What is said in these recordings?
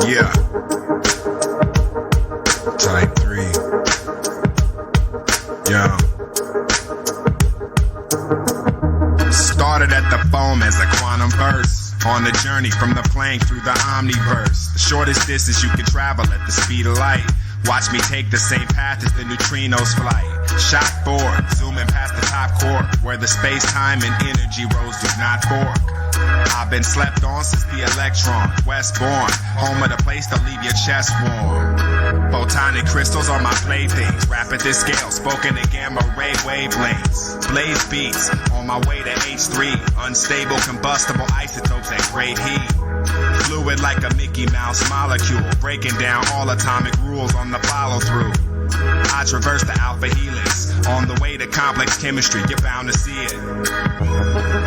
Yeah. Type 3. Yo. Started at the foam as a quantum burst. On the journey from the plane through the Omniverse. The shortest distance you can travel at the speed of light. Watch me take the same path as the neutrinos flight. Shot forward, zooming past the top core, where the space-time and energy roads do not fork. I've been slept on since the electron, Westbourne, home of the place to leave your chest warm. Photonic crystals are my playthings, rap at this scale, spoken in gamma ray wavelengths. Blaze beats, on my way to H3, unstable combustible isotopes at great heat. Fluid like a Mickey Mouse molecule, breaking down all atomic rules on the follow-through. I traverse the alpha helix, on the way to complex chemistry, you're bound to see it.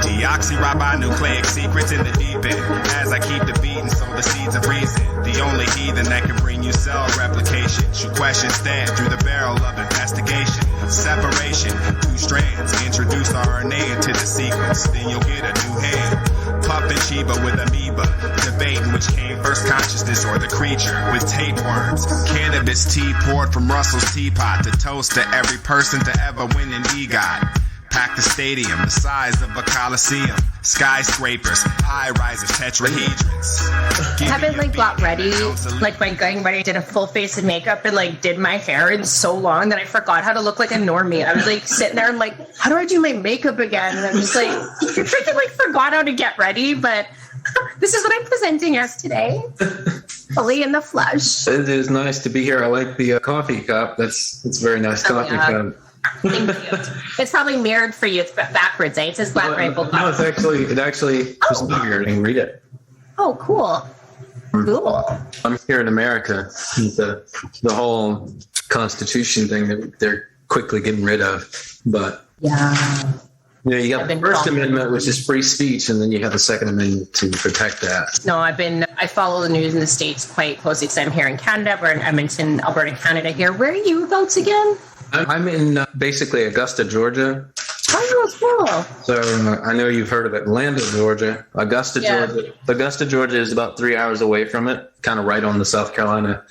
Deoxyribonucleic secrets in the deep end, as I keep the beat and sow the seeds of reason. The only heathen that can bring you cell replication. Shoot questions stared through the barrel of investigation. Separation, 2 strands, introduce RNA into the sequence, then you'll get a new hand. Puffin' Chiba with amoeba, debating which came first, consciousness or the creature, with tapeworms. Cannabis tea poured from Russell's teapot to toast to every person to ever win an EGOT. Pack the stadium the size of a coliseum. Skyscrapers, high-risers, tetrahedrons. I haven't like got ready, like by getting ready, did a full face of makeup and like did my hair in so long that I forgot how to look like a normie. I was like sitting there and like, how do I do my makeup again? And I'm just like, I freaking like forgot how to get ready, but this is what I'm presenting as today. Fully in the flesh. It is nice to be here. I like the coffee cup. It's very nice coffee cup. Thank you. It's probably mirrored for you. It's backwards, eh? It says Black Rifle. No, it actually was mirrored. And read it. Oh, cool. Cool. I'm here in America. The whole Constitution thing that they're quickly getting rid of. But yeah, you got the First Amendment, which is free speech, and then you have the Second Amendment to protect that. No, I follow the news in the States quite closely because I'm here in Canada. We're in Edmonton, Alberta, Canada here. Where are you about again? I'm in basically Augusta, Georgia. Oh, cool. So I know you've heard of Atlanta, Georgia. Augusta, Georgia is about 3 hours away from it, kind of right on the South Carolina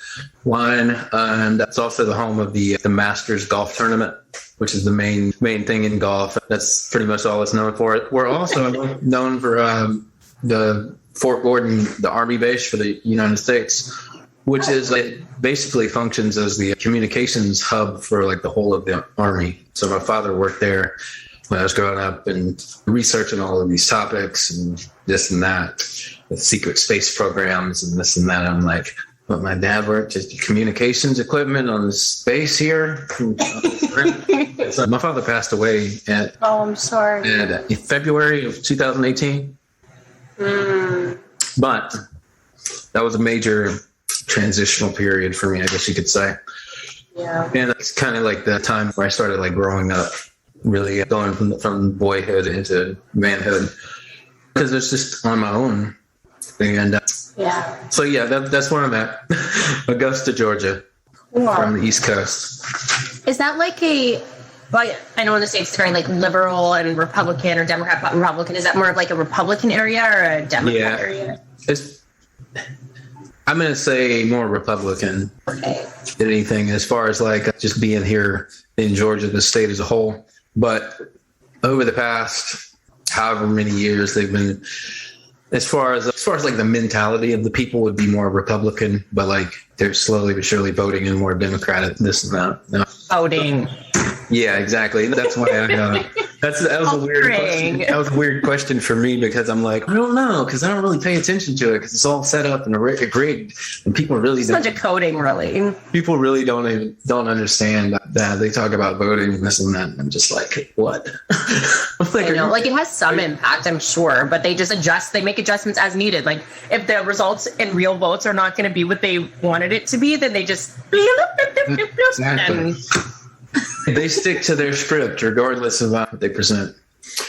line. And that's also the home of the Masters golf tournament, which is the main thing in golf. That's pretty much all it's known for. We're also known for the Fort Gordon, the Army base for the United States, which is basically functions as the communications hub for like the whole of the Army. So my father worked there when I was growing up and researching all of these topics and this and that, the secret space programs and this and that. I'm like, but my dad worked at communications equipment on this base here. So my father passed away I'm sorry. In February of 2018. But that was a major transitional period for me, I guess you could say. Yeah. And it's kind of like the time where I started like growing up, really going from boyhood into manhood, because it's just on my own. And so that's where I'm at. Augusta, Georgia, from the East Coast. Is that like I know in the States it's very like liberal and Republican or Democrat, but Republican. Is that more of like a Republican area or a Democrat area? I'm going to say more Republican than anything, as far as like just being here in Georgia, the state as a whole. But over the past however many years they've been, as far as like the mentality of the people would be more Republican, but like they're slowly but surely voting in more Democratic, this and that. No. Voting. Yeah, exactly. That's why that was a weird question. That was a weird question for me, because I'm like, I don't know, because I don't really pay attention to it, because it's all set up and rigged, and people really it's such a coding, really. People really don't understand that. They talk about voting and this and that, and I'm just like, what? I know, like it has some impact, I'm sure, but they just adjust. They make adjustments as needed. Like if the results in real votes are not going to be what they wanted it to be, then they just exactly. They stick to their script regardless of what they present.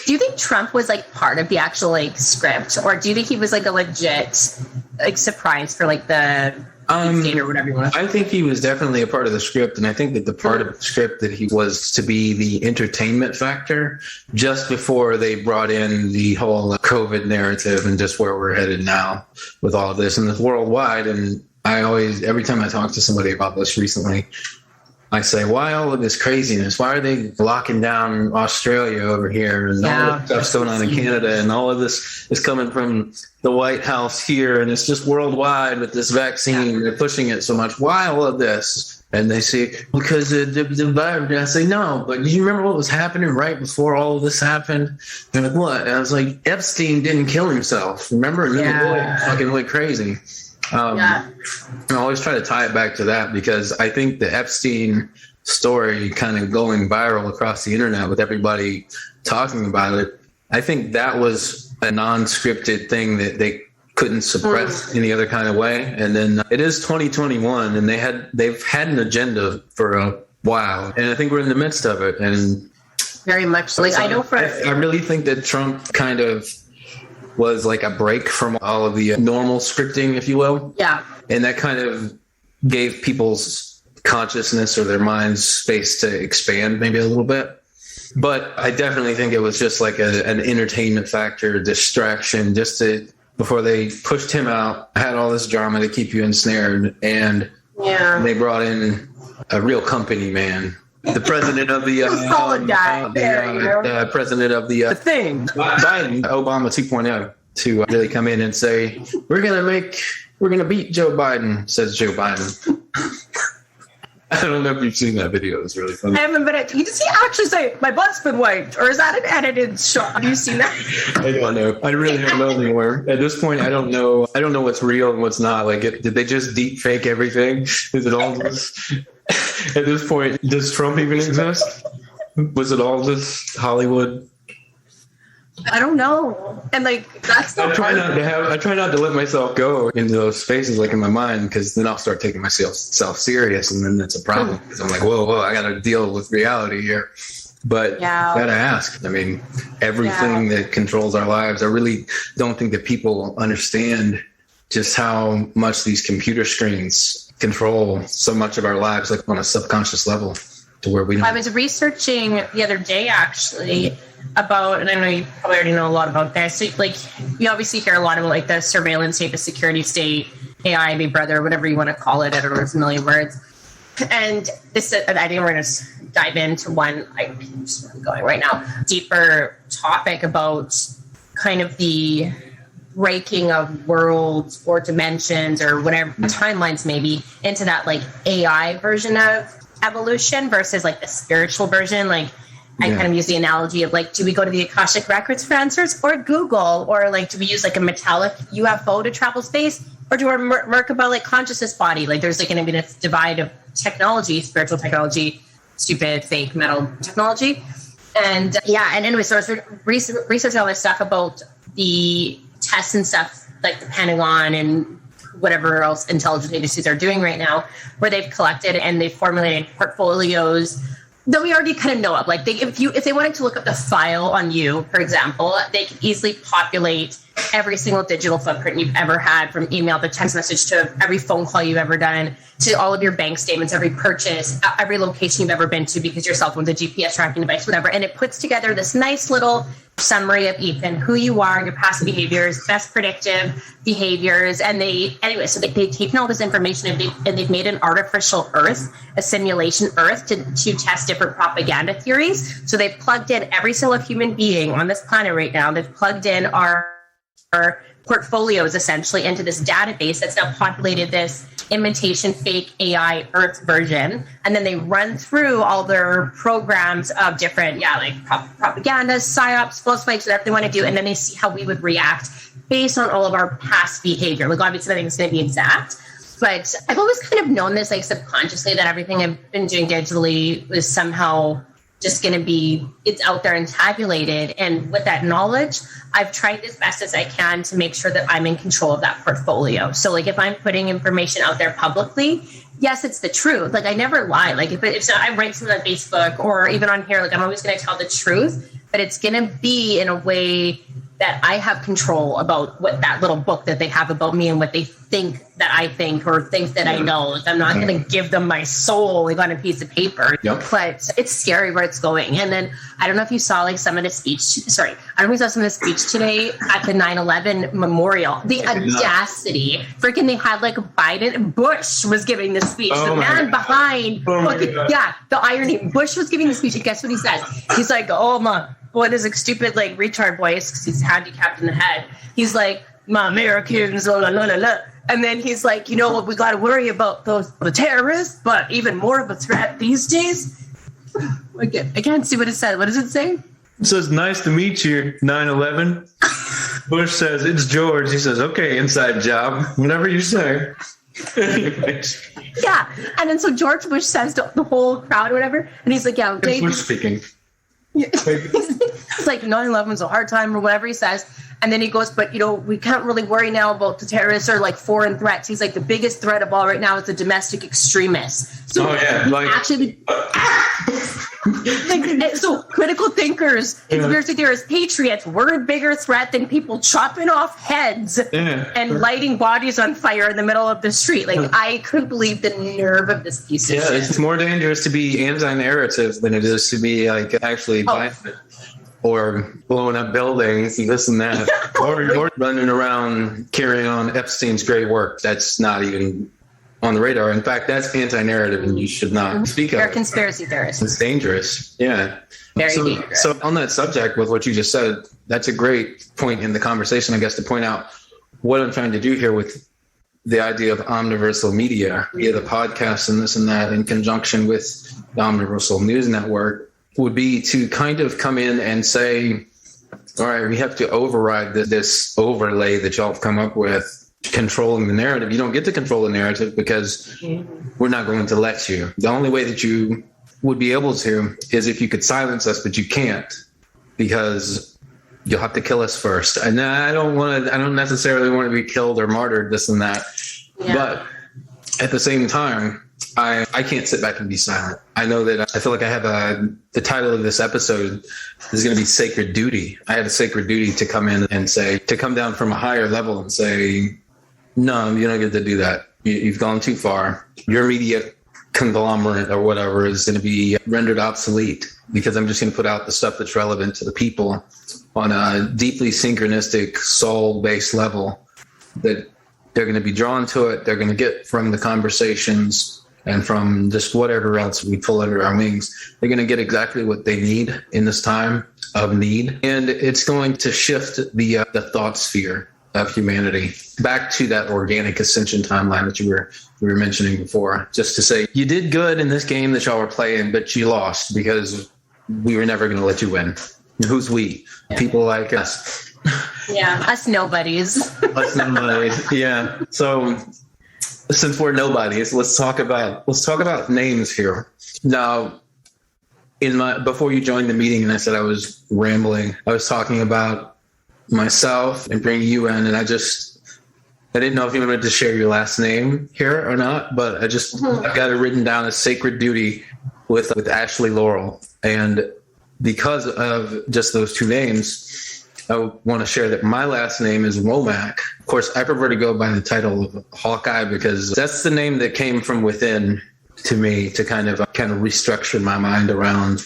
Do you think Trump was like part of the actual like script, or do you think he was like a legit like surprise for like the or whatever you want to. I think he was definitely a part of the script, and I think that the part of the script that he was to be the entertainment factor just before they brought in the whole COVID narrative and just where we're headed now with all of this and it's worldwide. And every time I talk to somebody about this recently, I say, why all of this craziness? Why are they locking down Australia over here and all this stuff's going on in Canada and all of this is coming from the White House here and it's just worldwide with this vaccine. They're pushing it so much. Why all of this? And they say, because the virus. And I say, no, but do you remember what was happening right before all of this happened? They're like, what? And I was like, Epstein didn't kill himself. Remember? And then fucking went crazy. I always try to tie it back to that because I think the Epstein story kind of going viral across the internet with everybody talking about it, I think that was a non-scripted thing that they couldn't suppress any other kind of way. And then it is 2021 and they've had an agenda for a while. And I think we're in the midst of it. And very much like I really think that Trump kind of was like a break from all of the normal scripting, if you will. Yeah. And that kind of gave people's consciousness or their minds space to expand maybe a little bit. But I definitely think it was just like an entertainment factor, distraction, before they pushed him out, had all this drama to keep you ensnared. And they brought in a real company man. The president of the president of the thing, Biden, Obama 2.0, to really come in and say, we're gonna beat Joe Biden, says Joe Biden. I don't know if you've seen that video. It's really funny. I haven't been. Does he actually say my butt's been wiped, or is that an edited shot? Have you seen that? I don't know. I really don't know anymore. At this point, I don't know. I don't know what's real and what's not. Like, did they just deep fake everything? Is it all just? At this point, does Trump even exist? Was it all just Hollywood? I don't know. And like, that's I try not to let myself go into those spaces, like in my mind, because then I'll start taking myself serious, and then that's a problem. Because I'm like, whoa, I got to deal with reality here. But gotta ask. I mean, everything that controls our lives. I really don't think that people understand just how much these computer screens control so much of our lives, like on a subconscious level, to where we. I was researching the other day actually about, and I know you probably already know a lot about this. So, like, you obviously hear a lot about like the surveillance state, the security state, AI, Big Brother, whatever you want to call it. I don't know, it's a million words. And this, I think we're going to dive into one. I'm just going right now. Deeper topic about kind of the breaking of worlds or dimensions or whatever timelines maybe into that like AI version of evolution versus like the spiritual version. Like I kind of use the analogy of like, do we go to the Akashic Records for answers or Google, or like, do we use like a metallic UFO to travel space, or do we Merkaba like consciousness body? Like there's like going to be this divide of technology, spiritual technology, stupid fake metal technology. And and anyway, so I was researching all this stuff about the tests and stuff like the Pentagon and whatever else intelligence agencies are doing right now, where they've collected and they've formulated portfolios that we already kind of know of. Like if they wanted to look up the file on you, for example, they could easily populate every single digital footprint you've ever had, from email to text message to every phone call you've ever done, to all of your bank statements, every purchase, every location you've ever been to, because your cell phone's a GPS tracking device, whatever. And it puts together this nice little summary of Ethan, who you are, your past behaviors, best predictive behaviors. And they've taken all this information and they've made an artificial Earth, a simulation Earth, to test different propaganda theories. So they've plugged in every single human being on this planet right now. They've plugged in our portfolios essentially into this database that's now populated this imitation fake AI Earth version. And then they run through all their programs of different, propaganda, psyops, false spikes, whatever they want to do. And then they see how we would react based on all of our past behavior. Like obviously nothing's going to be exact, but I've always kind of known this, like subconsciously, that everything I've been doing digitally was somehow just going to be, it's out there and tabulated. And with that knowledge, I've tried as best as I can to make sure that I'm in control of that portfolio. So like if I'm putting information out there publicly, yes, it's the truth. Like I never lie. Like if I write something on Facebook or even on here, like I'm always going to tell the truth, but it's going to be in a way that I have control about what that little book that they have about me and what they think that I think or think that I know. Like, I'm not going to give them my soul like on a piece of paper. Yep. But it's scary where it's going. And then I don't know if you saw like some of the speech. Sorry, I don't know if you saw some of the speech today at the 9/11 memorial. The audacity. Freaking they had like Biden. Bush was giving the speech. The man behind. Yeah, the irony. Bush was giving the speech. And guess what he says? He's like, oh, my. What is a stupid like retard voice because he's handicapped in the head. He's like, my Americans, la la la la. And then he's like, you know what, we got to worry about the terrorists, but even more of a threat these days. I can't see what it said. What does it say? It says, nice to meet you, 9/11. Bush says, it's George. He says, okay, inside job, whatever you say. Yeah. And then so George Bush says to the whole crowd or whatever, and he's like, yeah, okay. Bush speaking. It's like 9/11's a hard time or whatever he says. And then he goes, but, you know, we can't really worry now about the terrorists or like foreign threats. He's like, the biggest threat of all right now is the domestic extremists. So actually, so critical thinkers, conspiracy theorists, patriots, we're a bigger threat than people chopping off heads and lighting bodies on fire in the middle of the street. Like, I couldn't believe the nerve of this piece of shit. It's more dangerous to be anti-narrative than it is to be like actually violent. Or blowing up buildings, this and that. or running around carrying on Epstein's great work. That's not even on the radar. In fact, that's anti-narrative and you should not speak of it. They're conspiracy theorists. It's dangerous. Yeah. Very dangerous. So on that subject with what you just said, that's a great point in the conversation, I guess, to point out what I'm trying to do here with the idea of Omniversal media, via the podcast and this and that, in conjunction with the Omniversal News Network, would be to kind of come in and say, all right, we have to override this overlay that y'all have come up with, controlling the narrative. You don't get to control the narrative because we're not going to let you. The only way that you would be able to is if you could silence us, but you can't because you'll have to kill us first. And I don't necessarily want to be killed or martyred, this and that. Yeah. But at the same time, I can't sit back and be silent. I know that I feel like I have the title of this episode is going to be Sacred Duty. I have a sacred duty to come in and say, to come down from a higher level and say, no, you don't get to do that. You've gone too far. Your media conglomerate or whatever is going to be rendered obsolete because I'm just going to put out the stuff that's relevant to the people on a deeply synchronistic soul-based level that they're going to be drawn to it. They're going to get from the conversations and from just whatever else we pull under our wings. They're going to get exactly what they need in this time of need. And it's going to shift the thought sphere of humanity back to that organic ascension timeline that you were mentioning before. Just to say, you did good in this game that y'all were playing, but you lost because we were never going to let you win. Who's we? Yeah. People like us. Yeah, us nobodies. Us nobodies. Yeah. So since we're nobodies, let's talk about names here. Now, before you joined the meeting and I said I was rambling, I was talking about myself and bringing you in, and I didn't know if you wanted to share your last name here or not, but I've got it written down as Sacred Duty with Ashley Laurel. And because of just those two names, I want to share that my last name is Womack. Of course, I prefer to go by the title of Hawkeye because that's the name that came from within to me to kind of restructure my mind around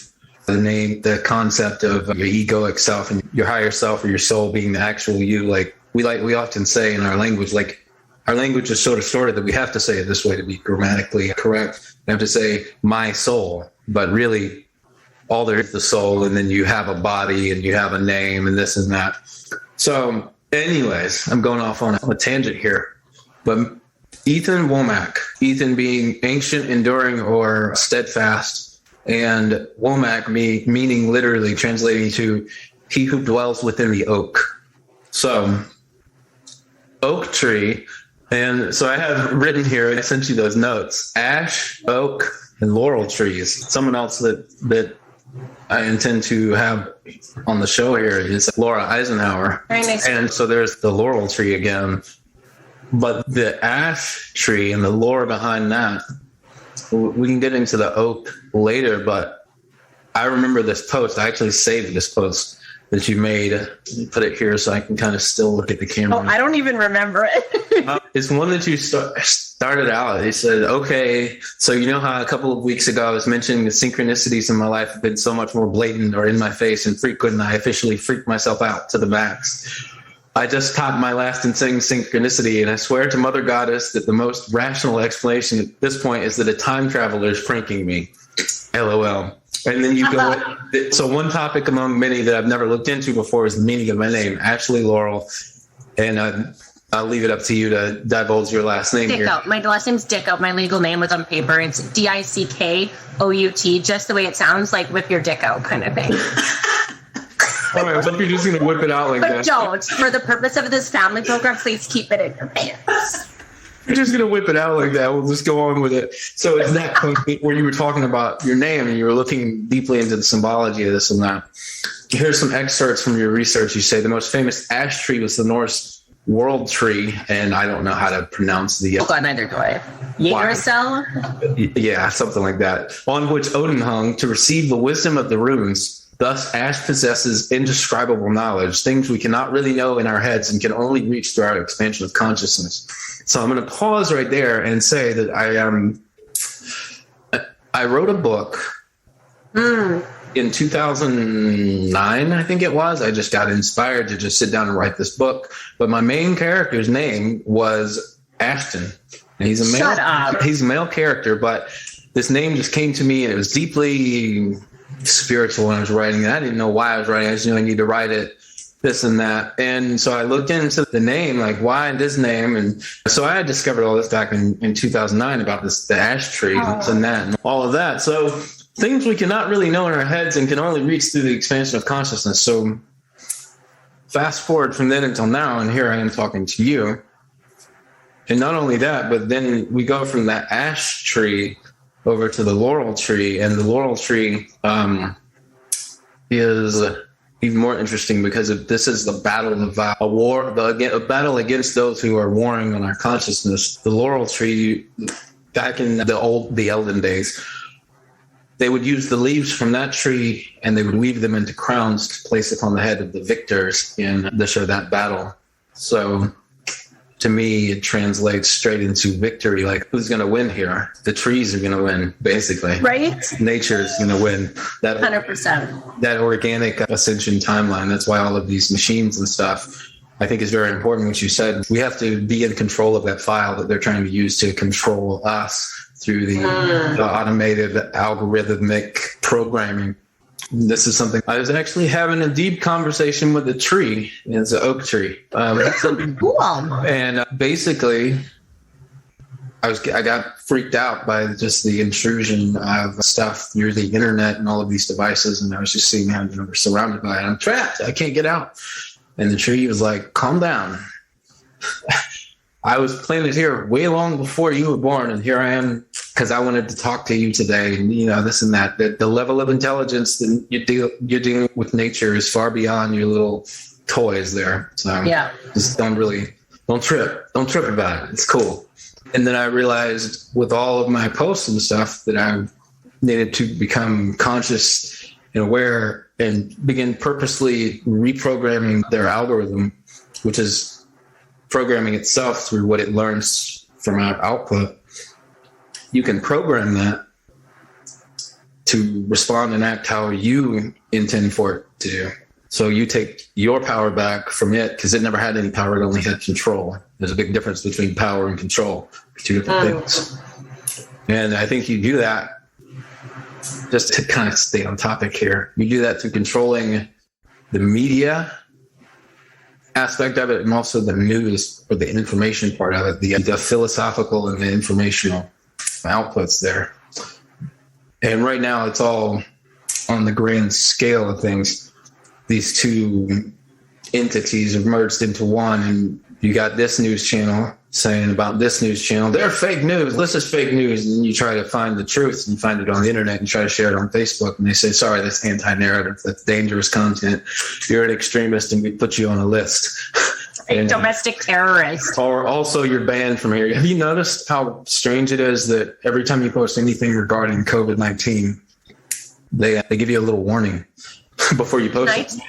the name, the concept of your egoic self and your higher self or your soul being the actual you. Like we often say in our language, like our language is so distorted that we have to say it this way to be grammatically correct. We have to say my soul, but really all there is the soul, and then you have a body and you have a name and this and that. So anyways, I'm going off on a tangent here, but Ethan Womack, Ethan being ancient, enduring, or steadfast, and Womack meaning literally translating to he who dwells within the oak. So oak tree. And so I have written here, I sent you those notes, ash, oak, and laurel trees. Someone else that I intend to have on the show here is Laura Eisenhower. Very nice. And so there's the laurel tree again. But the ash tree and the lore behind that, we can get into the oak later, but I remember this post. I actually saved this post that you made. Put it here so I can kind of still look at the camera. Oh, I don't even remember it. It's one that you started out. He said, okay, so you know how a couple of weeks ago I was mentioning the synchronicities in my life have been so much more blatant or in my face and frequent, and I officially freaked myself out to the max. I just topped my last insane synchronicity, and I swear to Mother Goddess that the most rational explanation at this point is that a time traveler is pranking me. LOL. And then you go, so one topic among many that I've never looked into before is the meaning of my name, Ashley Laurel. And I'll leave it up to you to divulge your last name here. Dickout. My last name's Dickout. My legal name was on paper. It's Dickout, just the way it sounds, like whip your dick out kind of thing. All right, I hope you're just going to whip it out like that. But don't. For the purpose of this family program, please keep it in your pants. You're just going to whip it out like that. We'll just go on with it. So it's that point where you were talking about your name and you were looking deeply into the symbology of this and that. Here's some excerpts from your research. You say the most famous ash tree was the Norse world tree, and I don't know how to pronounce the... Oh, God, neither do I. Yggdrasil? Yeah, something like that. On which Odin hung to receive the wisdom of the runes. Thus, ash possesses indescribable knowledge, things we cannot really know in our heads and can only reach through our expansion of consciousness. So I'm going to pause right there and say that I wrote a book in 2009, I think it was. I just got inspired to just sit down and write this book. But my main character's name was Ashton. And he's a male. Shut up. He's a male character, but this name just came to me and it was deeply spiritual when I was writing it. I didn't know why I was writing it. I just knew I needed to write it, this and that. And so I looked into the name, like why this name. And so I had discovered all this back in 2009 about the ash tree and that and all of that. So things we cannot really know in our heads and can only reach through the expansion of consciousness. So fast forward from then until now, and here I am talking to you. And not only that, but then we go from that ash tree over to the laurel tree, and the laurel tree is even more interesting because this is the battle of a battle against those who are warring on our consciousness. The laurel tree, back in the elden days, they would use the leaves from that tree and they would weave them into crowns to place upon the head of the victors in this or that battle. So to me, it translates straight into victory. Like, who's going to win here? The trees are going to win, basically. Right? Nature is going to win. That 100%. That organic ascension timeline. That's why all of these machines and stuff, I think, is very important. What you said, we have to be in control of that file that they're trying to use to control us through the automated algorithmic programming. This is something I was actually having a deep conversation with a tree. It's an oak tree. Cool. And basically, I got freaked out by just the intrusion of stuff through the internet and all of these devices. And I was just seeing how we're surrounded by it. I'm trapped. I can't get out. And the tree was like, calm down. I was planted here way long before you were born, and here I am because I wanted to talk to you today, and this and that. The level of intelligence that you're dealing with nature is far beyond your little toys there. So yeah, just don't trip about it. It's cool. And then I realized with all of my posts and stuff that I needed to become conscious and aware and begin purposely reprogramming their algorithm, which is programming itself through what it learns from our output. You can program that to respond and act how you intend for it to do. So you take your power back from it because it never had any power, it only had control. There's a big difference between power and control. Two different things. And I think you do that, just to kind of stay on topic here, you do that through controlling the media aspect of it and also the news or the information part of it, the philosophical and the informational outputs there. And right now it's all on the grand scale of things. These two entities have merged into one, and you got this news channel saying about this news channel, they're fake news, this is fake news. And you try to find the truth and you find it on the internet and try to share it on Facebook. And they say, sorry, that's anti-narrative. That's dangerous content. You're an extremist and we put you on a list. A domestic terrorist. Or also you're banned from here. Have you noticed how strange it is that every time you post anything regarding COVID-19, they give you a little warning before you post it?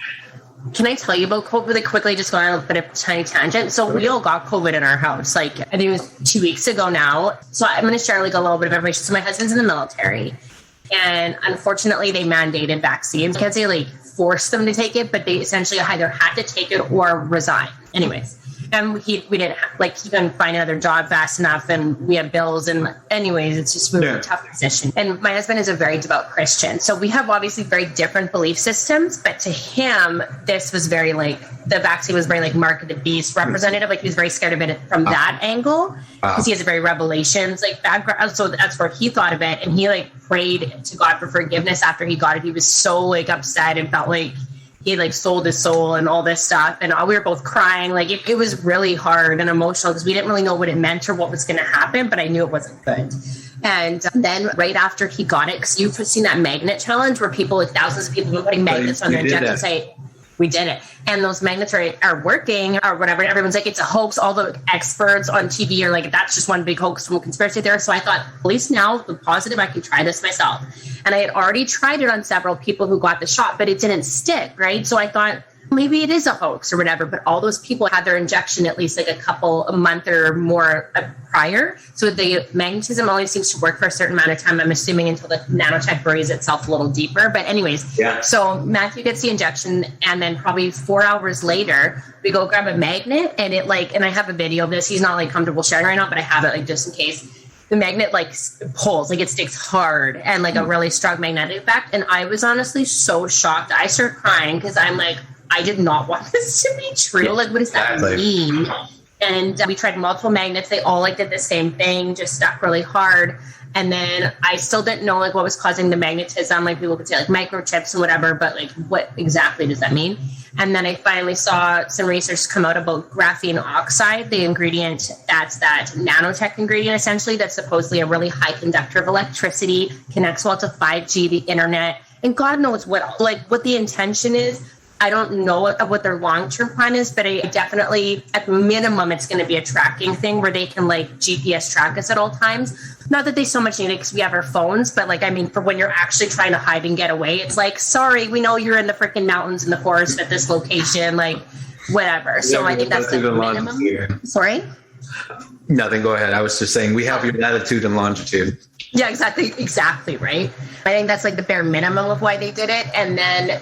can I tell you about COVID really quickly? Just going on a bit of a tiny tangent. So we all got COVID in our house. Like, I think it was 2 weeks ago now. So I'm going to share like a little bit of information. So my husband's in the military, and unfortunately they mandated vaccines. I can't say like forced them to take it, but they essentially either had to take it or resign. Anyways. And we didn't he couldn't find another job fast enough, and we have bills. And anyways, it's just really a tough position. And my husband is a very devout Christian. So we have obviously very different belief systems, but to him, this was very like, the vaccine was very like mark of the beast representative. Like he was very scared of it from that angle because he has a very Revelations like background. So that's where he thought of it. And he like prayed to God for forgiveness after he got it. He was so like upset and felt like he like sold his soul and all this stuff. And we were both crying. Like it was really hard and emotional because we didn't really know what it meant or what was going to happen, but I knew it wasn't good. And then right after he got it, because you've seen that magnet challenge where people, like thousands of people were putting magnets on their injection site. We did it. And those magnets are working or whatever. And everyone's like, it's a hoax. All the experts on TV are like, that's just one big hoax from a conspiracy theorist. So I thought, at least now the positive, I can try this myself. And I had already tried it on several people who got the shot, but it didn't stick, right? So I thought, maybe it is a hoax or whatever, but all those people had their injection at least like a month or more prior. So the magnetism only seems to work for a certain amount of time, I'm assuming, until the nanotech buries itself a little deeper. But anyways, so Matthew gets the injection, and then probably 4 hours later, we go grab a magnet, and it like, and I have a video of this. He's not like comfortable sharing right now, but I have it like just in case. The magnet like pulls, like it sticks hard and like a really strong magnetic effect. And I was honestly so shocked. I started crying because I'm like, I did not want this to be true. Like, what does that mean? And we tried multiple magnets. They all like did the same thing, just stuck really hard. And then I still didn't know like what was causing the magnetism. Like people could say like microchips and whatever, but like what exactly does that mean? And then I finally saw some research come out about graphene oxide, the ingredient that's that nanotech ingredient essentially that's supposedly a really high conductor of electricity, connects well to 5G, the internet, and God knows what the intention is. I don't know what their long-term plan is, but I definitely, at minimum, it's going to be a tracking thing where they can like GPS track us at all times. Not that they so much need it because we have our phones, but like, I mean, for when you're actually trying to hide and get away, it's like, sorry, we know you're in the freaking mountains in the forest at this location, like whatever. So I think that's the minimum. Sorry? Nothing, go ahead. I was just saying we have your latitude and longitude. Yeah, exactly, right? I think that's like the bare minimum of why they did it. And then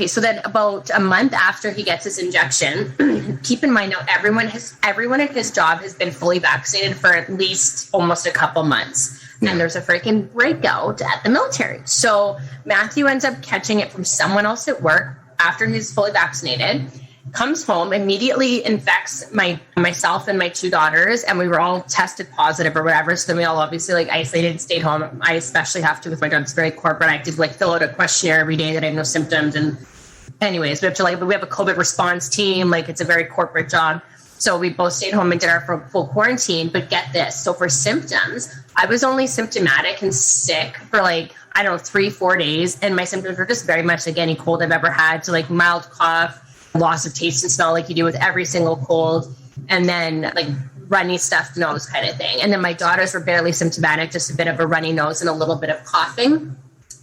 so then about a month after he gets his injection, keep in mind now everyone at his job has been fully vaccinated for at least almost a couple months. And there's a freaking breakout at the military. So Matthew ends up catching it from someone else at work after he's fully vaccinated. Comes home, immediately infects myself and my two daughters, and we were all tested positive or whatever. So then we all obviously like isolated and stayed home. I especially have to with my daughter. It's very corporate. I have to like fill out a questionnaire every day that I have no symptoms. And anyways, we have a COVID response team. Like it's a very corporate job. So we both stayed home and did our full quarantine. But get this. So for symptoms, I was only symptomatic and sick for 3-4 days. And my symptoms were just very much like any cold I've ever had. So like mild cough, loss of taste and smell like you do with every single cold, and then like runny stuffed nose kind of thing. And then my daughters were barely symptomatic, just a bit of a runny nose and a little bit of coughing.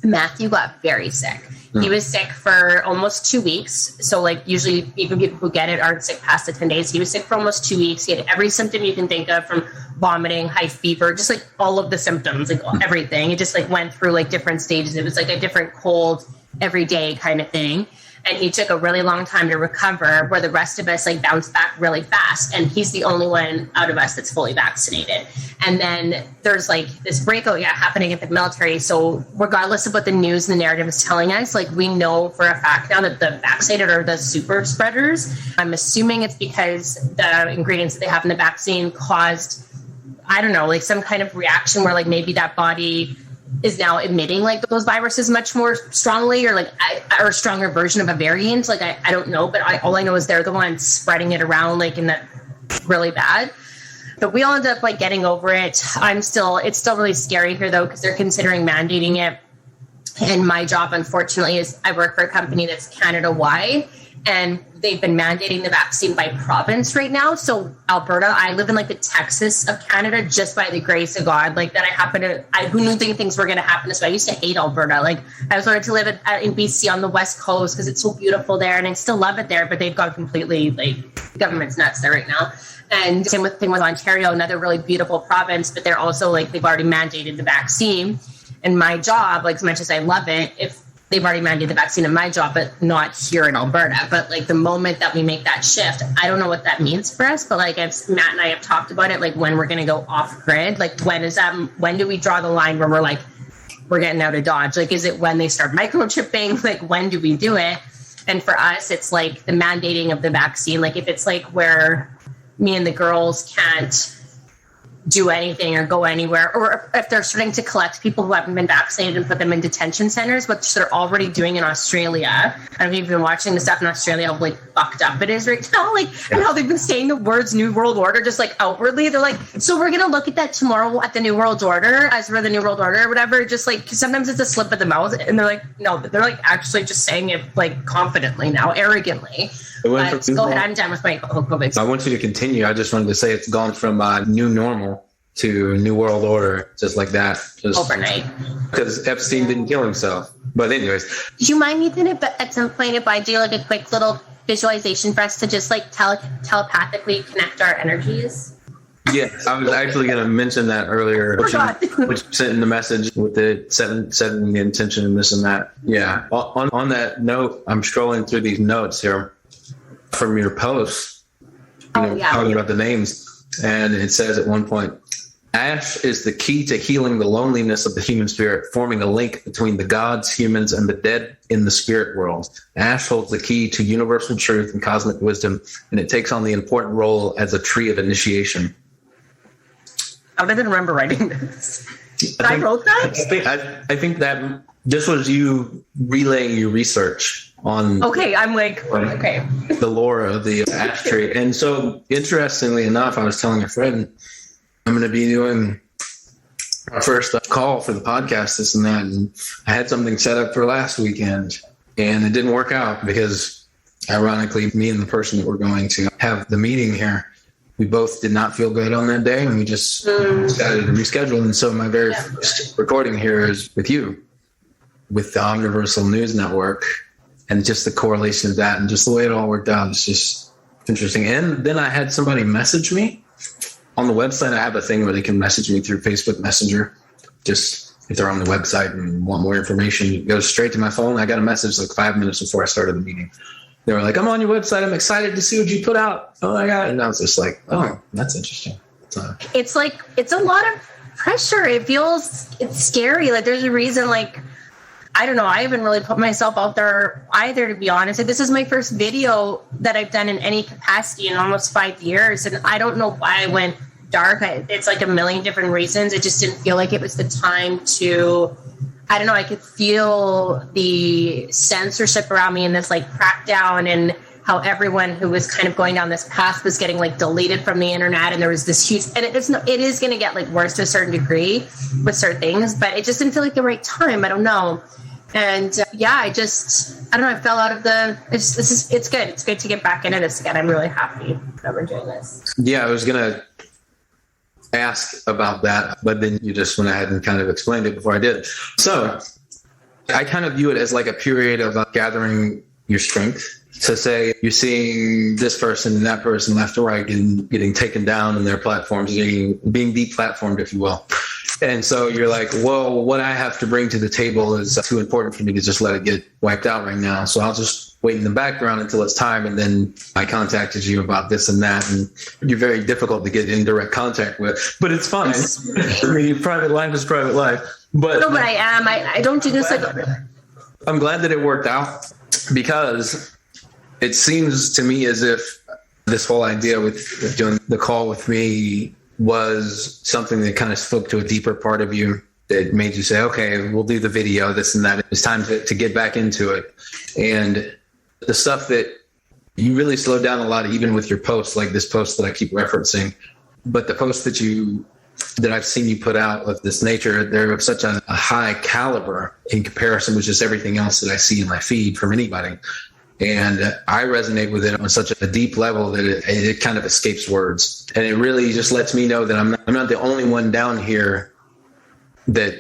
Matthew got very sick. He was sick for almost 2 weeks. So like usually even people who get it aren't sick past the 10 days. He was sick for almost 2 weeks. He had every symptom you can think of, from vomiting, high fever, just like all of the symptoms, like everything. It just like went through like different stages. It was like a different cold every day kind of thing. And he took a really long time to recover, where the rest of us like bounced back really fast. And he's the only one out of us that's fully vaccinated. And then there's like this breakout happening at the military. So regardless of what the news and the narrative is telling us, like we know for a fact now that the vaccinated are the super spreaders. I'm assuming it's because the ingredients that they have in the vaccine caused, I don't know, like some kind of reaction where like maybe that body is now emitting like those viruses much more strongly, or like or a stronger version of a variant. Like I don't know, but all I know is they're the ones spreading it around like in that really bad. But we all end up like getting over it. It's still really scary here though, because they're considering mandating it. And my job, unfortunately, is I work for a company that's Canada-wide. and they've been mandating the vaccine by province right now. So Alberta, I live in like the Texas of Canada, just by the grace of God, like that who knew things were going to happen. So I used to hate Alberta. Like I was wanted to live in BC on the West Coast because it's so beautiful there, and I still love it there, but they've gone completely, like, the government's nuts there right now. And same thing with Ontario, another really beautiful province, but they're also like, they've already mandated the vaccine. And my job, like, as much as I love it, if they've already mandated the vaccine in my job, but not here in Alberta. But like the moment that we make that shift, I don't know what that means for us, but like Matt and I have talked about it, like when we're going to go off grid, like when do we draw the line where we're like, we're getting out of Dodge? Like, is it when they start microchipping? Like, when do we do it? And for us, it's like the mandating of the vaccine. Like if it's like where me and the girls can't do anything or go anywhere, or if they're starting to collect people who haven't been vaccinated and put them in detention centers, which they're already doing in Australia. I don't know if you've been watching the stuff in Australia, how like fucked up it is right now, like, and how they've been saying the words New World Order just like outwardly. They're like, so we're gonna look at that tomorrow at the New World Order, as for the New World Order or whatever, just like, cause sometimes it's a slip of the mouth, and they're like, no, but they're like actually just saying it like confidently now, arrogantly. Go ahead, I'm done with my COVID. I want you to continue. I just wanted to say it's gone from new normal to New World Order, just like that. Just overnight. Because Epstein didn't kill himself. But anyways. Do you mind, Ethan, at some point if I do like a quick little visualization for us to just like telepathically connect our energies? Yes, I was actually going to mention that earlier, which sent in the message with the setting the intention and this and that. Yeah. On that note, I'm scrolling through these notes here from your posts, talking about the names, and it says at one point, ash is the key to healing the loneliness of the human spirit, forming a link between the gods, humans, and the dead in the spirit world. Ash holds the key to universal truth and cosmic wisdom, and it takes on the important role as a tree of initiation. I didn't remember writing this. I wrote that? I think that this was you relaying your research on I'm like, okay. The lore of the ash tree. And so, interestingly enough, I was telling a friend, I'm going to be doing our first call for the podcast, this and that. And I had something set up for last weekend, and it didn't work out because, ironically, me and the person that we're going to have the meeting here, we both did not feel good on that day, and we just decided to reschedule. And so my very first recording here is with you, with the Omniversal News Network, and just the correlation of that and just the way it all worked out. It's just interesting. And then I had somebody message me. On the website, I have a thing where they can message me through Facebook Messenger. Just if they're on the website and want more information, it goes straight to my phone. I got a message like 5 minutes before I started the meeting. They were like, I'm on your website. I'm excited to see what you put out. Oh my God. And I was just like, oh, that's interesting. So, it's like, it's a lot of pressure. It's scary. Like there's a reason, like, I don't know. I haven't really put myself out there either, to be honest. Like, this is my first video that I've done in any capacity in almost 5 years. And I don't know why I went dark. It's like a million different reasons. It just didn't feel like it was the time to, I don't know. I could feel the censorship around me and this like crackdown, and how everyone who was kind of going down this path was getting like deleted from the internet. And there was this huge, and it is going to get like worse to a certain degree with certain things, but it just didn't feel like the right time. I don't know. And I don't know. I fell out of it's good. It's good to get back into this again. I'm really happy that we're doing this. Yeah, I was going to ask about that, but then you just went ahead and kind of explained it before I did. So I kind of view it as like a period of gathering your strength. So say you're seeing this person and that person left or right getting taken down in their platforms, being deplatformed, if you will. And so you're like, well, what I have to bring to the table is too important for me to just let it get wiped out right now. So I'll just wait in the background until it's time. And then I contacted you about this and that. And you're very difficult to get in direct contact with, but it's fine. I mean, private life is private life. But no, but I am. I don't do this. I'm glad that it worked out, because it seems to me as if this whole idea with doing the call with me was something that kind of spoke to a deeper part of you that made you say, okay, we'll do the video, this and that. It's time to get back into it. And the stuff that you really slowed down a lot, even with your posts, like this post that I keep referencing, but the posts that I've seen you put out of this nature, they're of such a high caliber in comparison with just everything else that I see in my feed from anybody. And I resonate with it on such a deep level that it kind of escapes words. And it really just lets me know that I'm not the only one down here that,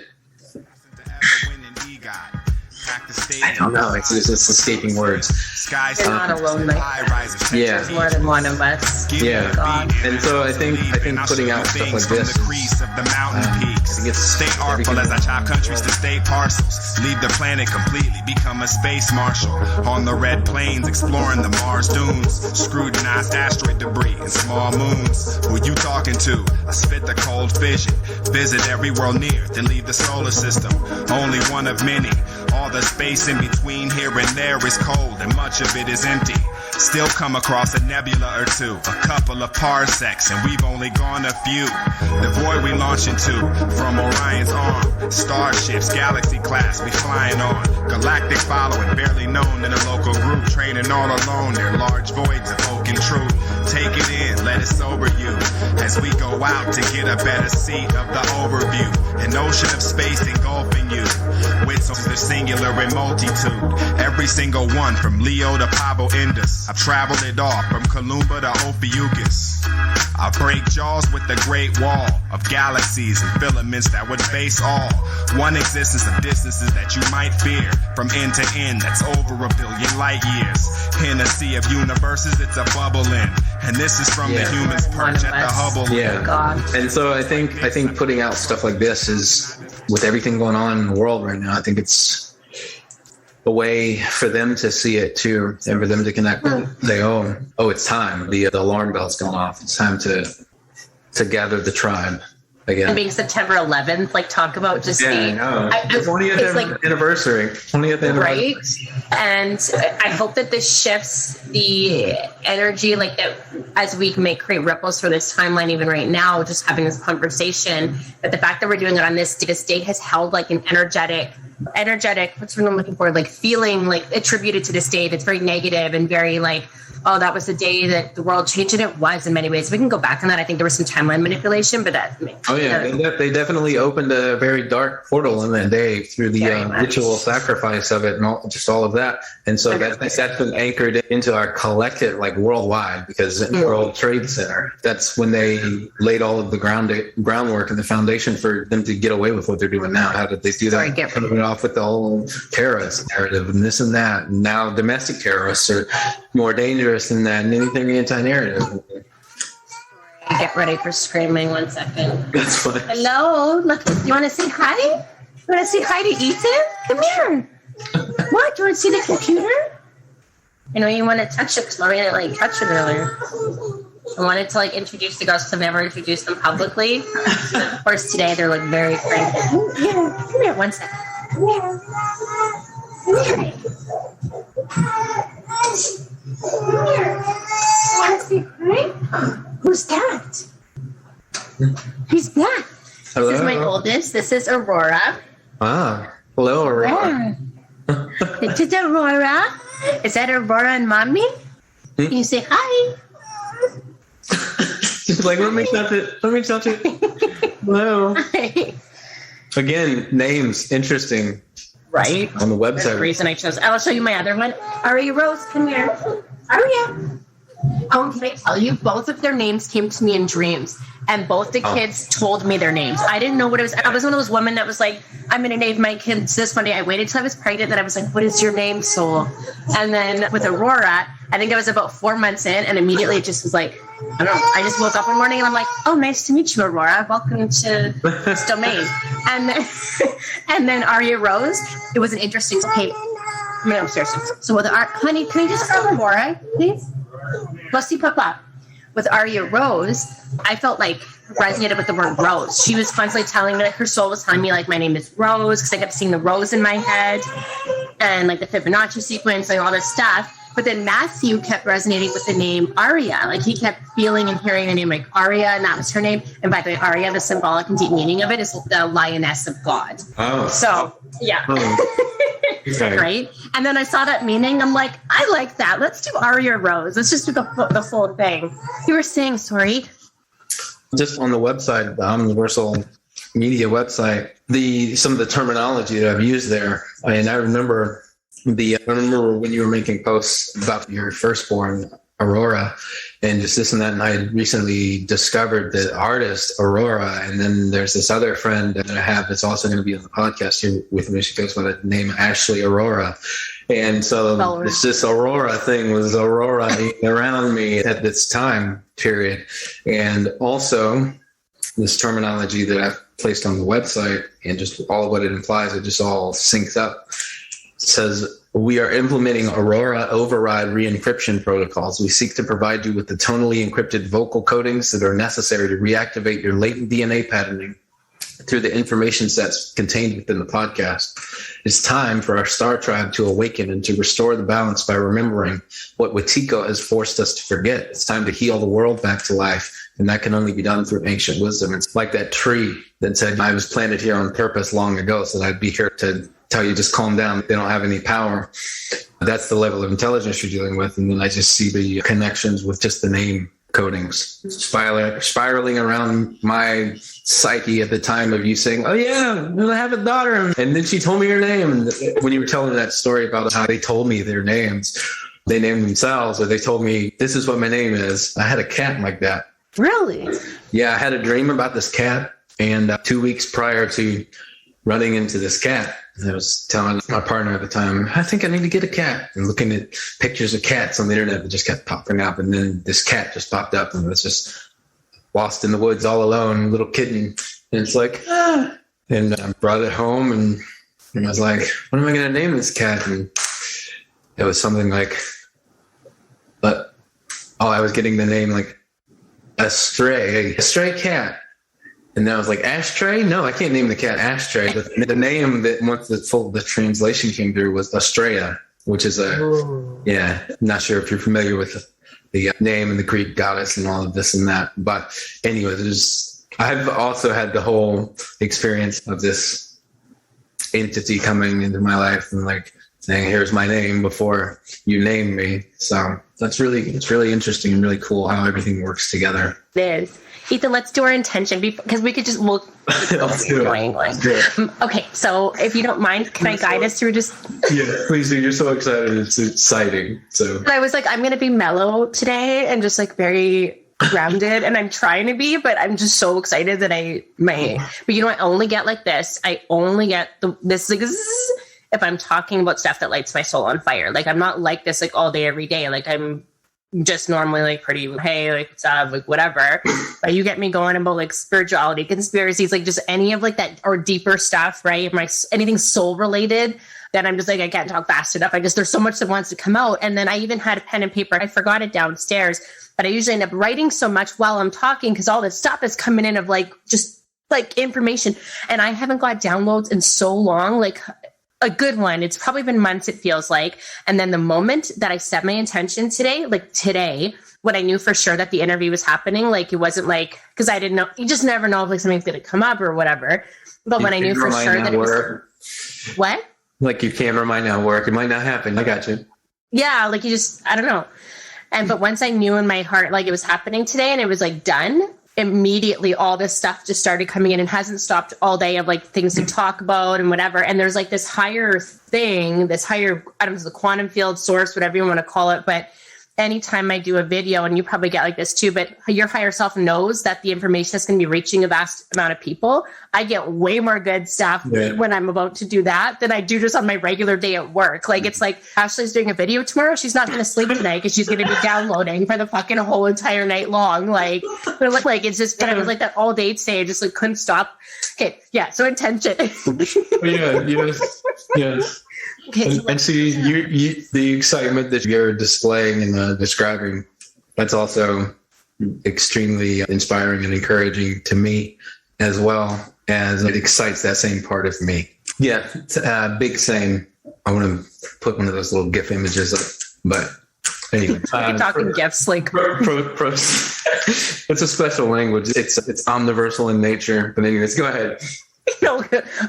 I don't know, it's escaping words. You're not alone, yeah. There's more than one of us. Yeah. And so I think putting out stuff like this, Stay artful as I chop countries to state parcels. Leave the planet completely, become a space marshal. On the red plains, exploring the Mars dunes. Scrutinize asteroid debris and small moons. Who you talking to? I spit the cold fission. Visit every world near, then leave the solar system. Only one of many. All the space in between here and there is cold, and much of it is empty. Still come across a nebula or two, a couple of parsecs, and we've only gone a few. The void we launch into, from Orion's arm. Starships, galaxy class, we flying on. Galactic following, barely known in a local group. Training all alone, their large voids evoking truth. Take it in, let it sober you. As we go out to get a better seat of the overview. An ocean of space engulfing you. With the singular and multitude. Every single one from Leo to Pavo Indus. I've traveled it all from Columba to Ophiuchus. I break jaws with the great wall of galaxies and filaments that would face all. One existence of distances that you might fear. From end to end, that's over 1 billion light years. In a sea of universes, it's a bubble in. And this is from the human's perch at the Hubble. Yeah. And so I think putting out stuff like this is, with everything going on in the world right now, I think it's a way for them to see it too, and for them to connect. They it's time. The alarm bell's going off. It's time to gather the tribe again. And being September 11th, like talk about just the 20th anniversary. 20th anniversary. Right. And I hope that this shifts the energy, like that, as we may create ripples for this timeline, even right now, just having this conversation. But the fact that we're doing it on this day has held like an energetic, what's what I'm looking for? Like feeling like attributed to this day that's very negative and very like, oh, that was the day that the world changed, and it was in many ways. We can go back on that. I think there was some timeline manipulation, but that. They definitely opened a very dark portal in that day through the ritual sacrifice of it and all of that. And so that's been anchored into our collective, like worldwide, because in World Trade Center, that's when they laid all of the groundwork and the foundation for them to get away with what they're doing now. How did they do that? Coming off with the whole terrorist narrative and this and that. And now domestic terrorists are more dangerous than that and anything anti-narrative. Get ready for screaming 1 second. That's fine. Hello? Look, you want to say hi? You want to say hi to Ethan? Come here. What? Do you want to see the computer? I know you want to touch it because Lori didn't like touch it earlier. I wanted to like introduce the girls because I've never introduced them publicly. Of course, today they're like very frank. Come here 1 second. Come here. Who's that? Who's that? Hello? This is my oldest. This is Aurora. Ah, hello, Aurora. This is Aurora. Is that Aurora and Mommy? Can you say hi? She's like, let me touch it. Hello. Hi. Again, names, interesting. Right. On the website. That's the reason I chose. I'll show you my other one. Aria Rose, come here. Aria. Oh, can I tell you? Both of their names came to me in dreams, and both the kids told me their names. I didn't know what it was. I was one of those women that was like, I'm going to name my kids this one day. I waited till I was pregnant, and I was like, what is your name, soul? And then with Aurora, I think I was about 4 months in, and immediately it just was like, I don't know. I just woke up one morning, and I'm like, oh, nice to meet you, Aurora. Welcome to this domain. And then Aria Rose, it was an interesting. Okay, I'm going upstairs. So with honey, can you just grab Aurora, please? Lusty Papa. With Aria Rose, I felt like resonated with the word rose. She was constantly telling me, like her soul was telling me, like my name is Rose, because I kept seeing the rose in my head, and like the Fibonacci sequence, and all this stuff. But then Matthew kept resonating with the name Aria. Like he kept feeling and hearing the name like Aria, and that was her name. And by the way, Aria, the symbolic and deep meaning of it is the lioness of God. Oh. So, yeah. Oh. Okay. Right? And then I saw that meaning. I'm like, I like that. Let's do Aria Rose. Let's just do the full thing. You were saying, sorry. Just on the website, the Omniversal Media website, some of the terminology that I've used there. And I remember I remember when you were making posts about your firstborn, Aurora, and just this and that. And I recently discovered the artist Aurora. And then there's this other friend that I have that's also going to be on the podcast here with me. She goes by the name Ashley Aurora. And so this Aurora thing was Aurora around me at this time period. And also this terminology that I've placed on the website and just all of what it implies, it just all syncs up. It says, we are implementing Aurora override re-encryption protocols. We seek to provide you with the tonally encrypted vocal codings that are necessary to reactivate your latent DNA patterning through the information sets contained within the podcast. It's time for our star tribe to awaken and to restore the balance by remembering what Wetiko has forced us to forget. It's time to heal the world back to life, and that can only be done through ancient wisdom. It's like that tree that said, I was planted here on purpose long ago, so that I'd be here to tell you just calm down. They don't have any power. That's the level of intelligence you're dealing with. And then I just see the connections with just the name codings spiraling around my psyche at the time of you saying, oh yeah, I have a daughter. And then she told me her name. And when you were telling that story about how they told me their names, they named themselves, or they told me, this is what my name is. I had a cat like that. Really? Yeah, I had a dream about this cat. And 2 weeks prior to running into this cat, I was telling my partner at the time, I think I need to get a cat, and looking at pictures of cats on the internet that just kept popping up. And then this cat just popped up and was just lost in the woods all alone, little kitten. And it's like, and I brought it home and I was like, what am I going to name this cat? And it was something like, I was getting the name like a stray cat. And then I was like, Ashtray? No, I can't name the cat Ashtray. The name that once the translation came through was Astraea, which is not sure if you're familiar with the name and the Greek goddess and all of this and that. But anyway, I've also had the whole experience of this entity coming into my life and like saying, here's my name before you name me. So it's really interesting and really cool how everything works together. It is. Ethan, let's do our intention because we could just Let's do it. Okay, so if you don't mind, can I guide us through just? Yeah, please do. You're so excited. It's exciting. So I was like, I'm going to be mellow today and just like very grounded, and I'm trying to be, but I'm just so excited that I might. But you know, I only get like this. I only get this like zzz, if I'm talking about stuff that lights my soul on fire. Like I'm not like this like all day every day. Like I'm just normally like pretty, hey, like what's up, like whatever. But you get me going about like spirituality, conspiracies, like just any of like that or deeper stuff, right? Anything soul related, then I'm just like, I can't talk fast enough. There's so much that wants to come out. And then I even had a pen and paper. I forgot it downstairs, but I usually end up writing so much while I'm talking because all this stuff is coming in of like just like information. And I haven't got downloads in so long, like a good one. It's probably been months, it feels like. And then the moment that I set my intention today, when I knew for sure that the interview was happening, like it wasn't like, because I didn't know, you just never know if like something's going to come up or whatever. But when I knew for sure that it was, what? Like your camera might not work. It might not happen. I got you. Yeah. Like you just, I don't know. But once I knew in my heart, like it was happening today and it was like done, immediately all this stuff just started coming in and hasn't stopped all day of like things to talk about and whatever. And there's like this higher thing, I don't know, the quantum field source, whatever you want to call it. But anytime I do a video, and you probably get like this too, but your higher self knows that the information is going to be reaching a vast amount of people. I get way more good stuff when I'm about to do that than I do just on my regular day at work. Like it's like Ashley's doing a video tomorrow. She's not going to sleep tonight because she's going to be downloading for the fucking whole entire night long. Like it's just, but I was like that all day today. I just like couldn't stop. Okay. Yeah. So intention. Yes. Okay, and see, you the excitement that you're displaying and describing, that's also extremely inspiring and encouraging to me, as well as it excites that same part of me. Yeah, big same. I want to put one of those little GIF images up, but anyway. You're talking GIFs, like. It's a special language. It's omniversal in nature. But anyways, go ahead.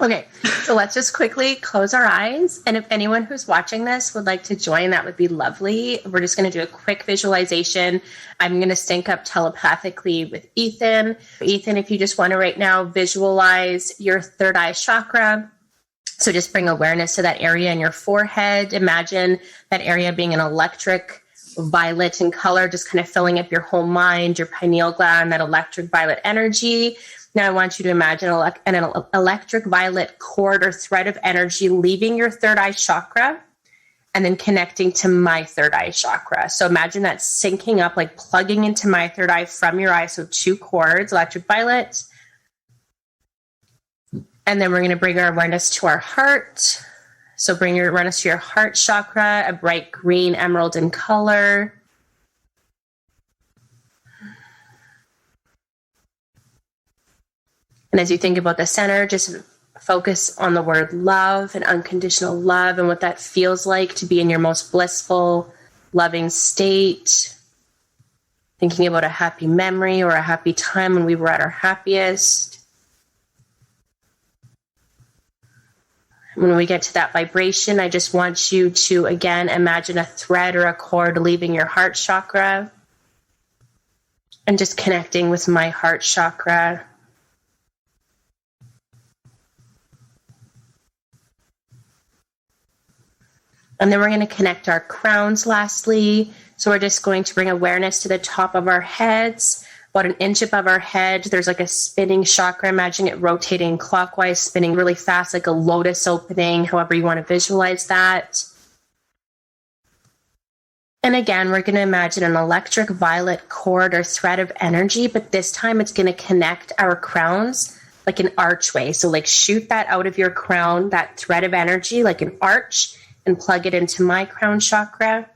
Okay, so let's just quickly close our eyes. And if anyone who's watching this would like to join, that would be lovely. We're just going to do a quick visualization. I'm going to sync up telepathically with Ethan. Ethan, if you just want to right now visualize your third eye chakra, So just bring awareness to that area in your forehead. Imagine that area being an electric violet in color, just kind of filling up your whole mind, your pineal gland, that electric violet energy. Now I want you to imagine an electric violet cord or thread of energy leaving your third eye chakra and then connecting to my third eye chakra. So imagine that syncing up, like plugging into my third eye from your eye. So 2 cords, electric violet. And then we're going to bring our awareness to our heart. So bring your awareness to your heart chakra, a bright green emerald in color. And as you think about the center, just focus on the word love and unconditional love and what that feels like to be in your most blissful, loving state. Thinking about a happy memory or a happy time when we were at our happiest. When we get to that vibration, I just want you to, again, imagine a thread or a cord leaving your heart chakra and just connecting with my heart chakra. And then we're going to connect our crowns lastly. So we're just going to bring awareness to the top of our heads. About 1 inch above our head, there's like a spinning chakra. Imagine it rotating clockwise, spinning really fast, like a lotus opening, however you want to visualize that. And again, we're going to imagine an electric violet cord or thread of energy, but this time it's going to connect our crowns like an archway. So like shoot that out of your crown, that thread of energy, like an arch, and plug it into my crown chakra.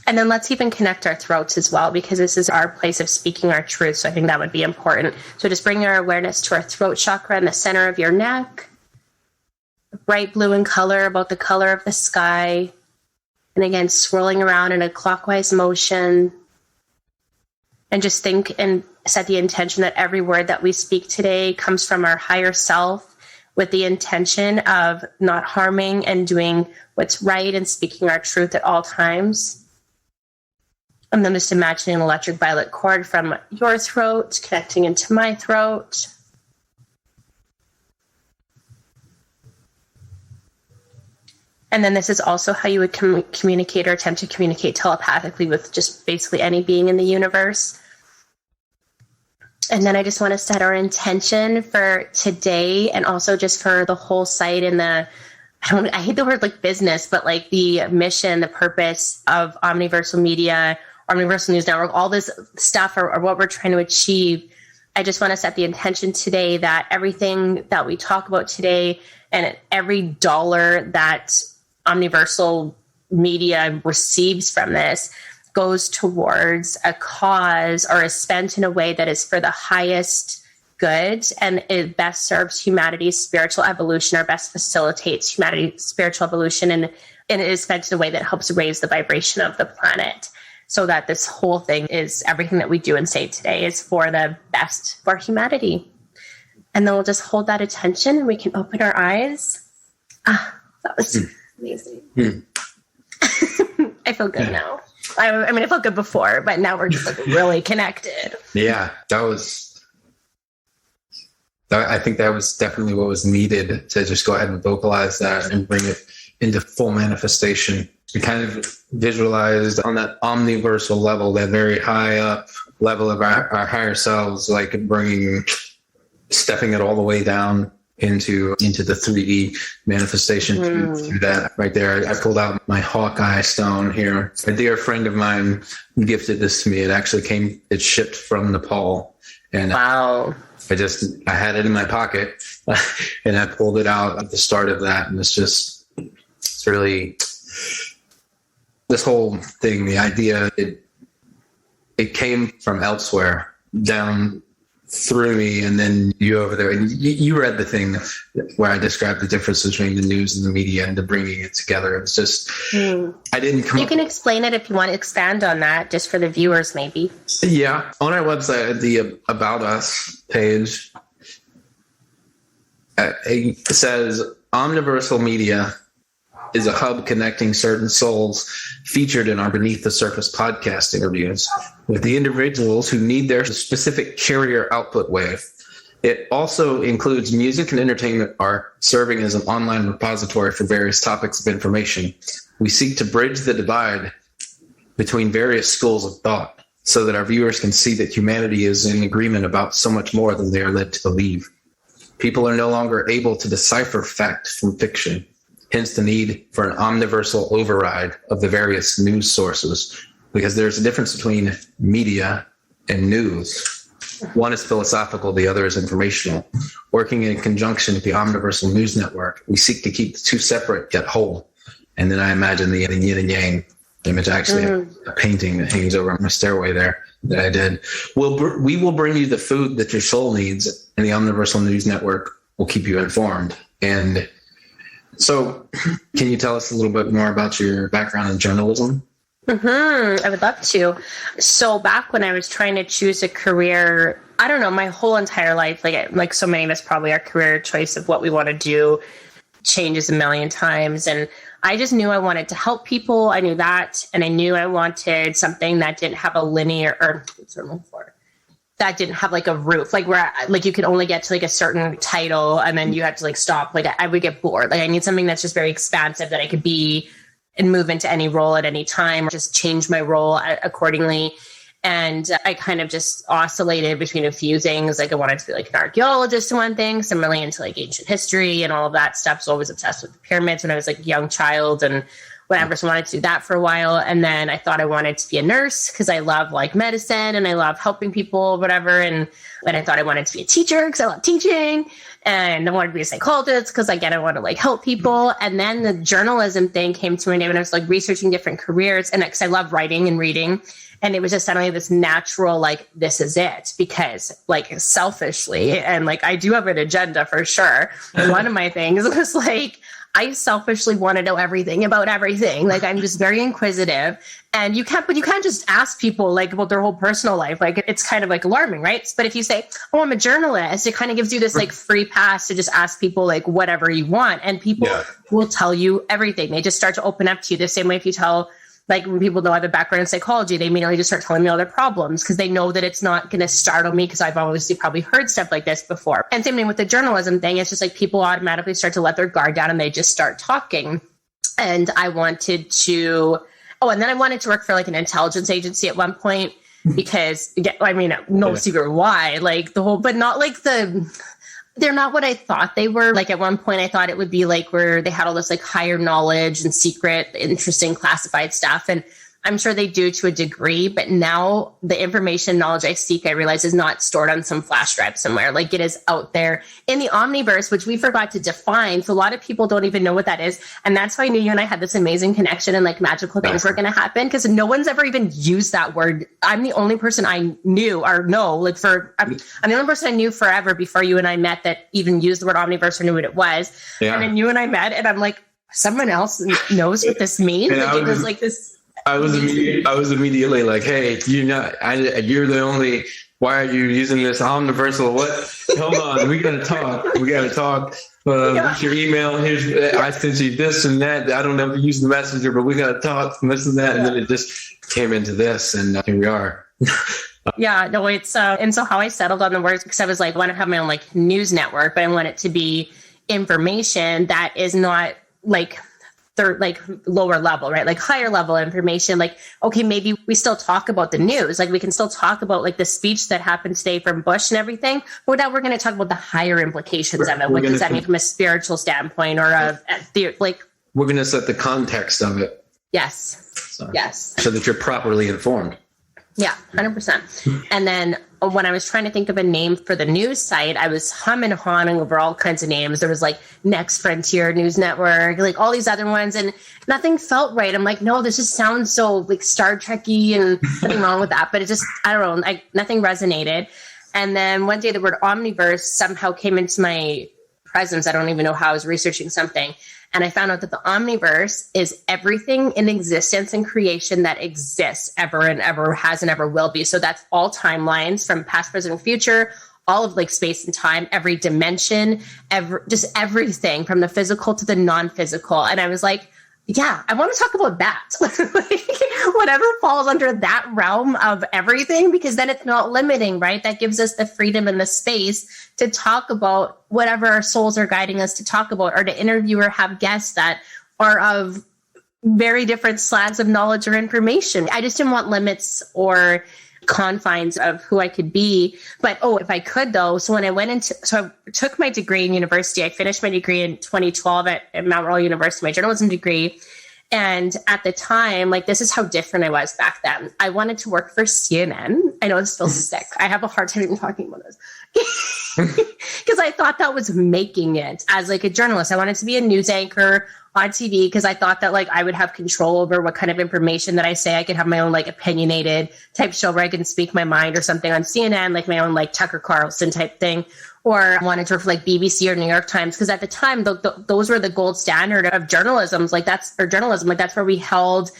And then let's even connect our throats as well, because this is our place of speaking our truth. So I think that would be important. So just bring our awareness to our throat chakra in the center of your neck. Bright blue in color, about the color of the sky. And again, swirling around in a clockwise motion. And just think and set the intention that every word that we speak today comes from our higher self, with the intention of not harming and doing what's right and speaking our truth at all times. And then just imagining an electric violet cord from your throat connecting into my throat. And then this is also how you would communicate or attempt to communicate telepathically with just basically any being in the universe. And then I just want to set our intention for today and also just for the whole site and I hate the word like business, but like the mission, the purpose of Omniversal Media, Omniversal News Network, all this stuff or what we're trying to achieve. I just want to set the intention today that everything that we talk about today and every dollar that Omniversal Media receives from this goes towards a cause or is spent in a way that is for the highest good and it best serves humanity's spiritual evolution or best facilitates humanity's spiritual evolution and it is spent in a way that helps raise the vibration of the planet. So that this whole thing is everything that we do and say today is for the best for humanity. And then we'll just hold that attention and we can open our eyes. That was amazing. I feel good now. I mean, I felt good before, but now we're just like really connected. Yeah, I think that was definitely what was needed to just go ahead and vocalize that and bring it into full manifestation. We kind of visualized on that omniversal level, that very high up level of our higher selves, like stepping it all the way down into the 3D manifestation through that right there. I pulled out my Hawkeye stone here. A dear friend of mine gifted this to me. It shipped from Nepal. And wow. I had it in my pocket and I pulled it out at the start of that. And it's really, this whole thing, the idea, it came from elsewhere down through me, and then you over there, and you read the thing where I described the difference between the news and the media and the bringing it together. It's just, I didn't come. You can explain it if you want to expand on that, just for the viewers, maybe. Yeah, on our website, the About Us page, it says Omniversal Media is a hub connecting certain souls featured in our Beneath the Surface podcast interviews. with the individuals who need their specific carrier output wave. It also includes music and entertainment art, serving as an online repository for various topics of information. We seek to bridge the divide between various schools of thought so that our viewers can see that humanity is in agreement about so much more than they are led to believe. People are no longer able to decipher fact from fiction, hence the need for an omniversal override of the various news sources, because there's a difference between media and news. One is philosophical, the other is informational. Working in conjunction with the Omniversal News Network, we seek to keep the two separate yet whole. And then I imagine the yin and yang image. I actually have a painting that hangs over my stairway there that I did. We will bring you the food that your soul needs, and the Omniversal News Network will keep you informed. And so, can you tell us a little bit more about your background in journalism? I would love to. So back when I was trying to choose a career, I don't know, my whole entire life, like so many of us probably, our career choice of what we want to do changes a million times. And I just knew I wanted to help people. I knew that. And I knew I wanted something that didn't have a linear, or what's the word for it? That didn't have like a roof, like where like you could only get to like a certain title and then you had to like stop. Like I would get bored. Like I need something that's just very expansive that I could be and move into any role at any time, or just change my role accordingly. And I kind of just oscillated between a few things. Like I wanted to be like an archaeologist to one thing, so I'm really into like ancient history and all of that stuff. So I was obsessed with the pyramids when I was like a young child and whatever. So I wanted to do that for a while. And then I thought I wanted to be a nurse because I love like medicine and I love helping people, whatever. And then I thought I wanted to be a teacher because I love teaching. And I wanted to be a psychologist because, again, I want to like help people. And then the journalism thing came to me when I was like researching different careers, and because I love writing and reading. And it was just suddenly this natural, like, this is it, because like selfishly, and like I do have an agenda for sure. One of my things was like, I selfishly want to know everything about everything. Like I'm just very inquisitive, and you can't just ask people like about their whole personal life. Like it's kind of like alarming, right? But if you say, oh, I'm a journalist, it kind of gives you this like free pass to just ask people like whatever you want. And people will tell you everything. They just start to open up to you the same way if you tell, like when people know I have a background in psychology, they immediately just start telling me all their problems because they know that it's not going to startle me because I've obviously probably heard stuff like this before. And same thing with the journalism thing. It's just like people automatically start to let their guard down and they just start talking. And I wanted to, and then I wanted to work for like an intelligence agency at one point because, I mean, no secret why, like the whole, but not like they're not what I thought they were. Like at one point I thought it would be like where they had all this like higher knowledge and secret, interesting classified stuff. And I'm sure they do to a degree, but now the information knowledge I seek, I realize is not stored on some flash drive somewhere. Like it is out there in the omniverse, which we forgot to define. So a lot of people don't even know what that is. And that's why I knew you and I had this amazing connection and like magical things were going to happen because no one's ever even used that word. I'm the only person I knew or know, like I'm the only person I knew forever before you and I met that even used the word omniverse or knew what it was. Yeah. And then you and I met and I'm like, someone else knows what this means. Like, it was like this. I was immediately like, "Hey, you're the only. Why are you using this omniversal? What? Hold on, we gotta talk. What's your email? I sent you this and that. I don't ever use the messenger, but we gotta talk and this and that." And then it just came into this, and here we are. Yeah, no, it's and so how I settled on the words because I was like, I want to have my own like news network, but I want it to be information that is not like third, like lower level, right? Like higher level information. Like, okay, maybe we still talk about the news. Like we can still talk about like the speech that happened today from Bush and everything. But now we're going to talk about the higher implications of it. What does that mean from a spiritual standpoint or we're going to set the context of it. Yes. Yes. So that you're properly informed. Yeah, 100%. And then when I was trying to think of a name for the news site, I was humming and hawing over all kinds of names. There was like Next Frontier News Network, like all these other ones, and nothing felt right. I'm like, no, this just sounds so like Star Trek-y and nothing wrong with that. But it just, I don't know, nothing resonated. And then one day the word Omniverse somehow came into my presence. I don't even know how I was researching something. And I found out that the Omniverse is everything in existence and creation that exists ever and ever has and ever will be. So that's all timelines from past, present, and future, all of like space and time, every dimension, just everything from the physical to the non-physical. And I was like, yeah, I want to talk about that. Like, whatever falls under that realm of everything, because then it's not limiting, right? That gives us the freedom and the space to talk about whatever our souls are guiding us to talk about, or to interview or have guests that are of very different slants of knowledge or information. I just didn't want limits or confines of who I could be. But if I could though, so when I took my degree in university, I finished my degree in 2012 at Mount Royal University, my journalism degree. And at the time, like, this is how different I was back then. I wanted to work for CNN. I know it's still sick. I have a hard time even talking about this because I thought that was making it as like a journalist. I wanted to be a news anchor on TV because I thought that like I would have control over what kind of information that I say. I could have my own like opinionated type show where I can speak my mind or something on CNN, like my own like Tucker Carlson type thing. Or I wanted to work for like BBC or New York Times, because at the time those were the gold standard of journalism. Like that's where we held,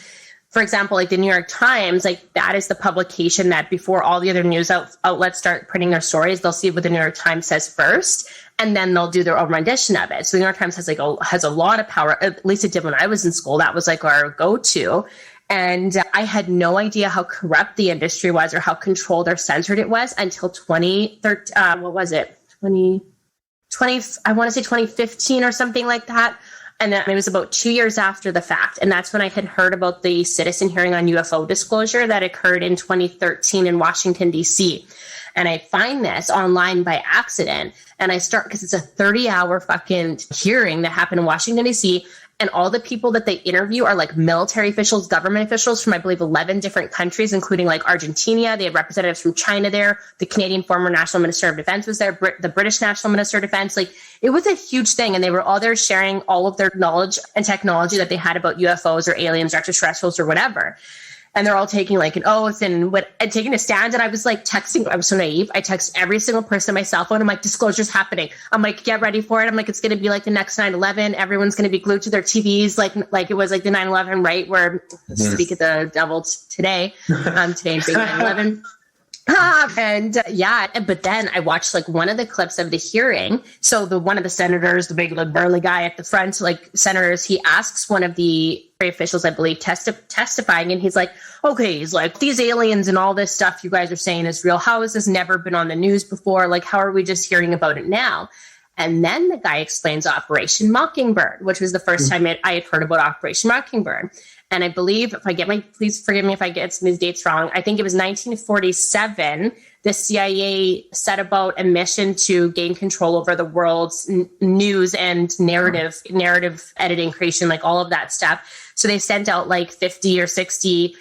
for example, like the New York Times, like that is the publication that before all the other news outlets start printing their stories, they'll see what the New York Times says first, and then they'll do their own rendition of it. So the New York Times has a lot of power. At least it did when I was in school. That was like our go-to. And I had no idea how corrupt the industry was or how controlled or censored it was until 2013. What was it? 2020, I want to say 2015 or something like that. And then it was about 2 years after the fact. And that's when I had heard about the citizen hearing on UFO disclosure that occurred in 2013 in Washington, D.C. And I find this online by accident. And I start, because it's a 30-hour fucking hearing that happened in Washington, D.C., and all the people that they interview are like military officials, government officials from, I believe, 11 different countries, including like Argentina. They had representatives from China there. The Canadian former National Minister of Defense was there. The British National Minister of Defense. Like, it was a huge thing. And they were all there sharing all of their knowledge and technology that they had about UFOs or aliens or extraterrestrials or whatever. And they're all taking like an oath and taking a stand. And I was like texting. I was so naive. I text every single person on my cell phone. I'm like, disclosure's happening. I'm like, get ready for it. I'm like, it's going to be like the next 9/11. Everyone's going to be glued to their TVs. Like it was like the 9/11, right? Where speak of the devil today. Today being 9/11. But then I watched like one of the clips of the hearing. So one of the senators, the big like burly guy at the front, like senators, he asks one of the officials, I believe, testifying, and he's like, okay, he's like, these aliens and all this stuff you guys are saying is real. How has this never been on the news before? Like, how are we just hearing about it now? And then the guy explains Operation Mockingbird, which was the first time I had heard about Operation Mockingbird. And I believe, please forgive me if I get these dates wrong, I think it was 1947, the CIA set about a mission to gain control over the world's news and narrative editing, creation, like all of that stuff. So they sent out like 50 or 60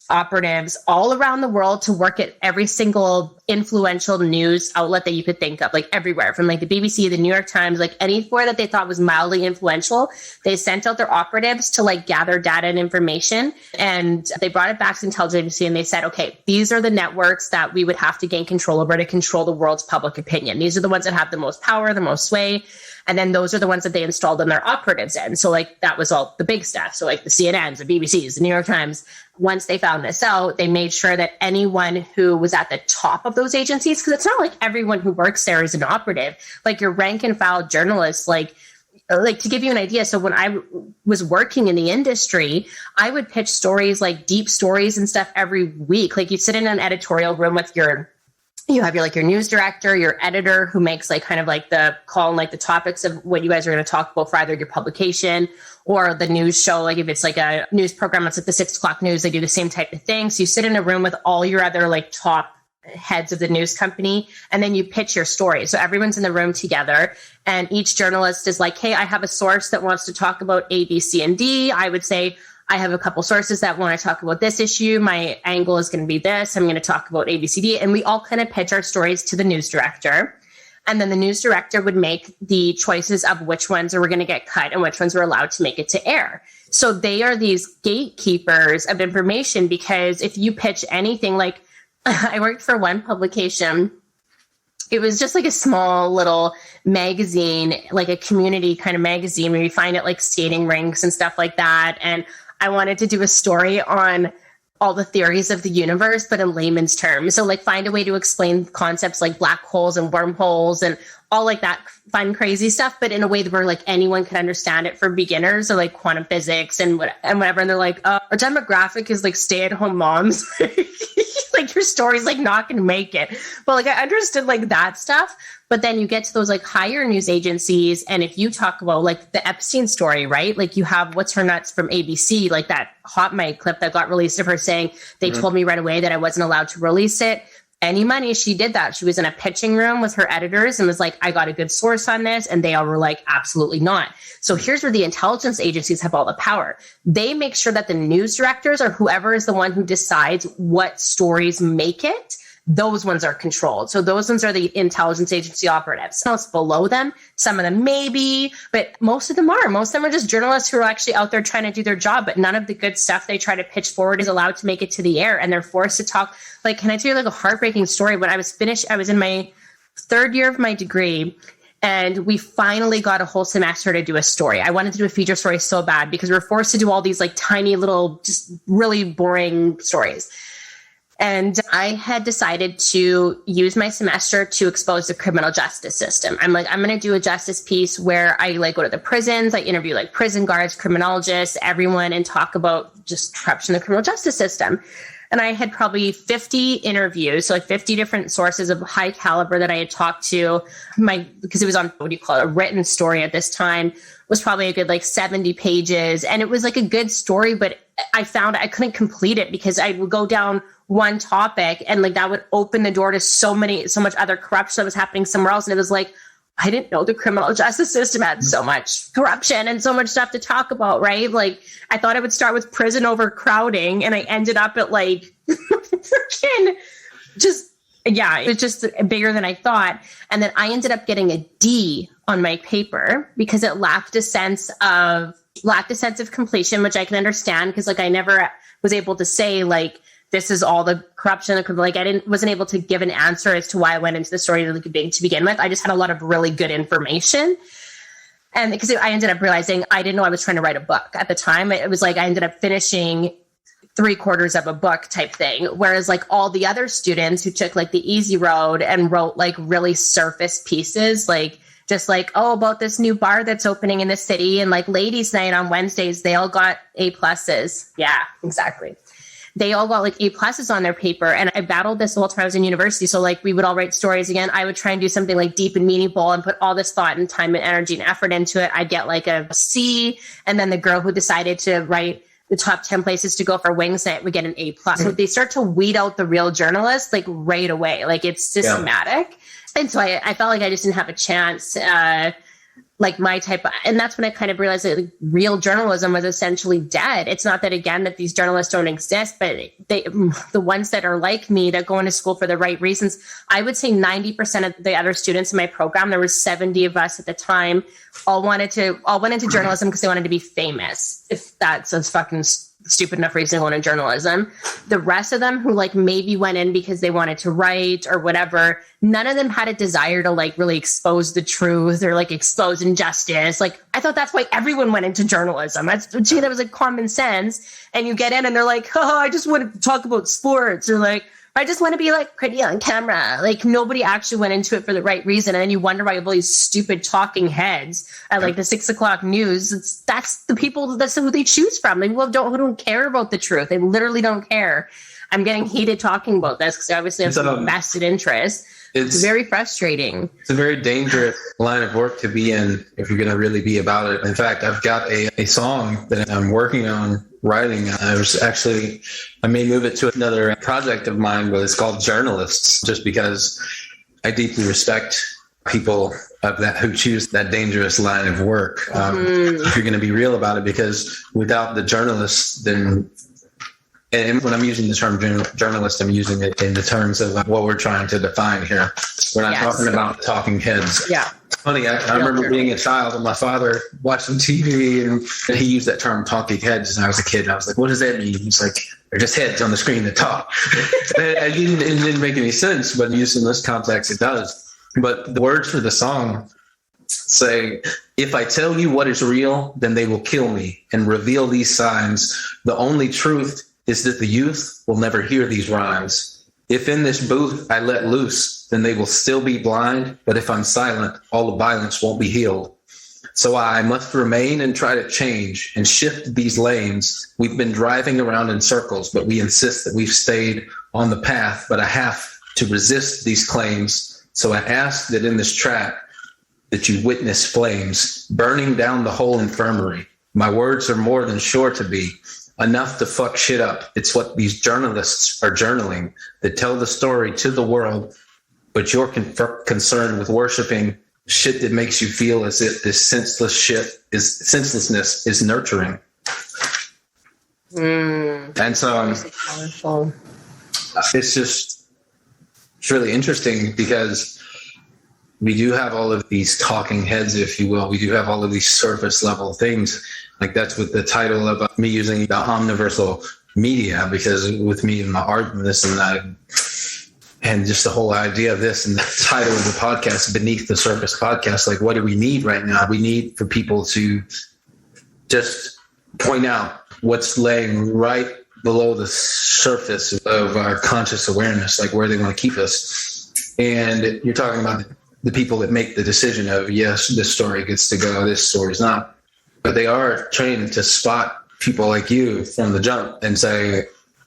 operatives all around the world to work at every single influential news outlet that you could think of, like everywhere, from like the BBC, the New York Times, like anywhere that they thought was mildly influential. They sent out their operatives to like gather data and information, and they brought it back to the intelligence agency, and they said, okay, these are the networks that we would have to gain control over to control the world's public opinion. These are the ones that have the most power, the most sway. And then those are the ones that they installed in their operatives in. So like that was all the big stuff. So like the CNNs, the BBCs, the New York Times. Once they found this out, they made sure that anyone who was at the top of those agencies, because it's not like everyone who works there is an operative, like your rank and file journalists, like to give you an idea. So when I was working in the industry, I would pitch stories, like deep stories and stuff every week. Like you'd sit in an editorial room with you have your news director, your editor, who makes like kind of like the call and like the topics of what you guys are going to talk about for either your publication or the news show. Like if it's like a news program, that's like the 6 o'clock news, they do the same type of thing. So you sit in a room with all your other like top heads of the news company, and then you pitch your story. So everyone's in the room together, and each journalist is like, hey, I have a source that wants to talk about A, B, C, and D. I would say, I have a couple sources that want to talk about this issue. My angle is going to be this. I'm going to talk about ABCD. And we all kind of pitch our stories to the news director. And then the news director would make the choices of which ones were going to get cut and which ones were allowed to make it to air. So they are these gatekeepers of information, because if you pitch anything, like I worked for one publication, it was just like a small little magazine, like a community kind of magazine where you find it like skating rinks and stuff like that. And I wanted to do a story on all the theories of the universe, but in layman's terms. So like find a way to explain concepts like black holes and wormholes and all like that fun, crazy stuff, but in a way where like anyone can understand it for beginners, or like quantum physics and whatever. And they're like, our demographic is like stay-at-home moms. Like your story's like not going to make it. But like I understood like that stuff. But then you get to those like higher news agencies. And if you talk about like the Epstein story, right? Like you have What's Her Nuts from ABC, like that hot mic clip that got released of her saying, they told me right away that I wasn't allowed to release it. Any money, she did that. She was in a pitching room with her editors and was like, I got a good source on this. And they all were like, absolutely not. So here's where the intelligence agencies have all the power. They make sure that the news directors or whoever is the one who decides what stories make it, those ones are controlled. So those ones are the intelligence agency operatives. Some else below them, some of them maybe, but most of them are. Most of them are just journalists who are actually out there trying to do their job, but none of the good stuff they try to pitch forward is allowed to make it to the air, and they're forced to talk. Like, can I tell you like a heartbreaking story? When I was finished, I was in my third year of my degree, and we finally got a whole semester to do a story. I wanted to do a feature story so bad because we were forced to do all these like tiny little, just really boring stories. And I had decided to use my semester to expose the criminal justice system. I'm like, I'm going to do a justice piece where I like go to the prisons, I interview like prison guards, criminologists, everyone, and talk about just corruption in the criminal justice system. And I had probably 50 interviews, so like 50 different sources of high caliber that I had talked to. Because it was on, what do you call it, a written story at this time, was probably a good like 70 pages. And it was like a good story, but I found I couldn't complete it because I would go down one topic and like that would open the door to so much other corruption that was happening somewhere else. And it was like, I didn't know the criminal justice system had so much corruption and so much stuff to talk about, right? Like I thought I would start with prison overcrowding, and I ended up at like freaking it was just bigger than I thought. And then I ended up getting a D on my paper because it lacked a sense of completion, which I can understand because like I never was able to say like, this is all the corruption. Like wasn't able to give an answer as to why I went into the story to begin with. I just had a lot of really good information. And because I ended up realizing I didn't know I was trying to write a book at the time. It was like I ended up finishing 3/4 of a book type thing. Whereas like all the other students who took like the easy road and wrote like really surface pieces, like just like, oh, about this new bar that's opening in the city and like ladies' night on Wednesdays, they all got A+. Yeah, exactly. They all got like A+ on their paper. And I battled this the whole time I was in university. So like we would all write stories again. I would try and do something like deep and meaningful and put all this thought and time and energy and effort into it. I'd get like a C. And then the girl who decided to write the top 10 places to go for Wings Night would get an A+. So they start to weed out the real journalists like right away. Like it's systematic. Yeah. And so I felt like I just didn't have a chance. Like my type of, and that's when I kind of realized that like, real journalism was essentially dead. It's not that, again, that these journalists don't exist, but the ones that are like me that go into school for the right reasons, I would say 90% of the other students in my program, there was 70 of us at the time, all went into journalism because they wanted to be famous. If that's a fucking stupid enough reason to go into journalism. The rest of them who like maybe went in because they wanted to write or whatever, none of them had a desire to like really expose the truth or like expose injustice. Like I thought that's why everyone went into journalism. That was like common sense. And you get in and they're like, oh, I just want to talk about sports, or like, I just want to be like pretty on camera. Like nobody actually went into it for the right reason. And then you wonder why you have all these stupid talking heads at like the 6 o'clock news. That's the people, that's who they choose from. They who don't care about the truth. They literally don't care. I'm getting heated talking about this because obviously I have some vested interest. It's very frustrating. It's a very dangerous line of work to be in if you're going to really be about it. In fact, I've got a song that I'm working on writing. I may move it to another project of mine, but it's called Journalists, just because I deeply respect people of that who choose that dangerous line of work. If you're going to be real about it, because without the journalists, then. And when I'm using the term journalist, I'm using it in the terms of what we're trying to define here. We're not talking about talking heads. Yeah. It's funny, I remember being a child and my father watching TV and he used that term talking heads. And I was a kid and I was like, what does that mean? He's like, they're just heads on the screen that talk. It didn't make any sense, but used in this context, it does. But the words for the song say, if I tell you what is real, then they will kill me and reveal these signs. The only truth is that the youth will never hear these rhymes. If in this booth I let loose, then they will still be blind. But if I'm silent, all the violence won't be healed. So I must remain and try to change and shift these lanes. We've been driving around in circles, but we insist that we've stayed on the path. But I have to resist these claims. So I ask that in this track that you witness flames burning down the whole infirmary. My words are more than sure to be enough to fuck shit up. It's what these journalists are journaling that tell the story to the world, but you're concerned with worshiping shit that makes you feel as if this senselessness is nurturing. And so it's really interesting because we do have all of these talking heads, if you will. We do have all of these surface level things. Like that's with the title of me using the Omniversal media, because with me and my art and this and that, and just the whole idea of this and the title of the podcast, Beneath the Surface Podcast, like what do we need right now? We need for people to just point out what's laying right below the surface of our conscious awareness, like where they want to keep us. And you're talking about the people that make the decision of, yes, this story gets to go, this story's not. But they are trained to spot people like you from the jump and say,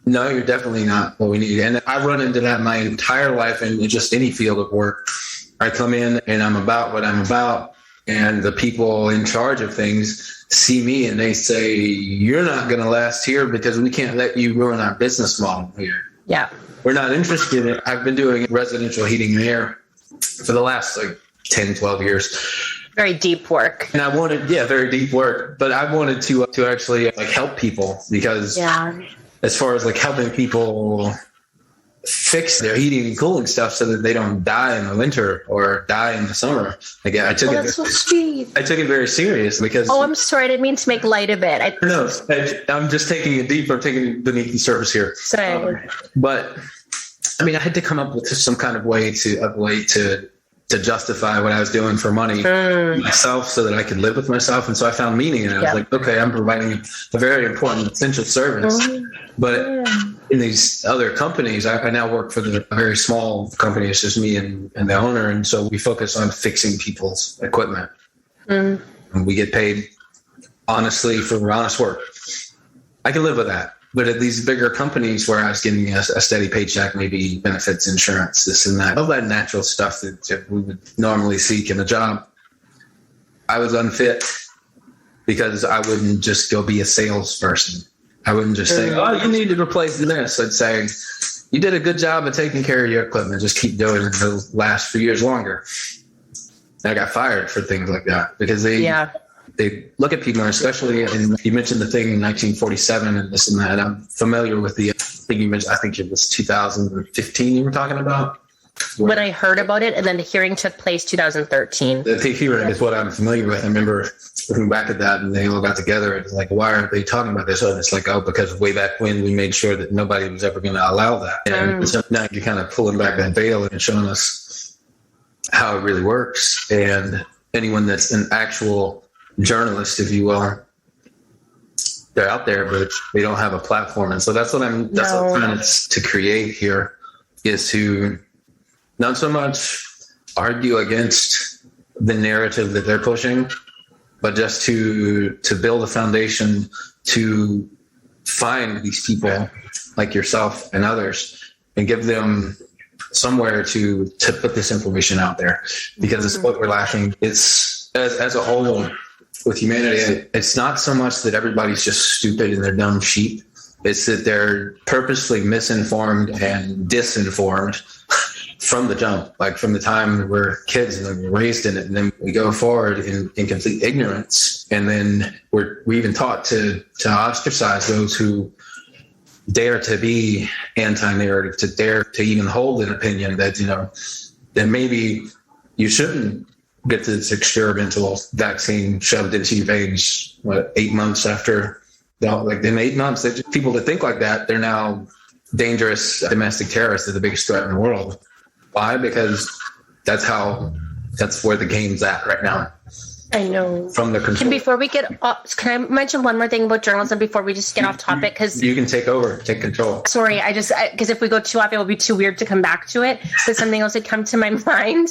no, you're definitely not what we need. And I run into that my entire life in just any field of work. I come in and I'm about what I'm about. And the people in charge of things see me and they say, you're not going to last here because we can't let you ruin our business model here. Yeah. We're not interested in it. I've been doing residential heating and air for the last 10, 12 years. Very deep work. And I wanted, very deep work. But I wanted to actually help people because as far as helping people fix their heating and cooling stuff so that they don't die in the winter or die in the summer. I took that's so sweet. I took it very serious because. Oh, I'm sorry. I didn't mean to make light of it. I'm just taking it deep. I'm taking it beneath the surface here. Sorry. But I had to come up with some kind of way to justify what I was doing for money myself so that I could live with myself. And so I found meaning in it. I was like, okay, I'm providing a very important essential service. But in these other companies, I now work for a very small company. It's just me and the owner. And so we focus on fixing people's equipment. And we get paid honestly for honest work. I can live with that. But at these bigger companies where I was getting a steady paycheck, maybe benefits, insurance, this and that, all that natural stuff that we would normally seek in a job, I was unfit because I wouldn't just go be a salesperson. I wouldn't just say, oh, you need to replace this. I'd say, you did a good job of taking care of your equipment. Just keep doing it. It'll last for years longer. And I got fired for things like that because they look at people, especially, and you mentioned the thing in 1947 and this and that. I'm familiar with the thing you mentioned. I think it was 2015 you were talking about. When I heard about it, and then the hearing took place 2013. The hearing is what I'm familiar with. I remember looking back at that, and they all got together. It's like, why aren't they talking about this? And it's like, oh, because way back when we made sure that nobody was ever going to allow that. And so now you're kind of pulling back that veil and showing us how it really works. And anyone that's an actual journalist, if you will, they're out there, but they don't have a platform. And so that's what I'm trying to create here, is to not so much argue against the narrative that they're pushing, but just to build a foundation to find these people like yourself and others and give them somewhere to put this information out there, because it's what we're lacking. It's as a whole with humanity, it's not so much that everybody's just stupid and they're dumb sheep. It's that they're purposely misinformed and disinformed from the jump, like from the time we're kids and we're raised in it, and then we go forward in complete ignorance, and then we're even taught to ostracize those who dare to be anti-narrative, to dare to even hold an opinion that, that maybe you shouldn't get this experimental vaccine shoved into your veins, 8 months after, in 8 months, people that think like that, they're now dangerous domestic terrorists. They're the biggest threat in the world. Why? Because that's where the game's at right now. I know. from the control. And before we get off, can I mention one more thing about journalism before we just get off topic? Because You can take control. sorry, because if we go too off, it will be too weird to come back to it. But something else had come to my mind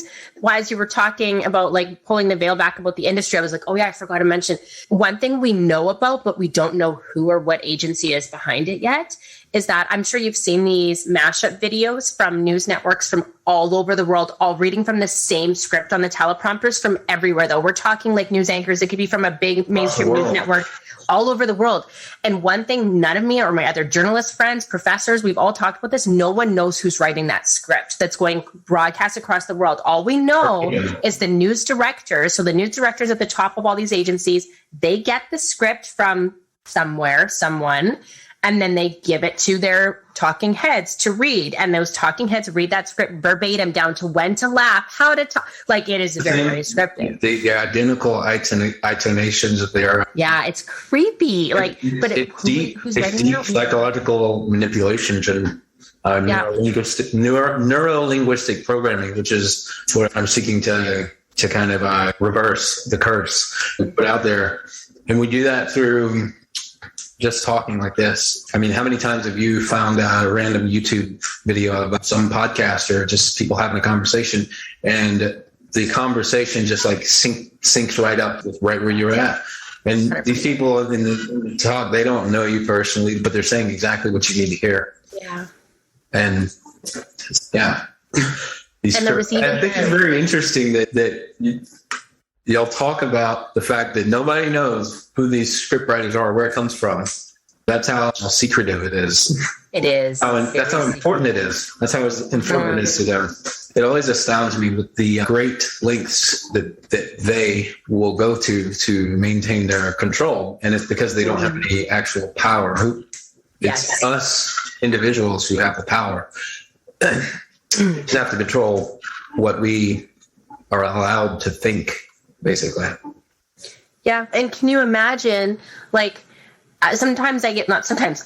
as you were talking about like pulling the veil back about the industry. I was like, oh yeah, I forgot to mention one thing we know about, but we don't know who or what agency is behind it yet. Is that I'm sure you've seen these mashup videos from news networks from all over the world, all reading from the same script on the teleprompters from everywhere, though. We're talking like news anchors. It could be from a big mainstream news network all over the world. And one thing, none of me or my other journalist friends, professors, we've all talked about this. No one knows who's writing that script that's going broadcast across the world. All we know is the news directors. So the news directors at the top of all these agencies, they get the script from somewhere, someone, and then they give it to their talking heads to read. And those talking heads read that script verbatim down to when to laugh, how to talk. Like, it is very, very scripted. The identical intonations that they are. Yeah, it's creepy. Like, but it's deep psychological manipulations and neuro-linguistic programming, which is what I'm seeking to kind of reverse the curse we put out there. And we do that through just talking like this. I mean, how many times have you found a random YouTube video about some podcast or just people having a conversation, and the conversation just like sinks right up with right where you're at? And these people in the talk, they don't know you personally, but they're saying exactly what you need to hear. Yeah. And yeah. I think it's very interesting that y'all talk about the fact that nobody knows who these scriptwriters are, where it comes from. That's how secretive it is. It is. That's how important it is. That's how important it is to them. It always astounds me with the great lengths that they will go to maintain their control. And it's because they don't have any actual power. It's us individuals who have the power. Just have to control what we are allowed to think, basically. Yeah. And can you imagine, like, sometimes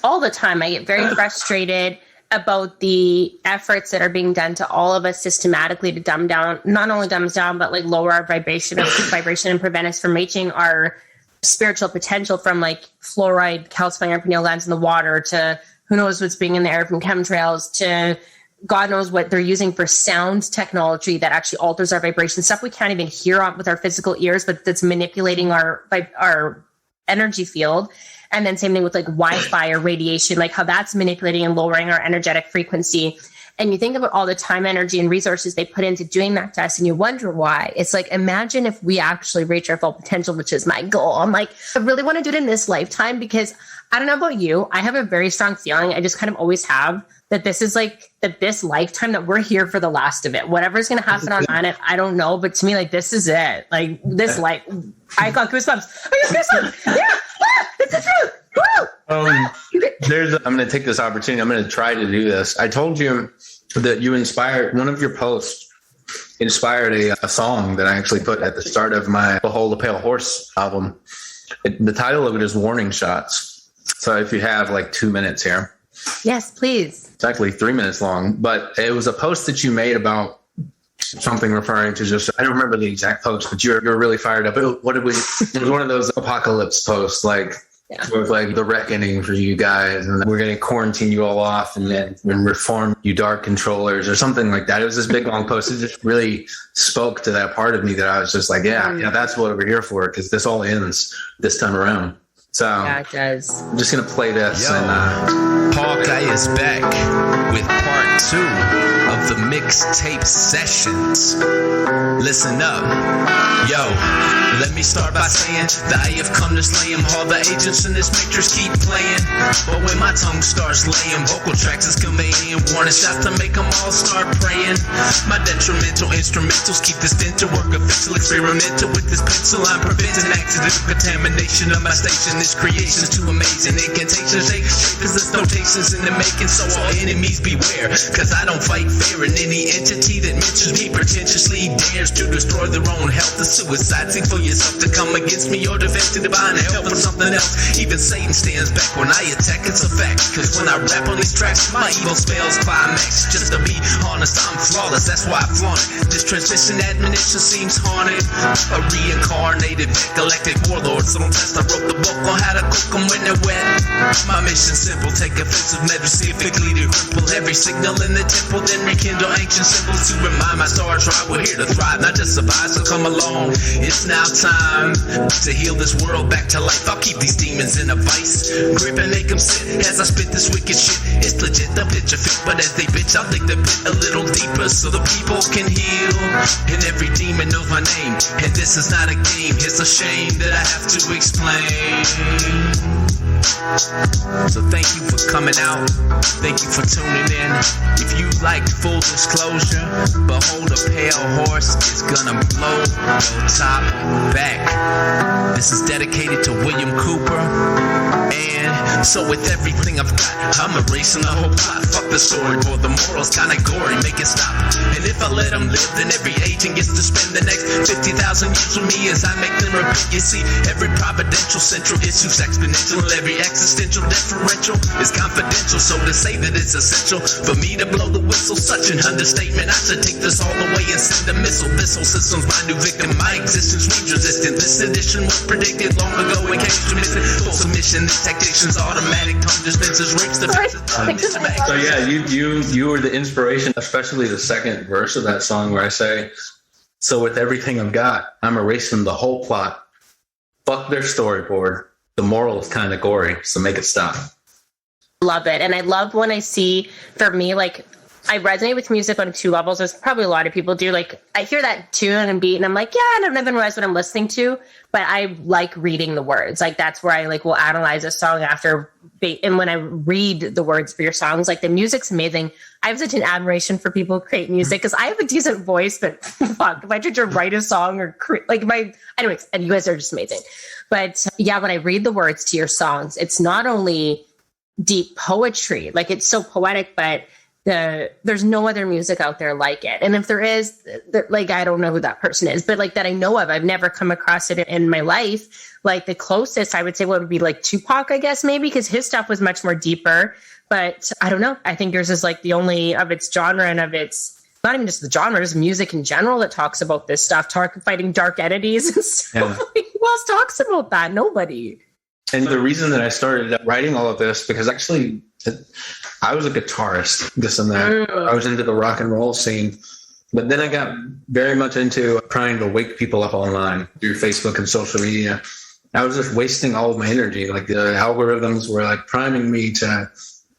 all the time, I get very frustrated about the efforts that are being done to all of us systematically to dumb down, not only dumbs down, but like lower our vibration and prevent us from reaching our spiritual potential, from like fluoride calcifying our pineal glands in the water to who knows what's being in the air from chemtrails to God knows what they're using for sound technology that actually alters our vibration, stuff we can't even hear with our physical ears, but that's manipulating our energy field. And then same thing with like Wi-Fi or radiation, like how that's manipulating and lowering our energetic frequency. And you think about all the time, energy, and resources they put into doing that to us, and you wonder why. It's like, imagine if we actually reach our full potential, which is my goal. I'm like, I really want to do it in this lifetime, because I don't know about you, I have a very strong feeling, I just kind of always have, that this is like this lifetime, that we're here for the last of it. Whatever's going to happen on planet, I don't know. But to me, like, this is it. Like, this life, I got goosebumps. I got goosebumps. Yeah, it's the truth. I'm going to take this opportunity. I'm going to try to do this. I told you that you inspired, one of your posts inspired a song that I actually put at the start of my Behold the Pale Horse album. The title of it is Warning Shots. So if you have like 2 minutes here. Yes, please. It's actually 3 minutes long, but it was a post that you made about something referring to just, I don't remember the exact post, but you're really fired up. It was one of those apocalypse posts, like, with like the reckoning for you guys, and we're going to quarantine you all off and then reform you dark controllers or something like that. It was this big long post. It just really spoke to that part of me that I was just like, yeah, that's what we're here for, because this all ends this time around. So yeah, it does. I'm just going to play this. Yo, Hawkeye is back with part 2 of the mixtape sessions. Listen up. Yo, let me start by saying that I have come to slay 'em. All the agents in this matrix keep playing, but when my tongue starts laying vocal tracks, it's conveying warning shots to make 'em all start praying. My detrimental instrumentals keep this dental work official, experimental with this pencil. I'm preventing accidental contamination of my station. This creation's too amazing. Incantations take shape as there's notations in the making, so all enemies beware, cause I don't fight fair. fear, and any entity that mentions me pretentiously dares to destroy their own health. The suicide, seek for yourself to come against me or defend to divine help from something else. Even Satan stands back when I attack, it's a fact. Cause when I rap on these tracks, my evil spells climax. Just to be honest, I'm flawless, that's why I flaunt it. This transmission admonition seems haunted. A reincarnated galactic warlord. So don't test, I wrote the book on how to cook them when they're wet. My mission simple, take offensive measures specifically to cripple every signal in the temple, then rekindle ancient symbols to remind my star tribe we're here to thrive, not just survive. So come along, it's now time to heal this world back to life. I'll keep these demons in a vice, grip and make them sit as I spit this wicked shit. It's legit, the picture fit, but as they bitch, I'll dig the pit a little deeper so the people can heal. And every demon knows my name, and this is not a game. It's a shame that I have to explain. So thank you for coming out. Thank you for tuning in. If you like full disclosure, behold a pale horse is gonna blow your top back. This is dedicated to William Cooper. And so with everything I've got, I'm erasing the whole plot. Fuck the storyboard, the moral's kinda gory, make it stop. And if I let them live, then every agent gets to spend the next 50,000 years with me as I make them repeat. You see, every providential central issue's exponential, and every existential differential is confidential. So to say that it's essential for me to blow the whistle, such an understatement. I should take this all the way and send a missile. This whole system's my new victim. My existence reads resistant. This edition was predicted long ago in case you missed it. Full submission, this tactician's automatic tone dispenses rapes the So yeah, you were the inspiration, especially the second verse of that song where I say, so with everything I've got, I'm erasing the whole plot. Fuck their storyboard. The moral is kind of gory, so make it stop. Love it. And I love when I see, for me, like, I resonate with music on two levels, as probably a lot of people do. Like, I hear that tune and beat, and I'm like, yeah, I don't even realize what I'm listening to. But I like reading the words. Like, that's where I like will analyze a song after. And when I read the words for your songs, like, the music's amazing. I have such an admiration for people who create music because I have a decent voice, but fuck, if I tried to write a song or anyways, and you guys are just amazing. But yeah, when I read the words to your songs, it's not only deep poetry, like, it's so poetic, but there's no other music out there like it. And if there is, like, I don't know who that person is, but like that I know of, I've never come across it in my life. Like, the closest I would say would be like Tupac, I guess, maybe, because his stuff was much more deeper. But I don't know. I think yours is like the only of its genre and of its, not even just the genre, just music in general that talks about this stuff, fighting dark entities and stuff. Yeah. Who else talks about that? Nobody. And the reason that I started writing all of this, because actually I was a guitarist, this and that. I was into the rock and roll scene. But then I got very much into trying to wake people up online through Facebook and social media. I was just wasting all of my energy. Like, the algorithms were like priming me to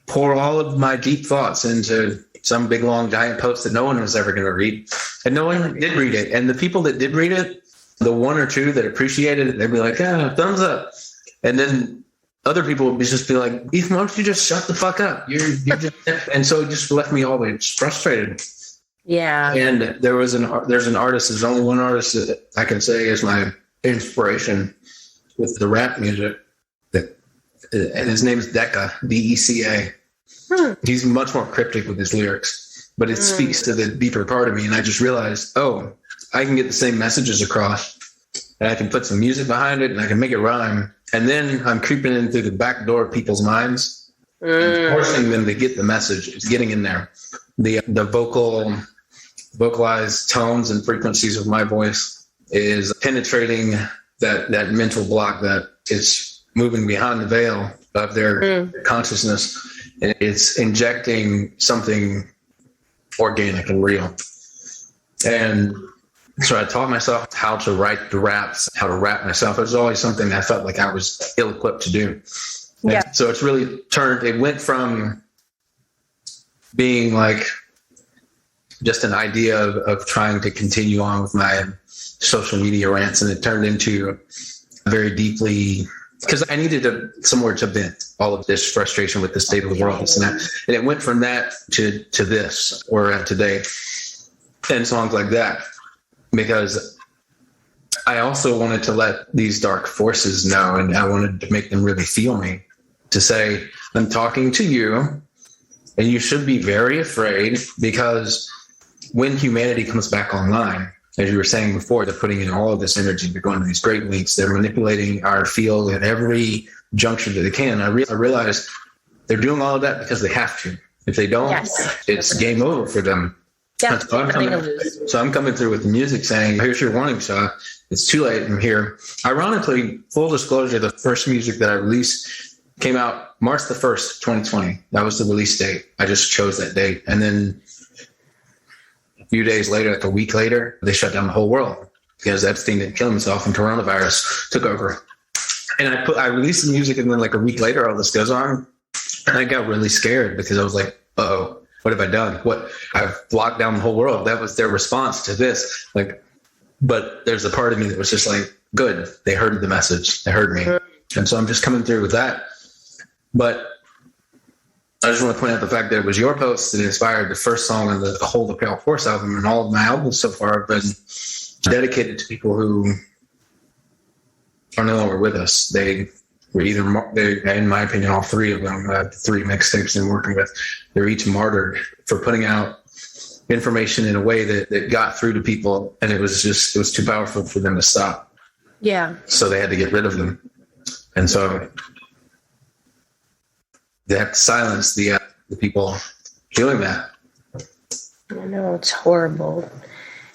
pour all of my deep thoughts into some big, long, giant post that no one was ever going to read. And no one did read it. And the people that did read it, the one or two that appreciated it, they'd be like, yeah, thumbs up. And then other people would just be like, Ethan, why don't you just shut the fuck up? You're just, and so it just left me always frustrated. Yeah. And there's an artist, there's only one artist that I can say is my inspiration with the rap music, and his name is Decca, Deca. He's much more cryptic with his lyrics, but it speaks to the deeper part of me. And I just realized, I can get the same messages across, and I can put some music behind it, and I can make it rhyme. And then I'm creeping in through the back door of people's minds and forcing them to get the message. It's getting in there. The vocalized tones and frequencies of my voice is penetrating that mental block that is moving behind the veil of their consciousness. And it's injecting something organic and real. And so I taught myself how to write the raps, how to rap myself. It was always something I felt like I was ill-equipped to do. Yeah. And so it's really it went from being like just an idea of trying to continue on with my social media rants, and it turned into very deeply, because I needed somewhere to vent all of this frustration with the state of the world, this and that. And it went from that to this, where we're at today, and songs like that, because I also wanted to let these dark forces know, and I wanted to make them really feel me, to say, I'm talking to you, And you should be very afraid, because when humanity comes back online, as you were saying before, they're putting in all of this energy. They're going to these great leagues. They're manipulating our field at every juncture that they can. I realized they're doing all of that because they have to. If they don't, it's game over for them. Yeah, so I'm coming through with the music saying, here's your warning shot. It's too late. I'm here. Ironically, full disclosure, the first music that I released came out March the 1st, 2020. That was the release date. I just chose that date. And then a few days later, like a week later, they shut down the whole world because Epstein didn't kill himself and coronavirus took over. And I released the music, and then like a week later, all this goes on. And I got really scared because I was like, uh-oh, what have I done? I've locked down the whole world. That was their response to this. But there's a part of me that was just like, good. They heard the message. They heard me. And so I'm just coming through with that. But I just want to point out the fact that it was your post that inspired the first song on the Hold the Pale Horse album. And all of my albums so far have been dedicated to people who are no longer with us. They were in my opinion, all three of them, the three mixtapes I'm working with, they're each martyred for putting out information in a way that got through to people. And it was too powerful for them to stop. Yeah. So they had to get rid of them. And so they have to silence the people doing that. I know, it's horrible.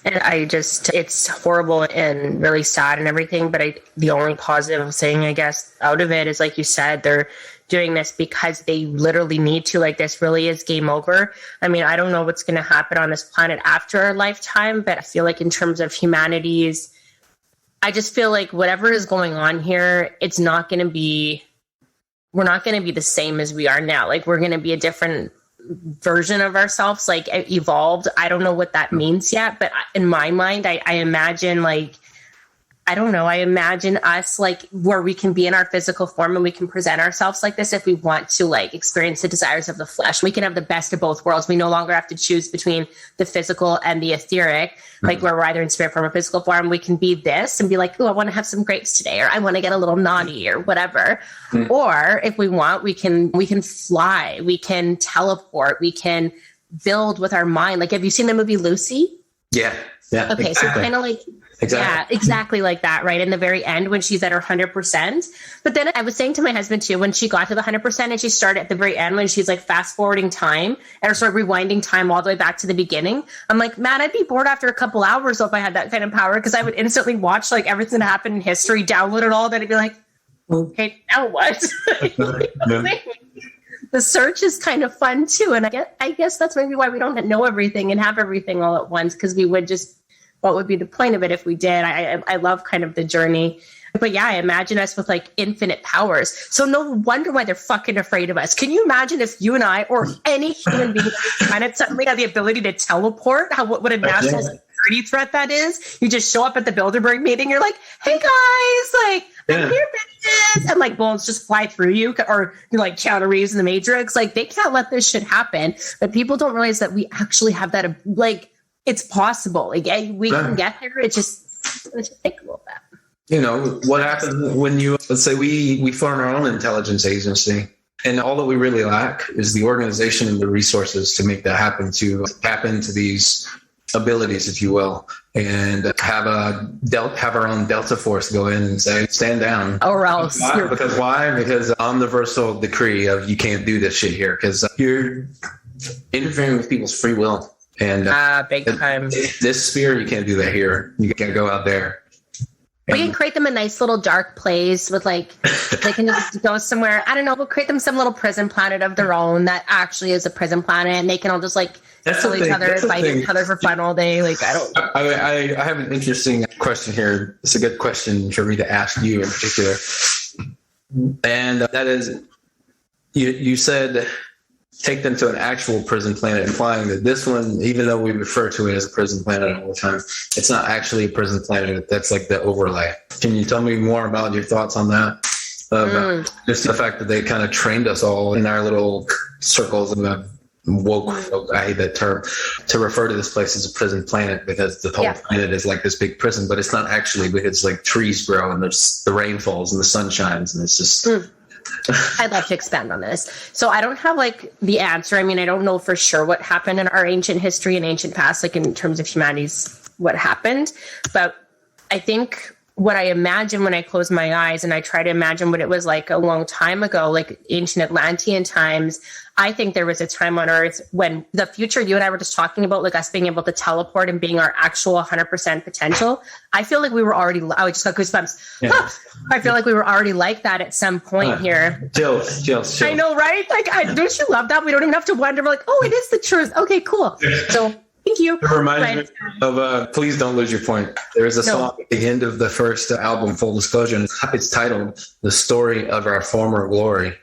And it's horrible and really sad and everything. But the only positive thing, I guess, out of it is, like you said, they're doing this because they literally need to. Like, this really is game over. I mean, I don't know what's going to happen on this planet after our lifetime, but I feel like in terms of humanity's, I just feel like whatever is going on here, we're not going to be the same as we are now. Like, we're going to be a different version of ourselves, like evolved. I don't know what that means yet, but in my mind, I imagine, like, I don't know. I imagine us like where we can be in our physical form and we can present ourselves like this if we want to, like, experience the desires of the flesh. We can have the best of both worlds. We no longer have to choose between the physical and the etheric, like where we're either in spirit form or physical form. We can be this and be like, oh, I want to have some grapes today, or I want to get a little naughty or whatever. Or if we want, we can fly, we can teleport, we can build with our mind. Like, have you seen the movie Lucy? Yeah. Okay, exactly. So kind of like, yeah, exactly like that, right? In the very end, when she's at her 100%. But then I was saying to my husband too, when she got to the 100% and she started at the very end, when she's like fast forwarding time and sort of rewinding time all the way back to the beginning, I'm like, man, I'd be bored after a couple hours if I had that kind of power, because I would instantly watch like everything that happened in history, download it all, then I'd be like, okay, now what? The search is kind of fun too. And I guess that's maybe why we don't know everything and have everything all at once, because we would just, what would be the point of it if we did? I love kind of the journey. But yeah, I imagine us with like infinite powers. So no wonder why they're fucking afraid of us. Can you imagine if you and I or any human being on the planet suddenly had the ability to teleport? What a national security threat that is. You just show up at the Bilderberg meeting. You're like, hey guys, like, I'm here, bitches. And like bullets just fly through you, or you're like Keanu Reeves in the Matrix. Like, they can't let this shit happen. But people don't realize that we actually have that, like, it's possible. Like, we can get there. Let's just think about that. You know, what happens when let's say we form our own intelligence agency, and all that we really lack is the organization and the resources to make that happen, to tap into these abilities, if you will, and have our own Delta Force go in and say, stand down. Or else. Because why? Because Omniversal decree of you can't do this shit here, because you're interfering with people's free will. And big time. This sphere, you can't do that here. You can't go out there. We can create them a nice little dark place with, like, they can just go somewhere. I don't know. We'll create them some little prison planet of their own that actually is a prison planet, and they can all just like kill each other, fight each other for fun all day. Like, I don't know. I have an interesting question here. It's a good question for me to ask you in particular, and that is, you said take them to an actual prison planet, implying that this one, even though we refer to it as a prison planet all the time, it's not actually a prison planet. That's like the overlay. Can you tell me more about your thoughts on that? Just the fact that they kind of trained us all in our little circles of woke, I hate that term, to refer to this place as a prison planet, because the whole planet is like this big prison, but it's not actually, because like trees grow and there's the rain falls and the sun shines, and it's just I'd love to expand on this. So I don't have like the answer. I mean, I don't know for sure what happened in our ancient history and ancient past, like in terms of humanity's what happened. But I think what I imagine when I close my eyes and I try to imagine what it was like a long time ago, like ancient Atlantean times, I think there was a time on Earth when the future you and I were just talking about, like us being able to teleport and being our actual 100% potential. I feel like we were already, I just got goosebumps. Yeah. I feel like we were already like that at some point here. Chills. I know, right? Like, don't you love that? We don't even have to wonder. We're like, oh, it is the truth. Okay, cool. So thank you. It reminds me of Please Don't Lose Your Point. There is a song at the end of the first album, Full Disclosure, and it's titled The Story of Our Former Glory.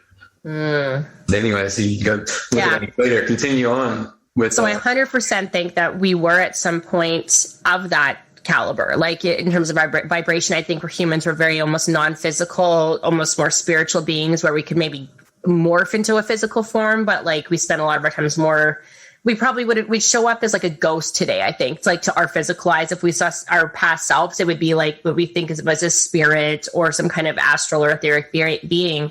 Anyway, so you go look at it later. Continue on with. So I 100% think that we were at some point of that caliber. Like in terms of vibration, I think humans were very almost non-physical, almost more spiritual beings where we could maybe morph into a physical form, but like we spent a lot of our times more. We probably we'd show up as like a ghost today, I think. It's like to our physical eyes, if we saw our past selves, it would be like what we think was a spirit or some kind of astral or etheric being.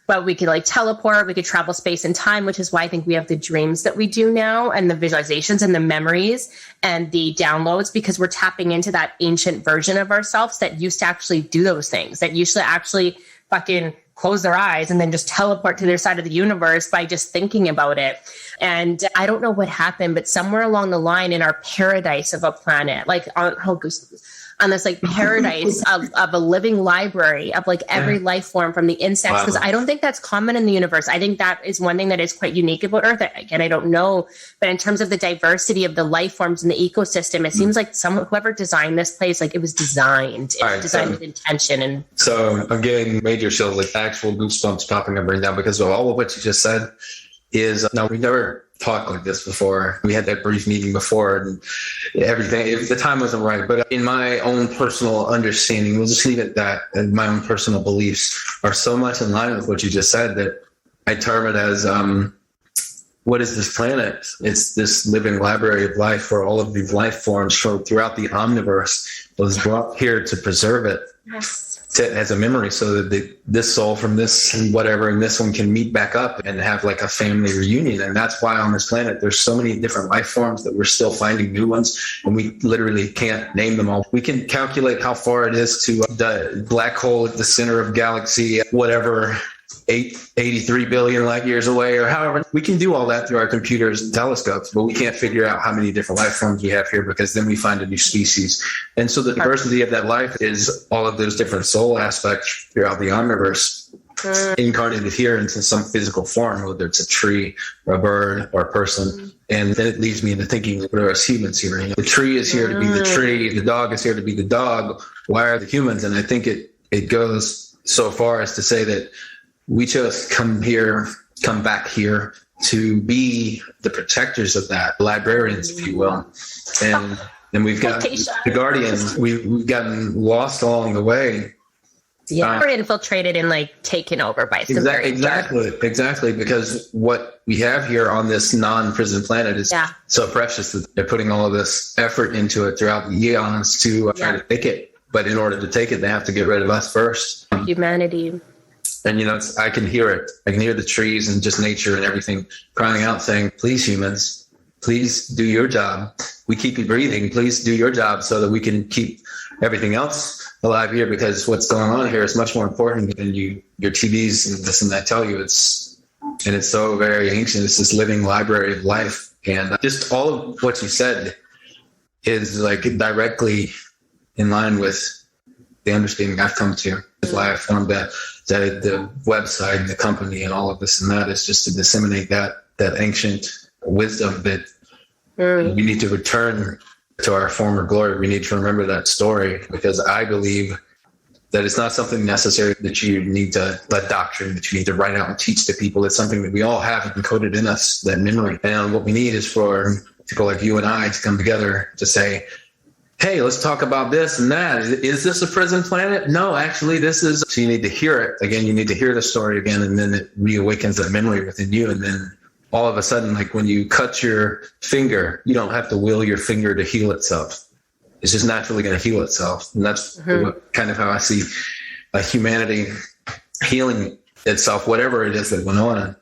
But we could like teleport, we could travel space and time, which is why I think we have the dreams that we do now and the visualizations and the memories and the downloads, because we're tapping into that ancient version of ourselves that used to actually do those things, that used to actually fucking close their eyes and then just teleport to their side of the universe by just thinking about it. And I don't know what happened, but somewhere along the line in our paradise of a planet, like on this like paradise of a living library of like every life form from the insects, because I don't think that's common in the universe. I think that is one thing that is quite unique about Earth. Again, I don't know, but in terms of the diversity of the life forms in the ecosystem, it seems like whoever designed this place, like it was designed with intention. And so I'm getting major chills, like actual goosebumps popping up right now because of all of what you just said. Is now we never talked like this before. We had that brief meeting before and everything. The time wasn't right, but in my own personal understanding, we'll just leave it at that. And my own personal beliefs are so much in line with what you just said that I term it as what is this planet? It's this living library of life where all of these life forms throughout the omniverse was brought here to preserve it. yes. As a memory, so that this soul from this whatever and this one can meet back up and have like a family reunion. And that's why on this planet there's so many different life forms that we're still finding new ones, and we literally can't name them all. We can calculate how far it is to the black hole at the center of galaxy, whatever, 83 billion light years away, or however. We can do all that through our computers and telescopes, but we can't figure out how many different life forms we have here, because then we find a new species. And so the diversity of that life is all of those different soul aspects throughout the omniverse incarnated here into some physical form, whether it's a tree or a bird or a person. And then it leads me into thinking, what are us humans here? You know, the tree is here to be the tree, the dog is here to be the dog. Why are the humans? And I think it goes so far as to say that we just come back here to be the protectors of that, librarians, if you will. And we've got the guardians. We've gotten lost along the way. Yeah, we're infiltrated and like taken over by some exactly, because what we have here on this non-prison planet is so precious that they're putting all of this effort into it throughout the eons to try to take it. But in order to take it, they have to get rid of us first. Humanity. And, you know, I can hear it. I can hear the trees and just nature and everything crying out saying, please, humans, please do your job. We keep you breathing. Please do your job so that we can keep everything else alive here, because what's going on here is much more important than your TVs and this and that tell you. It's so very ancient. It's this living library of life. And just all of what you said is like directly in line with the understanding I've come to. That's why I formed the website, the company, and all of this and that is just to disseminate that ancient wisdom that we need to return to our former glory. We need to remember that story, because I believe that it's not something necessary that you need to, that doctrine that you need to write out and teach to people. It's something that we all have encoded in us, that memory. And what we need is for people like you and I to come together to say, hey, let's talk about this and that. Is this a prison planet? No, actually, this is. So you need to hear it. Again, you need to hear the story again, and then it reawakens that memory within you. And then all of a sudden, like when you cut your finger, you don't have to will your finger to heal itself. It's just naturally going to heal itself. And that's kind of how I see humanity healing itself, whatever it is that went on.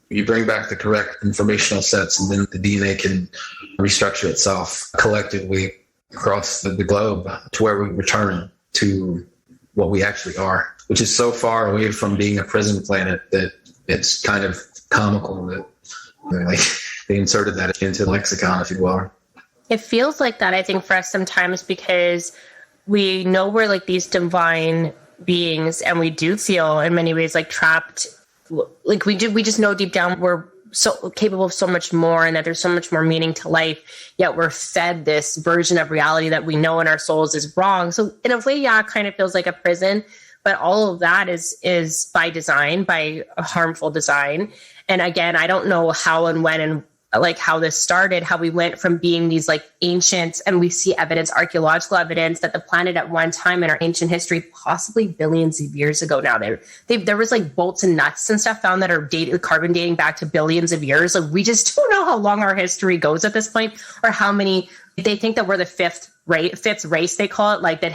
You bring back the correct informational sets, and then the DNA can restructure itself collectively across the globe to where we return to what we actually are, which is so far away from being a prison planet that it's kind of comical that they inserted that into the lexicon, if you will. It feels like that, I think, for us sometimes, because we know we're like these divine beings, and we do feel in many ways like trapped. Like we just know deep down we're so capable of so much more, and that there's so much more meaning to life, yet we're fed this version of reality that we know in our souls is wrong. So in a way, yeah, it kind of feels like a prison, but all of that is by design, by a harmful design. And again, I don't know how and when and like how this started, how we went from being these like ancient, and we see evidence, archaeological evidence, that the planet at one time in our ancient history, possibly billions of years ago now, there was like bolts and nuts and stuff found that are carbon dating back to billions of years. Like we just don't know how long our history goes at this point, or how many. They think that we're the fifth race, they call it, like that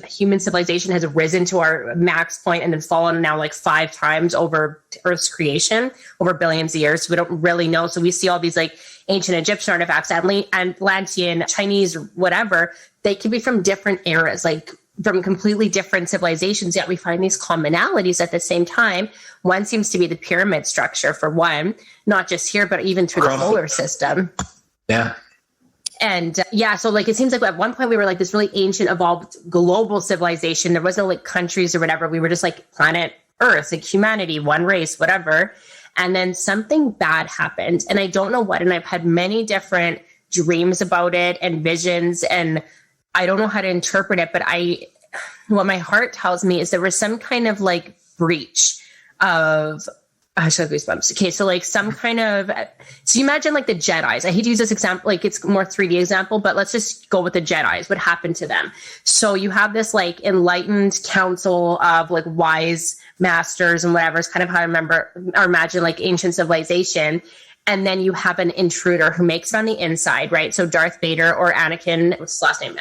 human civilization has risen to our max point and then fallen now like 5 times over Earth's creation over billions of years. So we don't really know. So we see all these like ancient Egyptian artifacts, Atlantean, Chinese, whatever. They can be from different eras, like from completely different civilizations, yet we find these commonalities at the same time. One seems to be the pyramid structure, for one, not just here, but even through the solar system. Yeah. And so like it seems like at one point we were like this really ancient, evolved global civilization. There wasn't like countries or whatever. We were just like planet Earth, like humanity, one race, whatever. And then something bad happened, and I don't know what. And I've had many different dreams about it and visions, and I don't know how to interpret it. But what my heart tells me is there was some kind of like breach of. I should have goosebumps. Okay, so like some kind of, so you imagine like the Jedis. I hate to use this example, like it's more 3D example, but let's just go with the Jedis. What happened to them? So you have this like enlightened council of like wise masters and whatever is kind of how I remember or imagine like ancient civilization. And then you have an intruder who makes it on the inside, right? So Darth Vader or Anakin, what's his last name?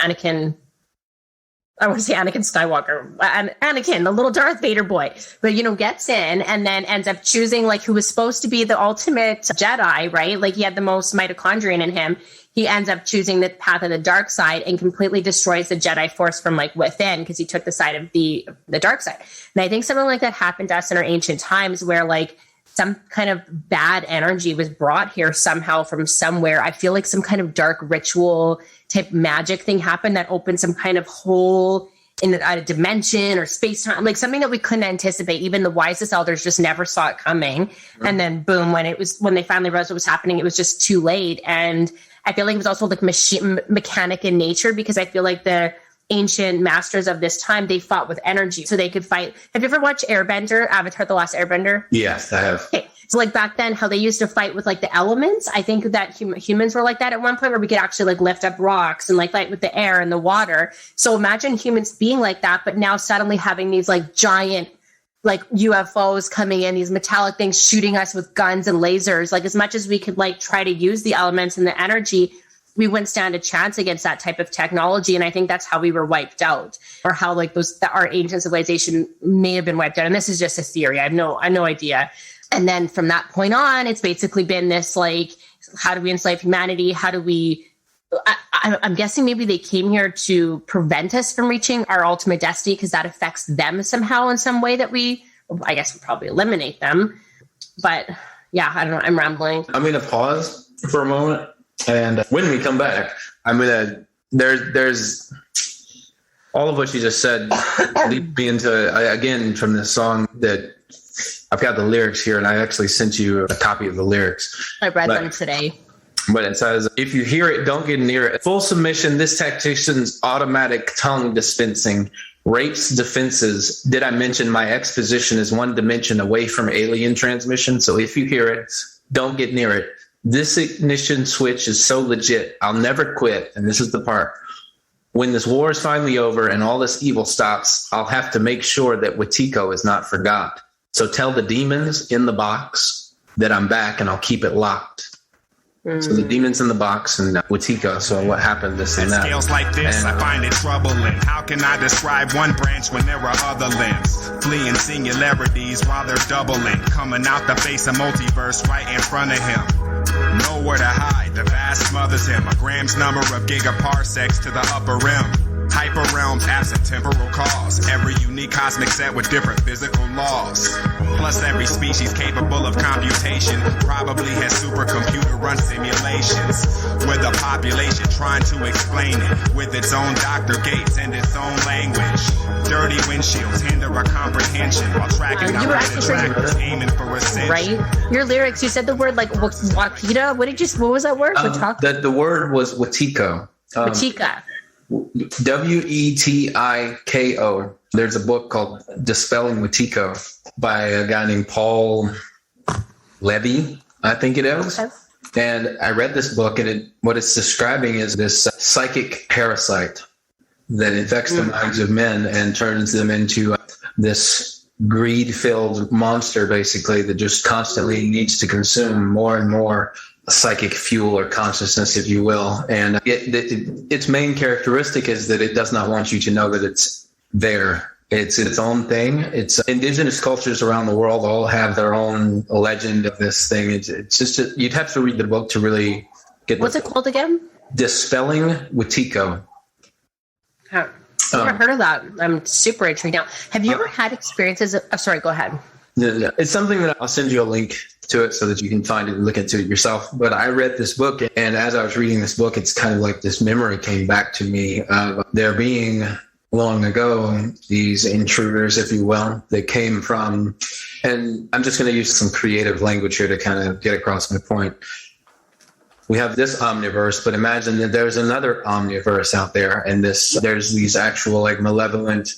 I want to say Anakin Skywalker, Anakin, the little Darth Vader boy, but, gets in and then ends up choosing like who was supposed to be the ultimate Jedi, right? Like he had the most mitochondrion in him. He ends up choosing the path of the dark side and completely destroys the Jedi force from like within, because he took the side of the dark side. And I think something like that happened to us in our ancient times, where like some kind of bad energy was brought here somehow from somewhere. I feel like some kind of dark ritual type magic thing happened that opened some kind of hole in a dimension or space time, like something that we couldn't anticipate. Even the wisest elders just never saw it coming. Mm-hmm. And then boom, when they finally realized what was happening, it was just too late. And I feel like it was also like mechanic in nature, because I feel like the ancient masters of this time, they fought with energy, so they could fight. Have you ever watched Airbender, Avatar: The Last Airbender? Yes, I have. Okay. So like back then, how they used to fight with like the elements, I think that humans were like that at one point, where we could actually like lift up rocks and like fight with the air and the water. So imagine humans being like that, but now suddenly having these like giant like UFOs coming in, these metallic things shooting us with guns and lasers. Like as much as we could like try to use the elements and the energy, we wouldn't stand a chance against that type of technology. And I think that's how we were wiped out, or how like our ancient civilization may have been wiped out. And this is just a theory. I have no idea. And then from that point on, it's basically been this like, how do we enslave humanity? How do we, I'm guessing maybe they came here to prevent us from reaching our ultimate destiny, because that affects them somehow in some way that I guess we'll probably eliminate them. But yeah, I don't know. I'm rambling. I'm going to pause for a moment. And when we come back, I'm gonna there's all of what you just said lead me into again from this song that I've got the lyrics here, and I actually sent you a copy of the lyrics. I read them today. But it says, if you hear it, don't get near it. Full submission, this tactician's automatic tongue dispensing rapes defenses. Did I mention my exposition is one dimension away from alien transmission? So if you hear it, don't get near it. This ignition switch is so legit. I'll never quit. And this is the part. When this war is finally over and all this evil stops, I'll have to make sure that Watiko is not forgot. So tell the demons in the box that I'm back, and I'll keep it locked. So the demons in the box and Watiko. So what happened, this and that. Scales like this, I find it troubling. How can I describe one branch when there are other limbs? Fleeing singularities while they're doubling. Coming out the face of multiverse right in front of him. Nowhere to hide, the vast smothers him. A gram's number of gigaparsecs to the upper rim. Hyper realms absent temporal cause. Every unique cosmic set with different physical laws. Plus every species capable of computation probably has supercomputer run simulations. With a population trying to explain it with its own Dr. Gates and its own language. Dirty windshields hinder our comprehension while tracking our attractors aiming for ascension. Right? Your lyrics, you said the word like Wakita. What was that word? The word was Watiko. Watika. Wetiko. There's a book called Dispelling Watiko by a guy named Paul Levy, I think it is. Okay. And I read this book, and what it's describing is this psychic parasite that infects the minds of men and turns them into this greed-filled monster, basically, that just constantly needs to consume more and more psychic fuel or consciousness, if you will. And its main characteristic is that it does not want you to know that it's there. It's its own thing. It's indigenous cultures around the world all have their own legend of this thing. It's just you'd have to read the book to really get. What's it called again? Dispelling Watiko. I've never heard of that. I'm super intrigued now. Have you ever had experiences? Sorry, go ahead. No. It's something that I'll send you a link to it so that you can find it and look into it yourself. But I read this book, and as I was reading this book, it's kind of like this memory came back to me of there being long ago these intruders, if you will, that came from, and I'm just going to use some creative language here to kind of get across my point. We have this omniverse, but imagine that there's another omniverse out there, and there's these actual like malevolent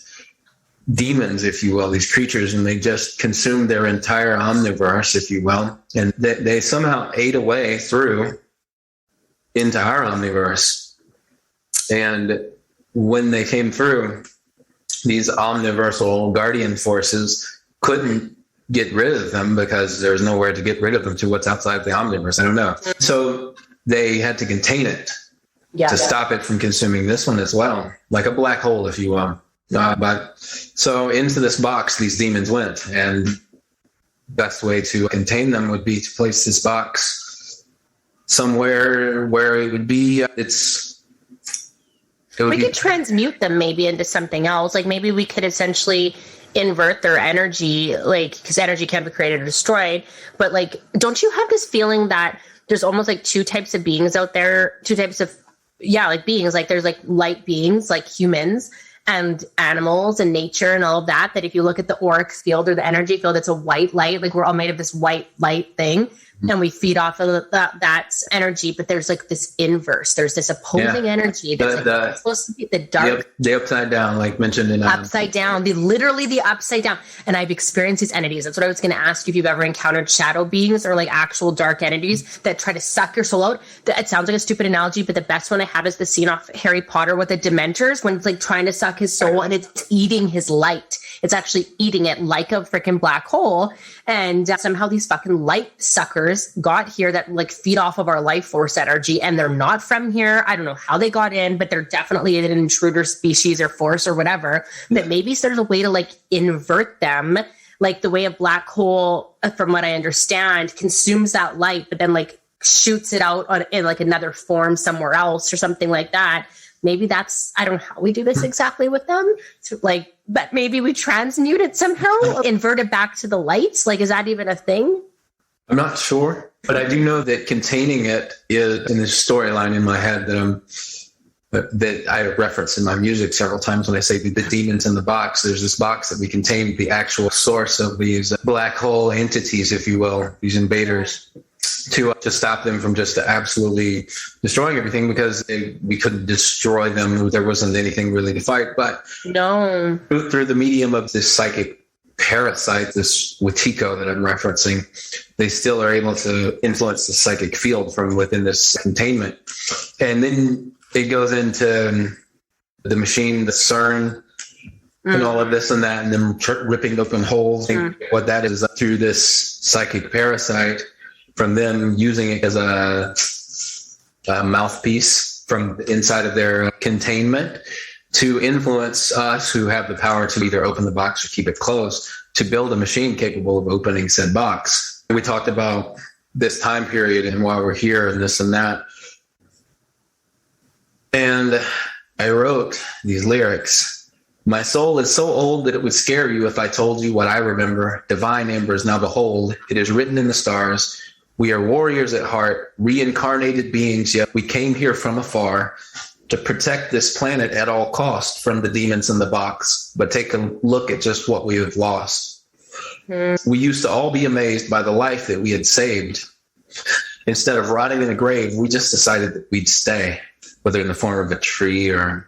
demons, if you will, these creatures, and they just consume their entire omniverse, if you will, and they somehow ate away through into our omniverse. And when they came through, these omniversal guardian forces couldn't get rid of them because there's nowhere to get rid of them to what's outside the omniverse. I don't know. So they had to contain it to stop it from consuming this one as well, like a black hole, if you will. But so into this box, these demons went, and best way to contain them would be to place this box somewhere where it would be. We could transmute them maybe into something else. Like maybe we could essentially invert their energy, like because energy can be created or destroyed. But like, don't you have this feeling that there's almost like two types of beings out there? Two types of like beings. Like there's like light beings, like humans, and animals and nature and all of that, that if you look at the auric field or the energy field, it's a white light. Like we're all made of this white light thing, and we feed off of that energy. But there's like this inverse. There's this opposing energy that's supposed to be the dark. The upside down, like mentioned in upside down, literally the upside down. And I've experienced these entities. That's what I was going to ask you, if you've ever encountered shadow beings or like actual dark entities that try to suck your soul out. It sounds like a stupid analogy, but the best one I have is the scene off Harry Potter with the Dementors, when it's like trying to suck his soul and it's eating his light. It's actually eating it like a freaking black hole. And somehow these fucking light suckers got here that like feed off of our life force energy, and they're not from here. I don't know how they got in, but they're definitely an intruder species or force or whatever. But maybe there's a way to like invert them, like the way a black hole, from what I understand, consumes that light, but then like shoots it out in like another form somewhere else or something like that. Maybe that's, I don't know how we do this exactly with them. So like, but maybe we transmute it somehow, invert it back to the lights. Like, is that even a thing? I'm not sure, but I do know that containing it is in this storyline in my head that I reference in my music several times when I say the demons in the box. There's this box that we contain the actual source of these black hole entities, if you will, these invaders, to stop them from just absolutely destroying everything, because we couldn't destroy them. There wasn't anything really to fight. But no, through the medium of this psychic parasite, this Watiko that I'm referencing, they still are able to influence the psychic field from within this containment. And then it goes into the machine, the CERN, and all of this and that, and then ripping open holes. What that is through this psychic parasite, from them using it as mouthpiece from the inside of their containment to influence us who have the power to either open the box or keep it closed, to build a machine capable of opening said box. We talked about this time period and why we're here and this and that. And I wrote these lyrics. My soul is so old that it would scare you if I told you what I remember. Divine embers now behold, it is written in the stars. We are warriors at heart, reincarnated beings, yet we came here from afar to protect this planet at all costs from the demons in the box. But take a look at just what we have lost. We used to all be amazed by the life that we had saved. Instead of rotting in a grave, we just decided that we'd stay, whether in the form of a tree or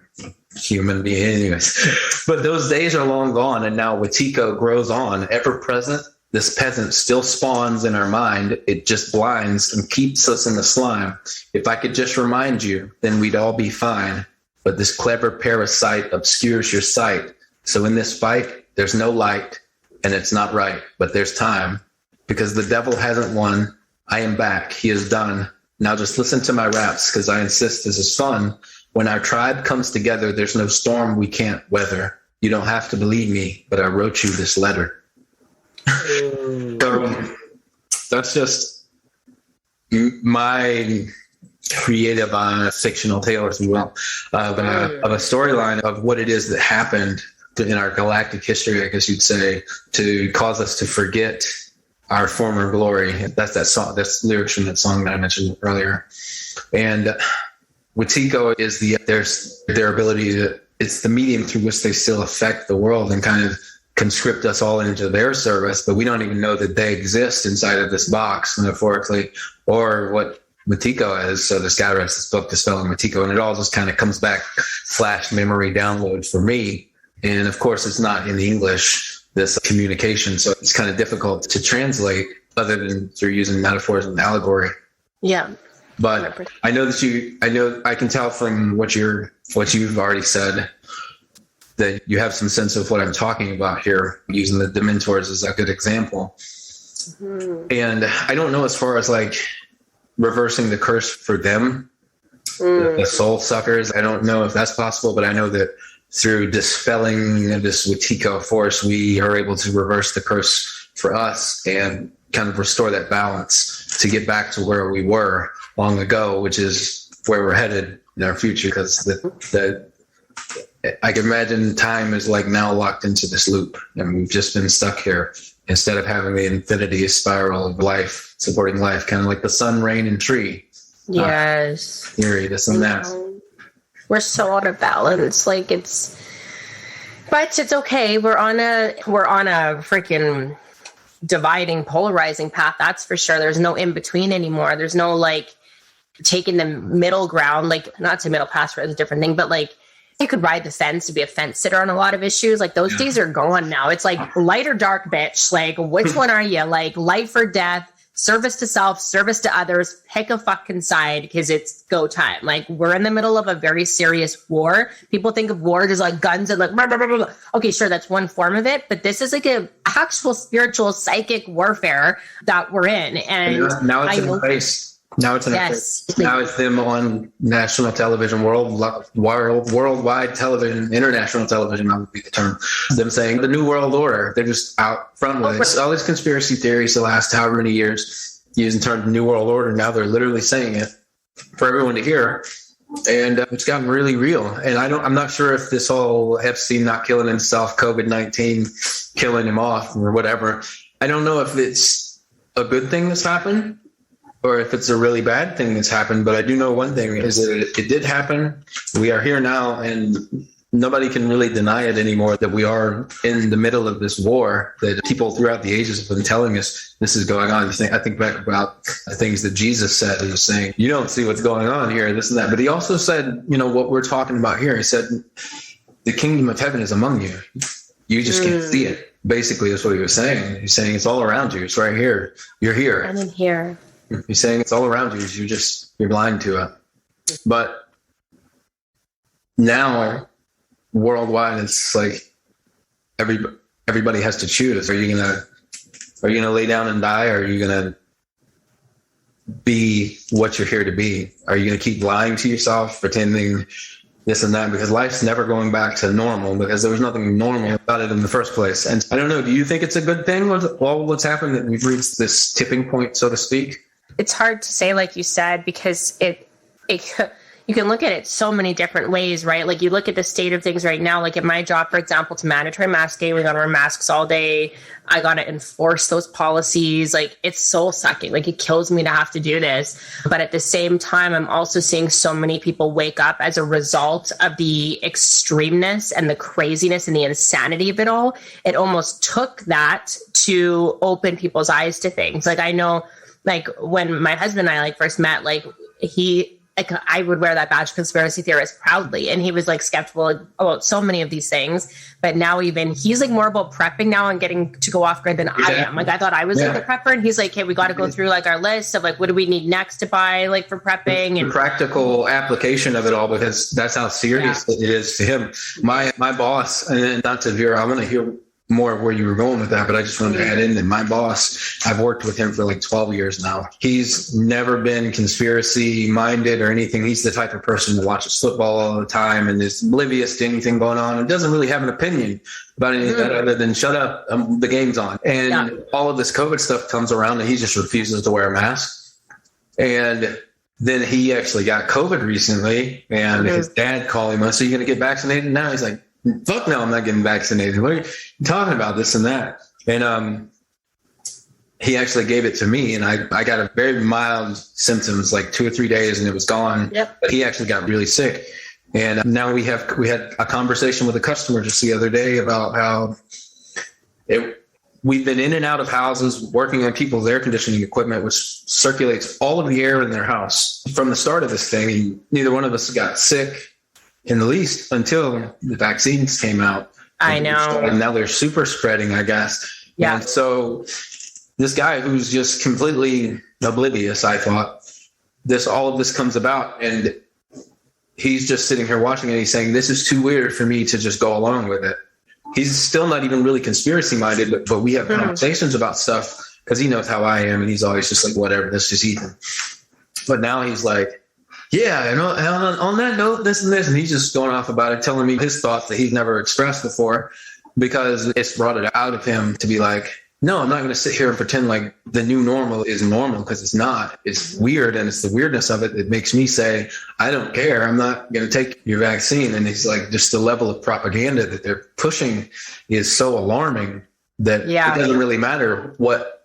human being. Anyways, but those days are long gone, and now Wetiko grows on, ever present. This peasant still spawns in our mind. It just blinds and keeps us in the slime. If I could just remind you, then we'd all be fine. But this clever parasite obscures your sight. So in this fight, there's no light, and it's not right, but there's time. Because the devil hasn't won. I am back. He is done. Now just listen to my raps, because I insist this is fun. When our tribe comes together, there's no storm we can't weather. You don't have to believe me, but I wrote you this letter. So that's just my creative fictional tale, if you will, of a storyline of what it is that happened in our galactic history, I guess you'd say, to cause us to forget our former glory. That's that song. That's lyrics from that song that I mentioned earlier. And Wetiko is their ability to, it's the medium through which they still affect the world and kind of conscript us all into their service, but we don't even know that they exist inside of this box, metaphorically, or what Wetiko is. So this guy writes this book, Dispelling Wetiko, and it all just kind of comes back, flash memory download for me. And of course, it's not in English, this communication, so it's kind of difficult to translate other than through using metaphors and allegory. Yeah. But I know that I can tell from what you've already said that you have some sense of what I'm talking about here, using the Dementors as a good example. Mm-hmm. And I don't know, as far as like reversing the curse for them, the soul suckers, I don't know if that's possible, but I know that through dispelling this Wetiko force, we are able to reverse the curse for us and kind of restore that balance to get back to where we were long ago, which is where we're headed in our future. Because I can imagine time is like now locked into this loop, and we've just been stuck here instead of having the infinity spiral of life, supporting life, kind of like the sun, rain, and tree. Yes. Theory, this and that. We're so out of balance. Like but it's okay. We're on a freaking dividing, polarizing path. That's for sure. There's no in between anymore. There's no like taking the middle ground. Like, not to middle pass, it's a different thing, but like, you could ride the fence to be a fence sitter on a lot of issues. Like, those days are gone now. It's like light or dark, bitch. Like, which one are you? Like, life or death, service to self, service to others. Pick a fucking side, because it's go time. Like, we're in the middle of a very serious war. People think of war as like guns and like, blah, blah, blah, blah. Okay, sure, that's one form of it. But this is like a actual spiritual, psychic warfare that we're in. And now it's in place. Now it's now it's them on national television, worldwide television, international television. That would be the term. Them saying the new world order. They're just out front with it. All these conspiracy theories the last however many years using the term new world order. Now they're literally saying it for everyone to hear, and it's gotten really real. And I'm not sure if this whole Epstein not killing himself, COVID-19 killing him off, or whatever. I don't know if it's a good thing that's happened, or if it's a really bad thing that's happened. But I do know one thing is that it did happen. We are here now, and nobody can really deny it anymore, that we are in the middle of this war that people throughout the ages have been telling us this is going on. I think back about the things that Jesus said. He was saying, you don't see what's going on here, this and that. But he also said, what we're talking about here. He said, the kingdom of heaven is among you. You just can't see it. Basically, that's what he was saying. He's saying it's all around you. It's right here. You're here. I'm in here. He's saying it's all around you. You're blind to it. But now, worldwide, it's like everybody has to choose. Are you gonna lay down and die, or are you gonna be what you're here to be? Are you going to keep lying to yourself, pretending this and that? Because life's never going back to normal, because there was nothing normal about it in the first place. And I don't know, do you think it's a good thing, all what's happened, that we've reached this tipping point, so to speak? It's hard to say, like you said, because it you can look at it so many different ways, right? Like you look at the state of things right now, like in my job, for example, it's mandatory mask day. We got to wear masks all day. I got to enforce those policies. Like it's soul sucking. Like it kills me to have to do this. But at the same time, I'm also seeing so many people wake up as a result of the extremeness and the craziness and the insanity of it all. It almost took that to open people's eyes to things. Like I know, like when my husband and I first met, I would wear that badge conspiracy theorist proudly. And he was skeptical about so many of these things. But now even he's more about prepping now and getting to go off grid than I am. I thought I was a prepper. And he's like, hey, we got to go through our list of what do we need next to buy for prepping. And the practical application of it all, because that's how serious it is to him. My boss, and not to veer, I'm going to hear more of where you were going with that, but I just wanted to add in that my boss, I've worked with him for 12 years now. He's never been conspiracy minded or anything. He's the type of person that watches football all the time and is oblivious to anything going on and doesn't really have an opinion about any of that other than shut up, the game's on. And all of this COVID stuff comes around and he just refuses to wear a mask. And then he actually got COVID recently, and his dad called him, so you going to get vaccinated now? He's like, fuck no, I'm not getting vaccinated. What are you talking about, this and that? And he actually gave it to me, and I got a very mild symptoms, 2 or 3 days, and it was gone. Yep. But he actually got really sick. And now we had a conversation with a customer just the other day about how we've been in and out of houses working on people's air conditioning equipment, which circulates all of the air in their house. From the start of this thing, neither one of us got sick in the least until the vaccines came out. I know. And now they're super spreading, I guess. Yeah. And so this guy who's just completely oblivious, I thought, all of this comes about, and he's just sitting here watching it. He's saying, this is too weird for me to just go along with it. He's still not even really conspiracy minded, but we have conversations about stuff because he knows how I am, and he's always just whatever, this is Ethan. But now he's like, yeah, and on that note, this and this, and he's just going off about it, telling me his thoughts that he's never expressed before, because it's brought it out of him to be like, no, I'm not going to sit here and pretend like the new normal is normal, because it's not. It's weird, and it's the weirdness of it that makes me say, I don't care. I'm not going to take your vaccine. And it's just the level of propaganda that they're pushing is so alarming that it doesn't really matter what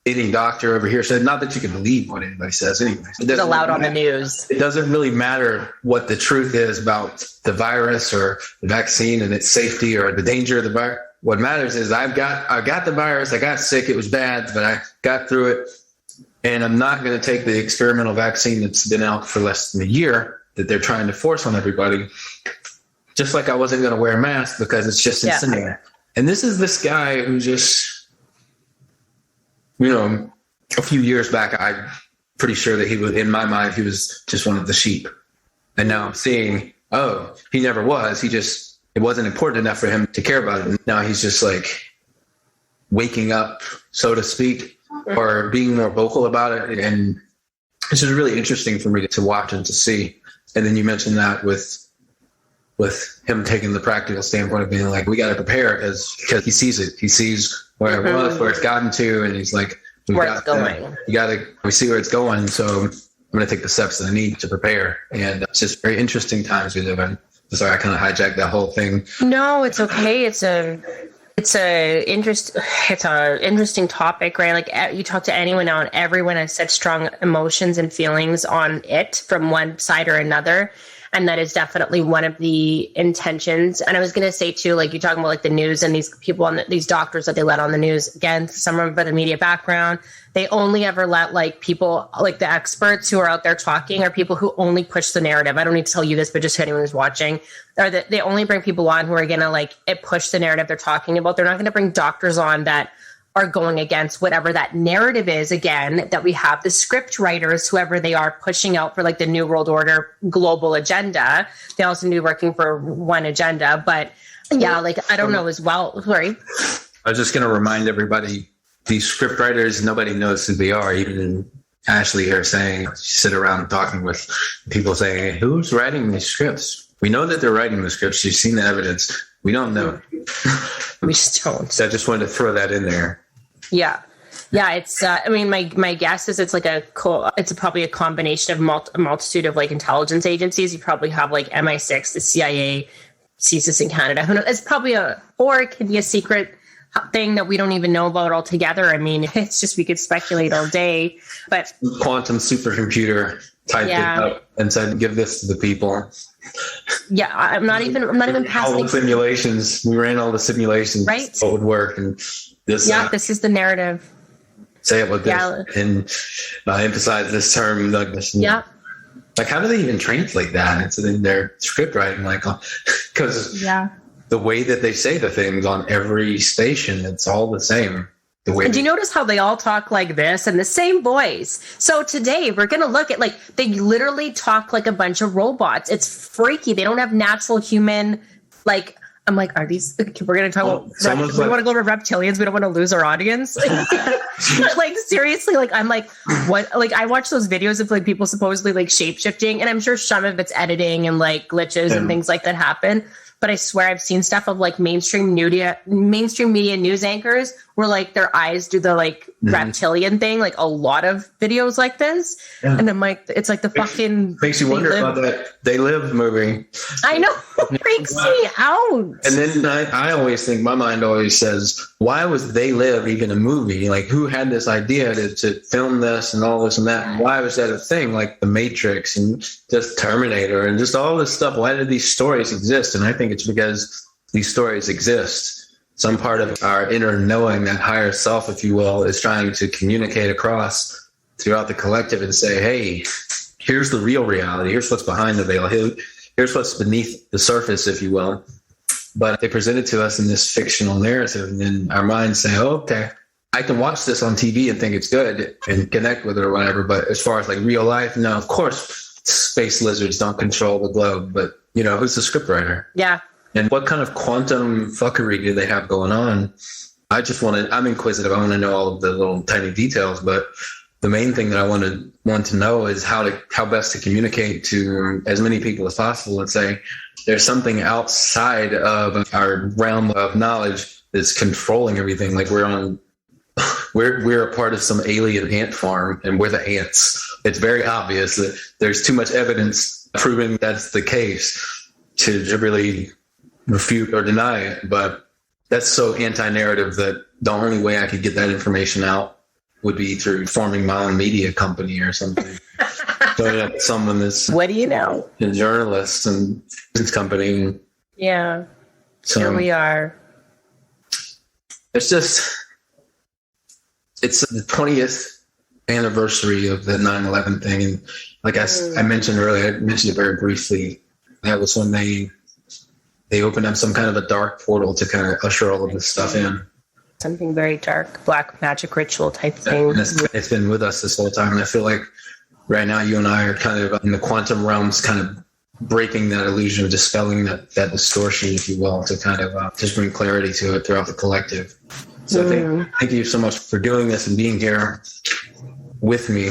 any doctor over here said. Not that you can believe what anybody says anyways. It's allowed on the news. It doesn't really matter what the truth is about the virus or the vaccine and its safety or the danger of the virus. What matters is I got the virus. I got sick. It was bad, but I got through it. And I'm not going to take the experimental vaccine that's been out for less than a year that they're trying to force on everybody. Just like I wasn't going to wear a mask because it's just insane. And this is this guy who just, a few years back, I'm pretty sure that he was, in my mind, he was just one of the sheep. And now I'm seeing, he never was. It wasn't important enough for him to care about it. And now he's just waking up, so to speak, or being more vocal about it. And it's just really interesting for me to watch and to see. And then you mentioned that with him taking the practical standpoint of being we got to prepare because he sees it. He sees where it was, where it's gotten to, and he's like, we see where it's going. So I'm going to take the steps that I need to prepare. And it's just very interesting times we live in. Sorry, I kind of hijacked that whole thing. No, it's okay. It's a interesting topic, right? You talk to anyone now, and everyone has such strong emotions and feelings on it from one side or another. And that is definitely one of the intentions. And I was going to say too, you're talking about the news and these people these doctors that they let on the news. Again, some of them a media background. They only ever let people the experts who are out there talking are people who only push the narrative. I don't need to tell you this, but just to anyone who's watching, or that they only bring people on who are going to push the narrative they're talking about. They're not going to bring doctors on that are going against whatever that narrative is. Again, that we have the script writers, whoever they are, pushing out for the New World Order global agenda. They also need to be working for one agenda. But I don't know as well. Sorry. I was just going to remind everybody, these script writers, nobody knows who they are, even Ashley here saying, she sit around talking with people saying, hey, who's writing these scripts? We know that they're writing the scripts. You've seen the evidence. We don't know. We just don't. So I just wanted to throw that in there. Yeah. Yeah, it's. I mean, my guess is it's like it's probably a combination of a multitude of like intelligence agencies. You probably have like MI6, the CIA, CSIS in Canada. Who knows? It's probably or it could be a secret thing that we don't even know about altogether. I mean, it's just we could speculate all day. But quantum supercomputer typed it up and said, "Give this to the people." Yeah, I'm not even passing all the simulations. We ran all the simulations, right? So it would work, and this. Yeah, this is the narrative. Say it with this and emphasize this term. Like how do they even translate that? It's in their script writing, like, because the way that they say the things on every station, it's all the same. The way. And do you notice how they all talk like this in the same voice? So today we're going to look at they literally talk like a bunch of robots. It's freaky. They don't have natural human, I'm like, are these, we're going to talk about, we want to go to reptilians. We don't want to lose our audience. Seriously, I'm like, what? I watch those videos of people supposedly shape-shifting, and I'm sure some of it's editing and glitches and things like that happen. But I swear I've seen stuff of mainstream media news anchors where their eyes do the reptilian thing, a lot of videos like this. Yeah. And I'm like, it's the fucking makes you wonder about that They Live movie. I know, it freaks me out. And then I always think, my mind always says, why was They Live even a movie? Who had this idea to film this and all this and that? And why was that a thing? The Matrix and just Terminator and just all this stuff. Why did these stories exist? And I think it's because these stories exist. Some part of our inner knowing, that higher self, if you will, is trying to communicate across throughout the collective and say, hey, here's the real reality. Here's what's behind the veil. Here's what's beneath the surface, if you will. But they present it to us in this fictional narrative. And then our minds say, oh, okay, I can watch this on TV and think it's good and connect with it or whatever. But as far as real life, no, of course, space lizards don't control the globe. But, who's the scriptwriter? Yeah. And what kind of quantum fuckery do they have going on? I'm inquisitive. I want to know all of the little tiny details, but the main thing that I want to know is how best to communicate to as many people as possible and say, there's something outside of our realm of knowledge that's controlling everything. We're a part of some alien ant farm, and we're the ants. It's very obvious that there's too much evidence proving that's the case to really refute or deny it. But that's so anti-narrative that the only way I could get that information out would be through forming my own media company or something. So someone that's what do you know? A journalist and business company. Yeah. So here we are. It's the 20th anniversary of the 9/11 thing. And I mentioned earlier, I mentioned it very briefly. That was when they opened up some kind of a dark portal to kind of usher all of this stuff in. Something very dark, black magic ritual type thing. And it's been with us this whole time. And I feel like right now you and I are kind of in the quantum realms, kind of breaking that illusion, dispelling that distortion, if you will, to kind of just bring clarity to it throughout the collective. So thank you so much for doing this and being here with me.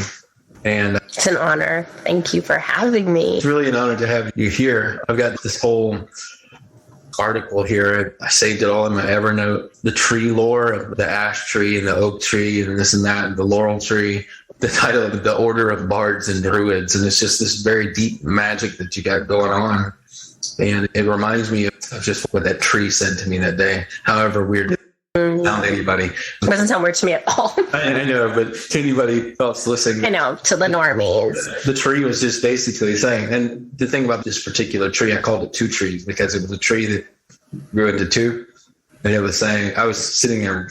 And it's an honor. Thank you for having me. It's really an honor to have you here. I've got this whole article here. I saved it all in my Evernote. The tree lore of the ash tree and the oak tree and this and that, and the laurel tree. The title of the Order of Bards and Druids. And it's just this very deep magic that you got going on. And it reminds me of just what that tree said to me that day. However weird it sound to anybody. It doesn't sound weird to me at all. I know, but to anybody else listening. I know, to the normies. The tree was just basically saying, and the thing about this particular tree, I called it two trees because it was a tree that grew into two. And it was saying, I was sitting there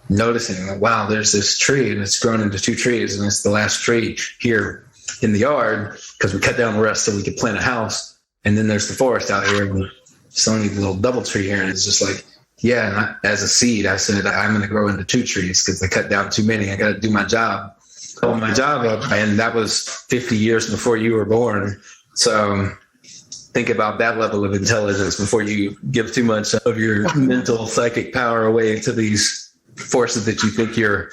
noticing, wow, there's this tree and it's grown into two trees. And it's the last tree here in the yard because we cut down the rest so we could plant a house. And then there's the forest out here and it's only a little double tree here. And it's just like, yeah, and as a seed, I said, I'm going to grow into two trees because I cut down too many. I got to do my job. Hold my job up. And that was 50 years before you were born. So think about that level of intelligence before you give too much of your mental psychic power away to these forces that you think you're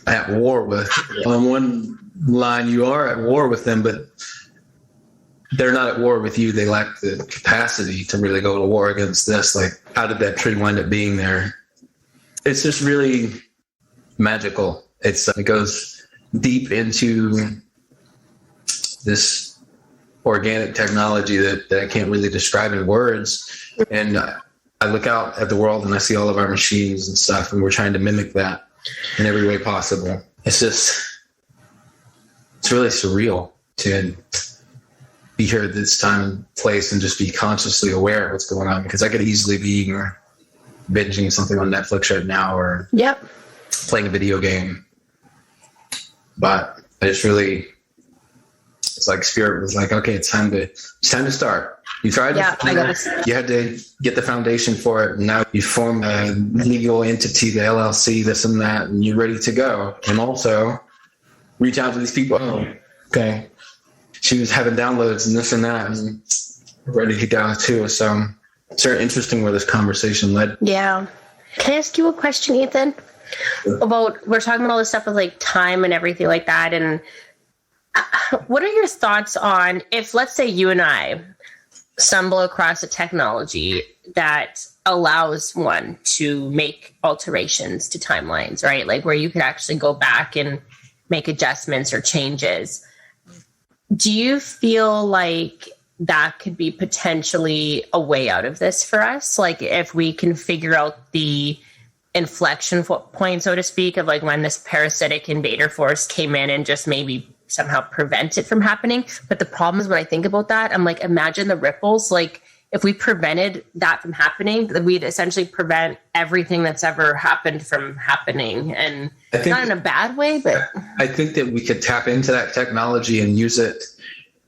at war with. On one line, you are at war with them, but they're not at war with you. They lack the capacity to really go to war against this. Like, how did that tree wind up being there? It's just really magical. It goes deep into this organic technology that I can't really describe in words. And I look out at the world and I see all of our machines and stuff, and we're trying to mimic that in every way possible. It's really surreal to be here at this time and place and just be consciously aware of what's going on, because I could easily be binging something on Netflix right now or playing a video game. But it's like Spirit was like, okay, it's time to start. You tried you had to get the foundation for it. And now you form a legal entity, the LLC, this and that, and you're ready to go. And also reach out to these people. Oh, okay. She was having downloads and this and that, and ready to go too. So it's very interesting where this conversation led. Yeah. Can I ask you a question, Ethan? About, we're talking about all this stuff with like time and everything like that. And what are your thoughts on if, let's say, you and I stumble across a technology that allows one to make alterations to timelines, right? Like where you could actually go back and make adjustments or changes. Do you feel like that could be potentially a way out of this for us? Like if we can figure out the inflection point, so to speak, of like when this parasitic invader force came in and just maybe somehow prevent it from happening. But the problem is when I think about that, I'm like, imagine the ripples. Like if we prevented that from happening, then we'd essentially prevent everything that's ever happened from happening. And not in a bad way, but I think that we could tap into that technology and use it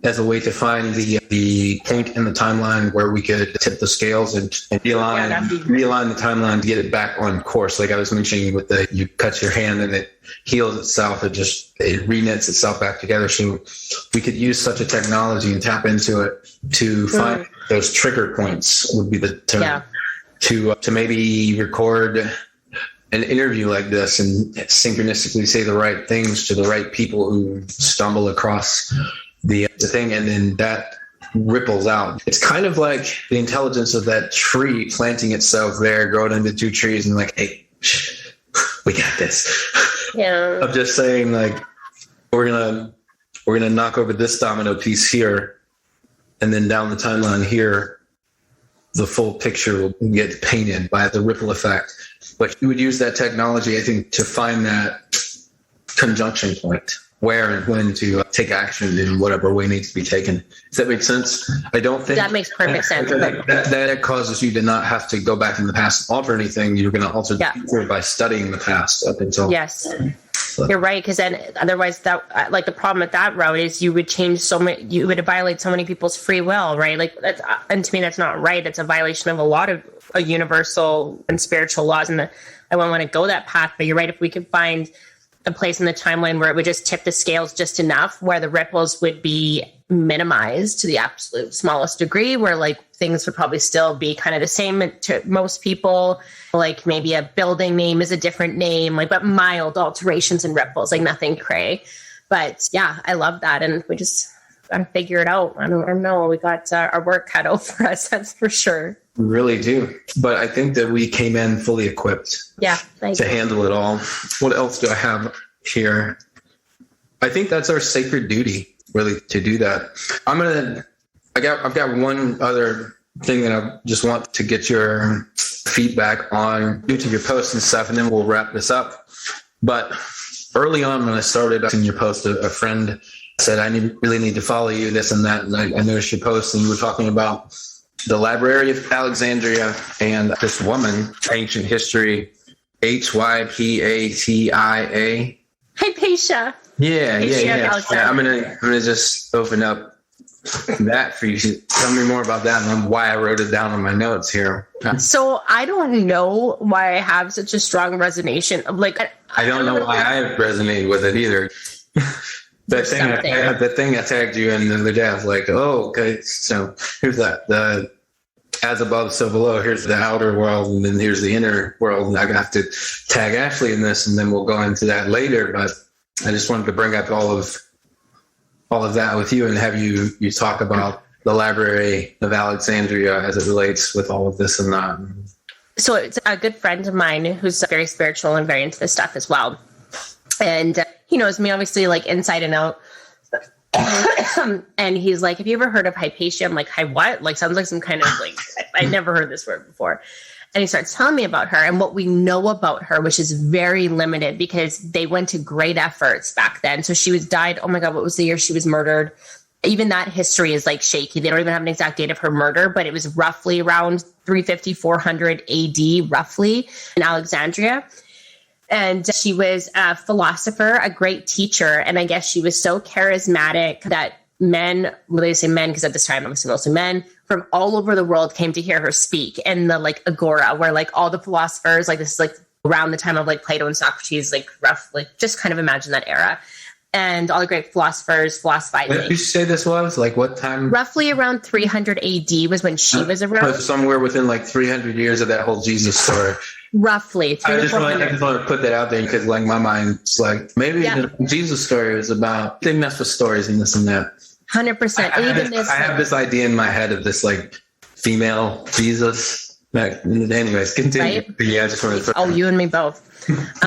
as a way to find the point in the timeline where we could tip the scales and realign the timeline to get it back on course. Like I was mentioning with you cut your hand and it heals itself. It reknits itself back together. So we could use such a technology and tap into it to find those trigger points would be the term. Yeah. To maybe record an interview like this and synchronistically say the right things to the right people who stumble across the thing, and then that ripples out. It's kind of like the intelligence of that tree planting itself there, growing into two trees, and like, hey, we got this. Yeah. I'm just saying, like, we're gonna knock over this domino piece here, and then down the timeline here, the full picture will get painted by the ripple effect. But you would use that technology, I think, to find that conjunction point, where and when to take action in whatever way needs to be taken. Does that make sense? I don't think that makes perfect sense. That causes you to not have to go back in the past and alter anything. You're going to alter the future by studying the past up until. Yes, you're right. Because then otherwise, that like the problem with that route is you would change you would violate so many people's free will, right? Like and to me, that's not right. That's a violation of a lot of universal and spiritual laws, and I wouldn't want to go that path. But you're right. If we could find a place in the timeline where it would just tip the scales just enough, where the ripples would be minimized to the absolute smallest degree, where like things would probably still be kind of the same to most people, like maybe a building name is a different name, like, but mild alterations and ripples, like nothing cray. But yeah, I love that. And we just got to figure it out. I don't know. We got our work cut out for us. That's for sure. We really do. But I think that we came in fully equipped to handle it all. What else do I have here? I think that's our sacred duty, really, to do that. I've got one other thing that I just want to get your feedback on due to your posts and stuff, and then we'll wrap this up. But early on when I started in your post, a friend said, I really need to follow you, this and that. And I noticed your post and you were talking about the Library of Alexandria and this woman, ancient history, Hypatia. Hypatia. Yeah. I'm gonna just open up that for you. Tell me more about that and why I wrote it down on my notes here. So I don't know why I have such a strong resonation. I don't know why I resonate with it either. The thing I tagged you in the other day, I was like, oh, okay, so here's that. The as above, so below. Here's the outer world, and then here's the inner world. And I have to tag Ashley in this, and then we'll go into that later. But I just wanted to bring up all of that with you and have you talk about the Library of Alexandria as it relates with all of this and that. So it's a good friend of mine who's very spiritual and very into this stuff as well. And he knows me obviously like inside and out. And he's like, have you ever heard of Hypatia? I'm like, hi, what? Like, sounds like some kind of like, I never heard this word before. And he starts telling me about her and what we know about her, which is very limited because they went to great efforts back then. So she was died. Oh my God, what was the year she was murdered? Even that history is like shaky. They don't even have an exact date of her murder, but it was roughly around 350, 400 AD, roughly in Alexandria. And she was a philosopher, a great teacher. And I guess she was so charismatic that men, well, they say men, because at this time, obviously mostly men from all over the world came to hear her speak in the like agora, where like all the philosophers, like this is like around the time of like Plato and Socrates, like roughly, just kind of imagine that era. And all the great philosophers philosophizing. What did you say this was? Like what time? Roughly around 300 AD was when she was around. Somewhere within like 300 years of that whole Jesus story. Roughly. I just want to put that out there because like my mind's like, maybe the Jesus story is about, they mess with stories and this and that. 100%. I have this idea in my head of this like female Jesus. Anyways, continue. Right? Yeah, I just wanted to you and me both.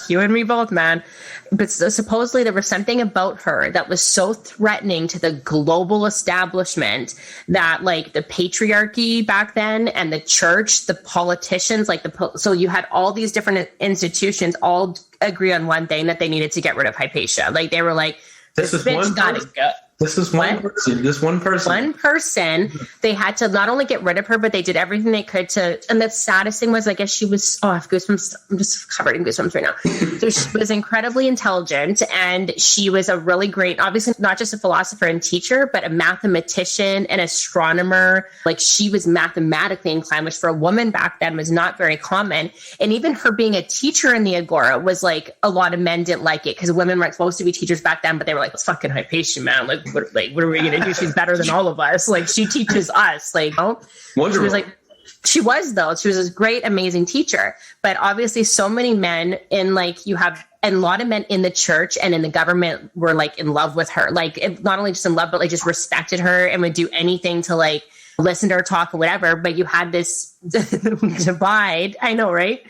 You and me both, man. But supposedly there was something about her that was so threatening to the global establishment that like the patriarchy back then and the church, the politicians, like so you had all these different institutions all agree on one thing, that they needed to get rid of Hypatia. Like they were like, this bitch gotta go. This is one person. This one person. One person. They had to not only get rid of her, but they did everything they could to. And the saddest thing was, I guess she was. Oh, I have goosebumps. I'm just covered in goosebumps right now. So she was incredibly intelligent, and she was a really great, obviously not just a philosopher and teacher, but a mathematician and astronomer. Like she was mathematically inclined, which for a woman back then was not very common. And even her being a teacher in the Agora was like a lot of men didn't like it because women weren't supposed to be teachers back then, but they were like, it's fucking Hypatia, man. Like, what are we going to do? She's better than all of us. Like she teaches us. Like, she was like, she was a great, amazing teacher. But obviously so many men in like, you have, and a lot of men in the church and in the government were like in love with her. Like not only just in love, but like just respected her and would do anything to like listen to her talk or whatever. But you had this divide. I know, right?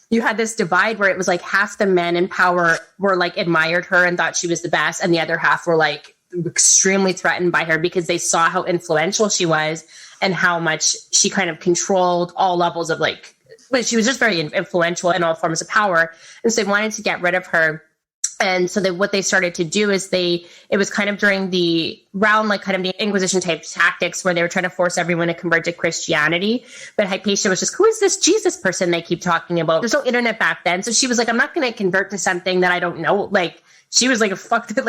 You had this divide where it was like half the men in power were like admired her and thought she was the best. And the other half were like extremely threatened by her because they saw how influential she was and how much she kind of controlled all levels of like, but she was just very influential in all forms of power. And so they wanted to get rid of her. And so what they started to do is it was kind of during the round, like kind of the Inquisition type tactics where they were trying to force everyone to convert to Christianity. But Hypatia was just, who is this Jesus person they keep talking about? There's no internet back then. So she was like, I'm not going to convert to something that I don't know. Like, she was like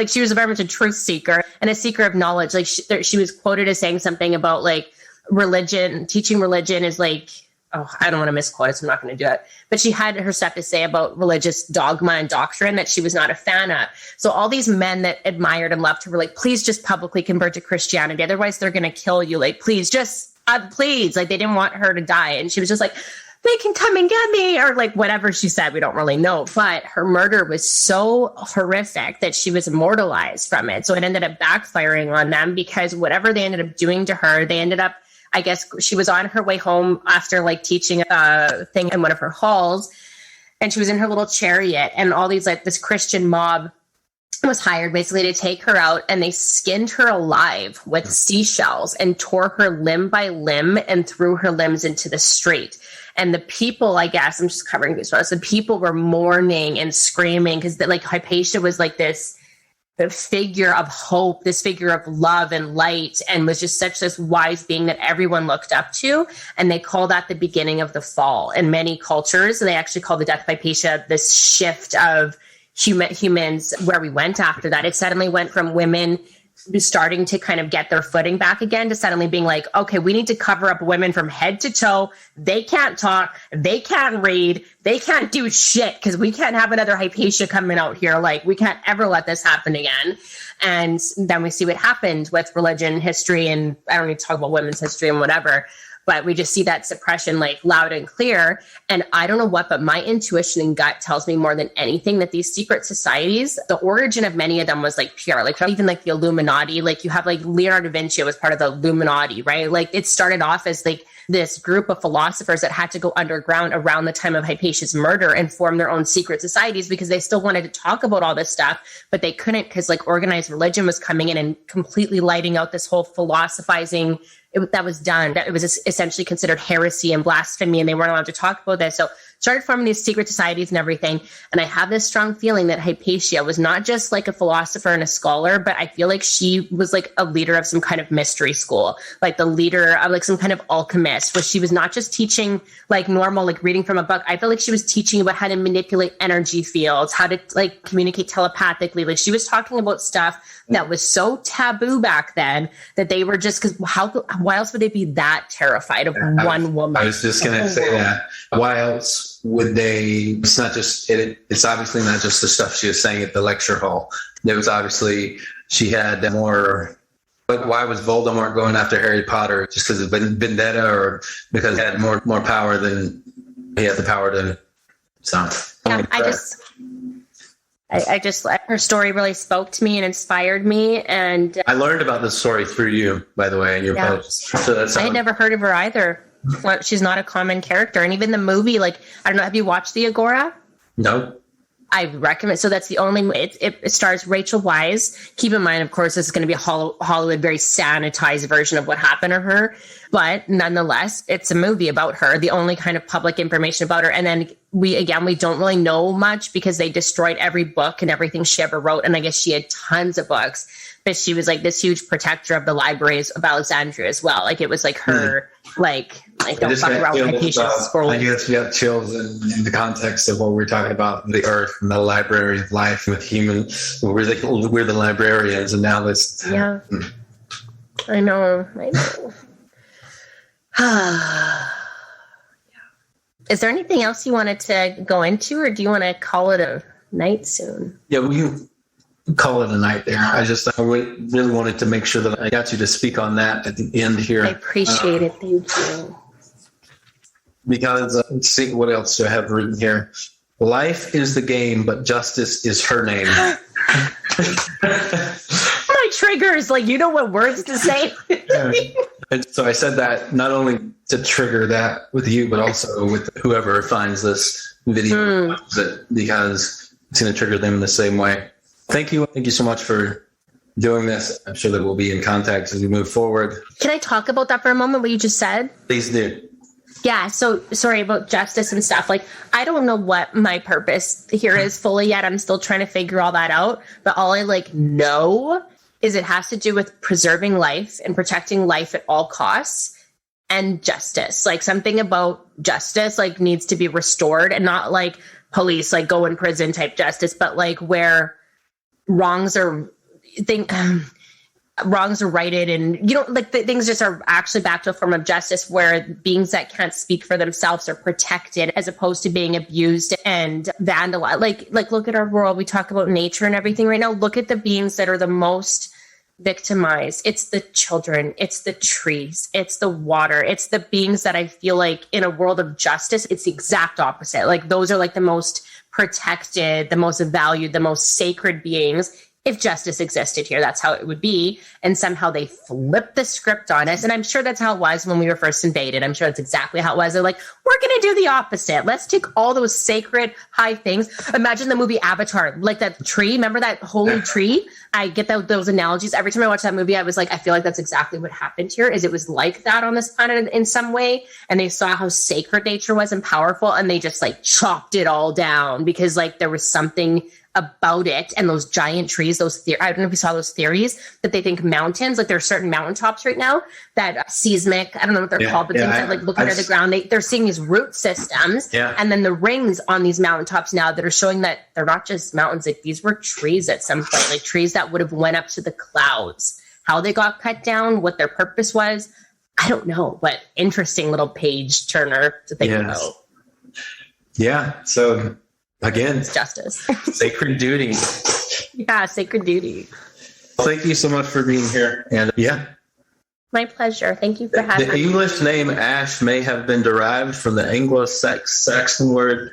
she was very much a truth seeker and a seeker of knowledge. Like she was quoted as saying something about like religion, teaching religion is like, oh, I don't want to misquote it, so I'm not going to do it. But she had her stuff to say about religious dogma and doctrine that she was not a fan of. So all these men that admired and loved her were like, please just publicly convert to Christianity. Otherwise they're going to kill you. Like, please, just please. Like they didn't want her to die. And she was just like, they can come and get me, or like whatever she said, we don't really know. But her murder was so horrific that she was immortalized from it. So it ended up backfiring on them because whatever they ended up doing to her, they ended up, I guess she was on her way home after like teaching a thing in one of her halls, and she was in her little chariot, and all these like this Christian mob was hired basically to take her out, and they skinned her alive with seashells and tore her limb by limb and threw her limbs into the street. And the people, I guess, I'm just covering goosebumps, the people were mourning and screaming because like Hypatia was like this figure of hope, this figure of love and light, and was just such this wise being that everyone looked up to. And they call that the beginning of the fall. In many cultures, they actually call the death of Hypatia this shift of humans where we went after that. It suddenly went from women starting to kind of get their footing back again to suddenly being like, okay, we need to cover up women from head to toe. They can't talk. They can't read. They can't do shit because we can't have another Hypatia coming out here. Like, we can't ever let this happen again. And then we see what happened with religion, history, and I don't need to talk about women's history and whatever. but we just see that suppression like loud and clear. And I don't know what, but my intuition and gut tells me more than anything that these secret societies, the origin of many of them was like pure, like even like the Illuminati, like you have like Leonardo da Vinci was part of the Illuminati, right? Like it started off as like this group of philosophers that had to go underground around the time of Hypatia's murder and form their own secret societies because they still wanted to talk about all this stuff, but they couldn't because like organized religion was coming in and completely lighting out this whole philosophizing that was done. That it was essentially considered heresy and blasphemy, and they weren't allowed to talk about this. So started forming these secret societies and everything. And I have this strong feeling that Hypatia was not just like a philosopher and a scholar, but I feel like she was like a leader of some kind of mystery school, like the leader of like some kind of alchemist, where she was not just teaching like normal, like reading from a book. I feel like she was teaching about how to manipulate energy fields, how to like communicate telepathically. Like she was talking about stuff that was so taboo back then that they were just, because why else would they be that terrified of one woman? I was just going to say that. Why else would they? It's not just it's obviously not just the stuff she was saying at the lecture hall. There was obviously she had more. But why was Voldemort going after Harry Potter? Just because of vendetta, or because he had more power than he had the power to? So yeah, I just her story really spoke to me and inspired me, and I learned about this story through you, by the way, in your post. So I had never heard of her either. Well, she's not a common character, and even the movie, like I don't know, have you watched The Agora? No. I recommend. So that's the only. It stars Rachel Weisz. Keep in mind, of course, this is going to be a Hollywood, very sanitized version of what happened to her, but nonetheless, it's a movie about her. The only kind of public information about her, and then we don't really know much because they destroyed every book and everything she ever wrote. And I guess she had tons of books, but she was like this huge protector of the libraries of Alexandria as well. Like it was like her, like don't fuck around with Hypatia's scrolls. I guess we got chills in the context of what we're talking about, the earth and the library of life with humans. We're the librarians, and now this. Yeah, I know. Is there anything else you wanted to go into, or do you want to call it a night soon? Yeah, we can call it a night there. I really wanted to make sure that I got you to speak on that at the end here. I appreciate it. Thank you. Because let's see, what else do I have written here? Life is the game, but justice is her name. My triggers, like you know what words to say. And so I said that not only to trigger that with you, but also with whoever finds this video, because it's going to trigger them in the same way. Thank you so much for doing this. I'm sure that we'll be in contact as we move forward. Can I talk about that for a moment, what you just said? Please do. Yeah, so sorry about justice and stuff. Like, I don't know what my purpose here is fully yet. I'm still trying to figure all that out. But all I know is it has to do with preserving life and protecting life at all costs and justice. Like something about justice needs to be restored, and not like police go in prison type justice, but where wrongs are righted, and things just are actually back to a form of justice where beings that can't speak for themselves are protected, as opposed to being abused and vandalized. Like look at our world. We talk about nature and everything right now. Look at the beings that are the most victimized. It's the children, it's the trees, it's the water, it's the beings that I feel like in a world of justice, it's the exact opposite. Those are the most protected, the most valued, the most sacred beings. If justice existed here, that's how it would be. And somehow they flipped the script on us. And I'm sure that's how it was when we were first invaded. I'm sure that's exactly how it was. They're like, we're going to do the opposite. Let's take all those sacred high things. Imagine the movie Avatar, that tree. Remember that holy tree? I get those analogies. Every time I watch that movie, I was like, I feel like that's exactly what happened here, is it was like that on this planet in some way. And they saw how sacred nature was and powerful. And they just chopped it all down because there was something about it. And those giant trees, I don't know if you saw those theories that they think mountains, there are certain mountaintops right now that seismic, I don't know what they're called, but things that look under the ground, they're seeing these root systems. Yeah. And then the rings on these mountaintops now that are showing that they're not just mountains, these were trees at some point, trees that would have went up to the clouds. How they got cut down, what their purpose was, I don't know, but interesting little page turner to think about. Yeah. So again, it's justice. Sacred duty. Yeah, sacred duty. Thank you so much for being here. And My pleasure. Thank you for having The me. English name Ash may have been derived from the Anglo-Saxon word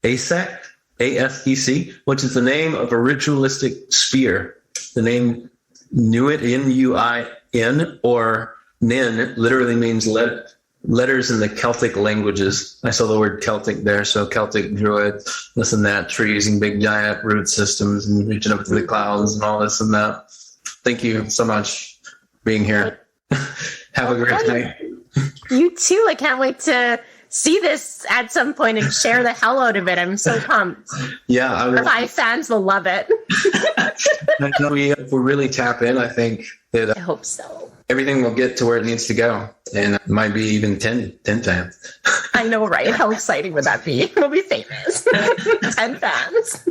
asec, A-S-E-C, which is the name of a ritualistic spear. The name Nuit, N-U-I-N, or Nin, literally means letters in the Celtic languages. I saw the word Celtic there, so Celtic druid, this and that, trees and big giant root systems and reaching up to the clouds and all this and that. Thank you so much for being here. Have a great night. You too. I can't wait to see this at some point and share the hell out of it. I'm so pumped. Yeah, Our Fi fans will love it. if we really tap in, I think that I hope so. everything will get to where it needs to go, and it might be even 10 times. I know, right? How exciting would that be? We'll be famous. 10 fans.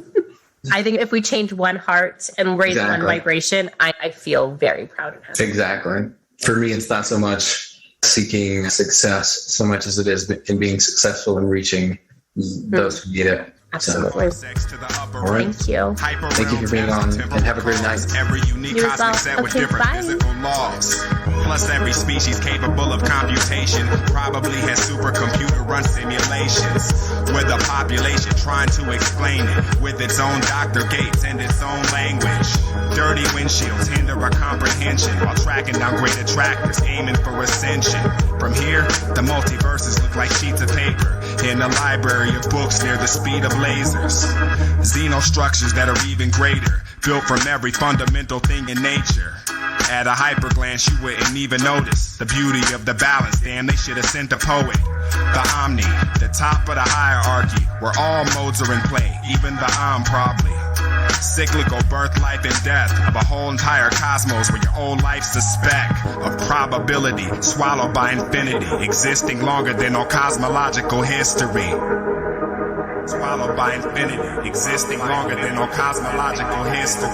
I think if we change one heart and raise one vibration, I feel very proud of us. Exactly. For me, it's not so much seeking success so much as it is in being successful and reaching those who need it. Absolutely. All right. Thank you. Thank you for being on, and have a great night. Every unique You as cosmic well. set with Okay, different bye. physical laws. Plus, every species capable of computation probably has supercomputer-run simulations. With a population trying to explain it with its own Dr. Gates and its own language. Dirty windshields hinder our comprehension while tracking down great attractors aiming for ascension. From here, the multiverses look like sheets of paper in a library of books near the speed of lasers. Xenostructures that are even greater, built from every fundamental thing in nature. At a hyper glance, you wouldn't even notice the beauty of the balance. Damn, they should have sent a poet. The Omni, the top of the hierarchy, where all modes are in play, even the probably. Cyclical birth, life, and death of a whole entire cosmos where your own life's a speck of probability, swallowed by infinity, existing longer than all cosmological history. Swallowed by infinity, existing longer than all cosmological history.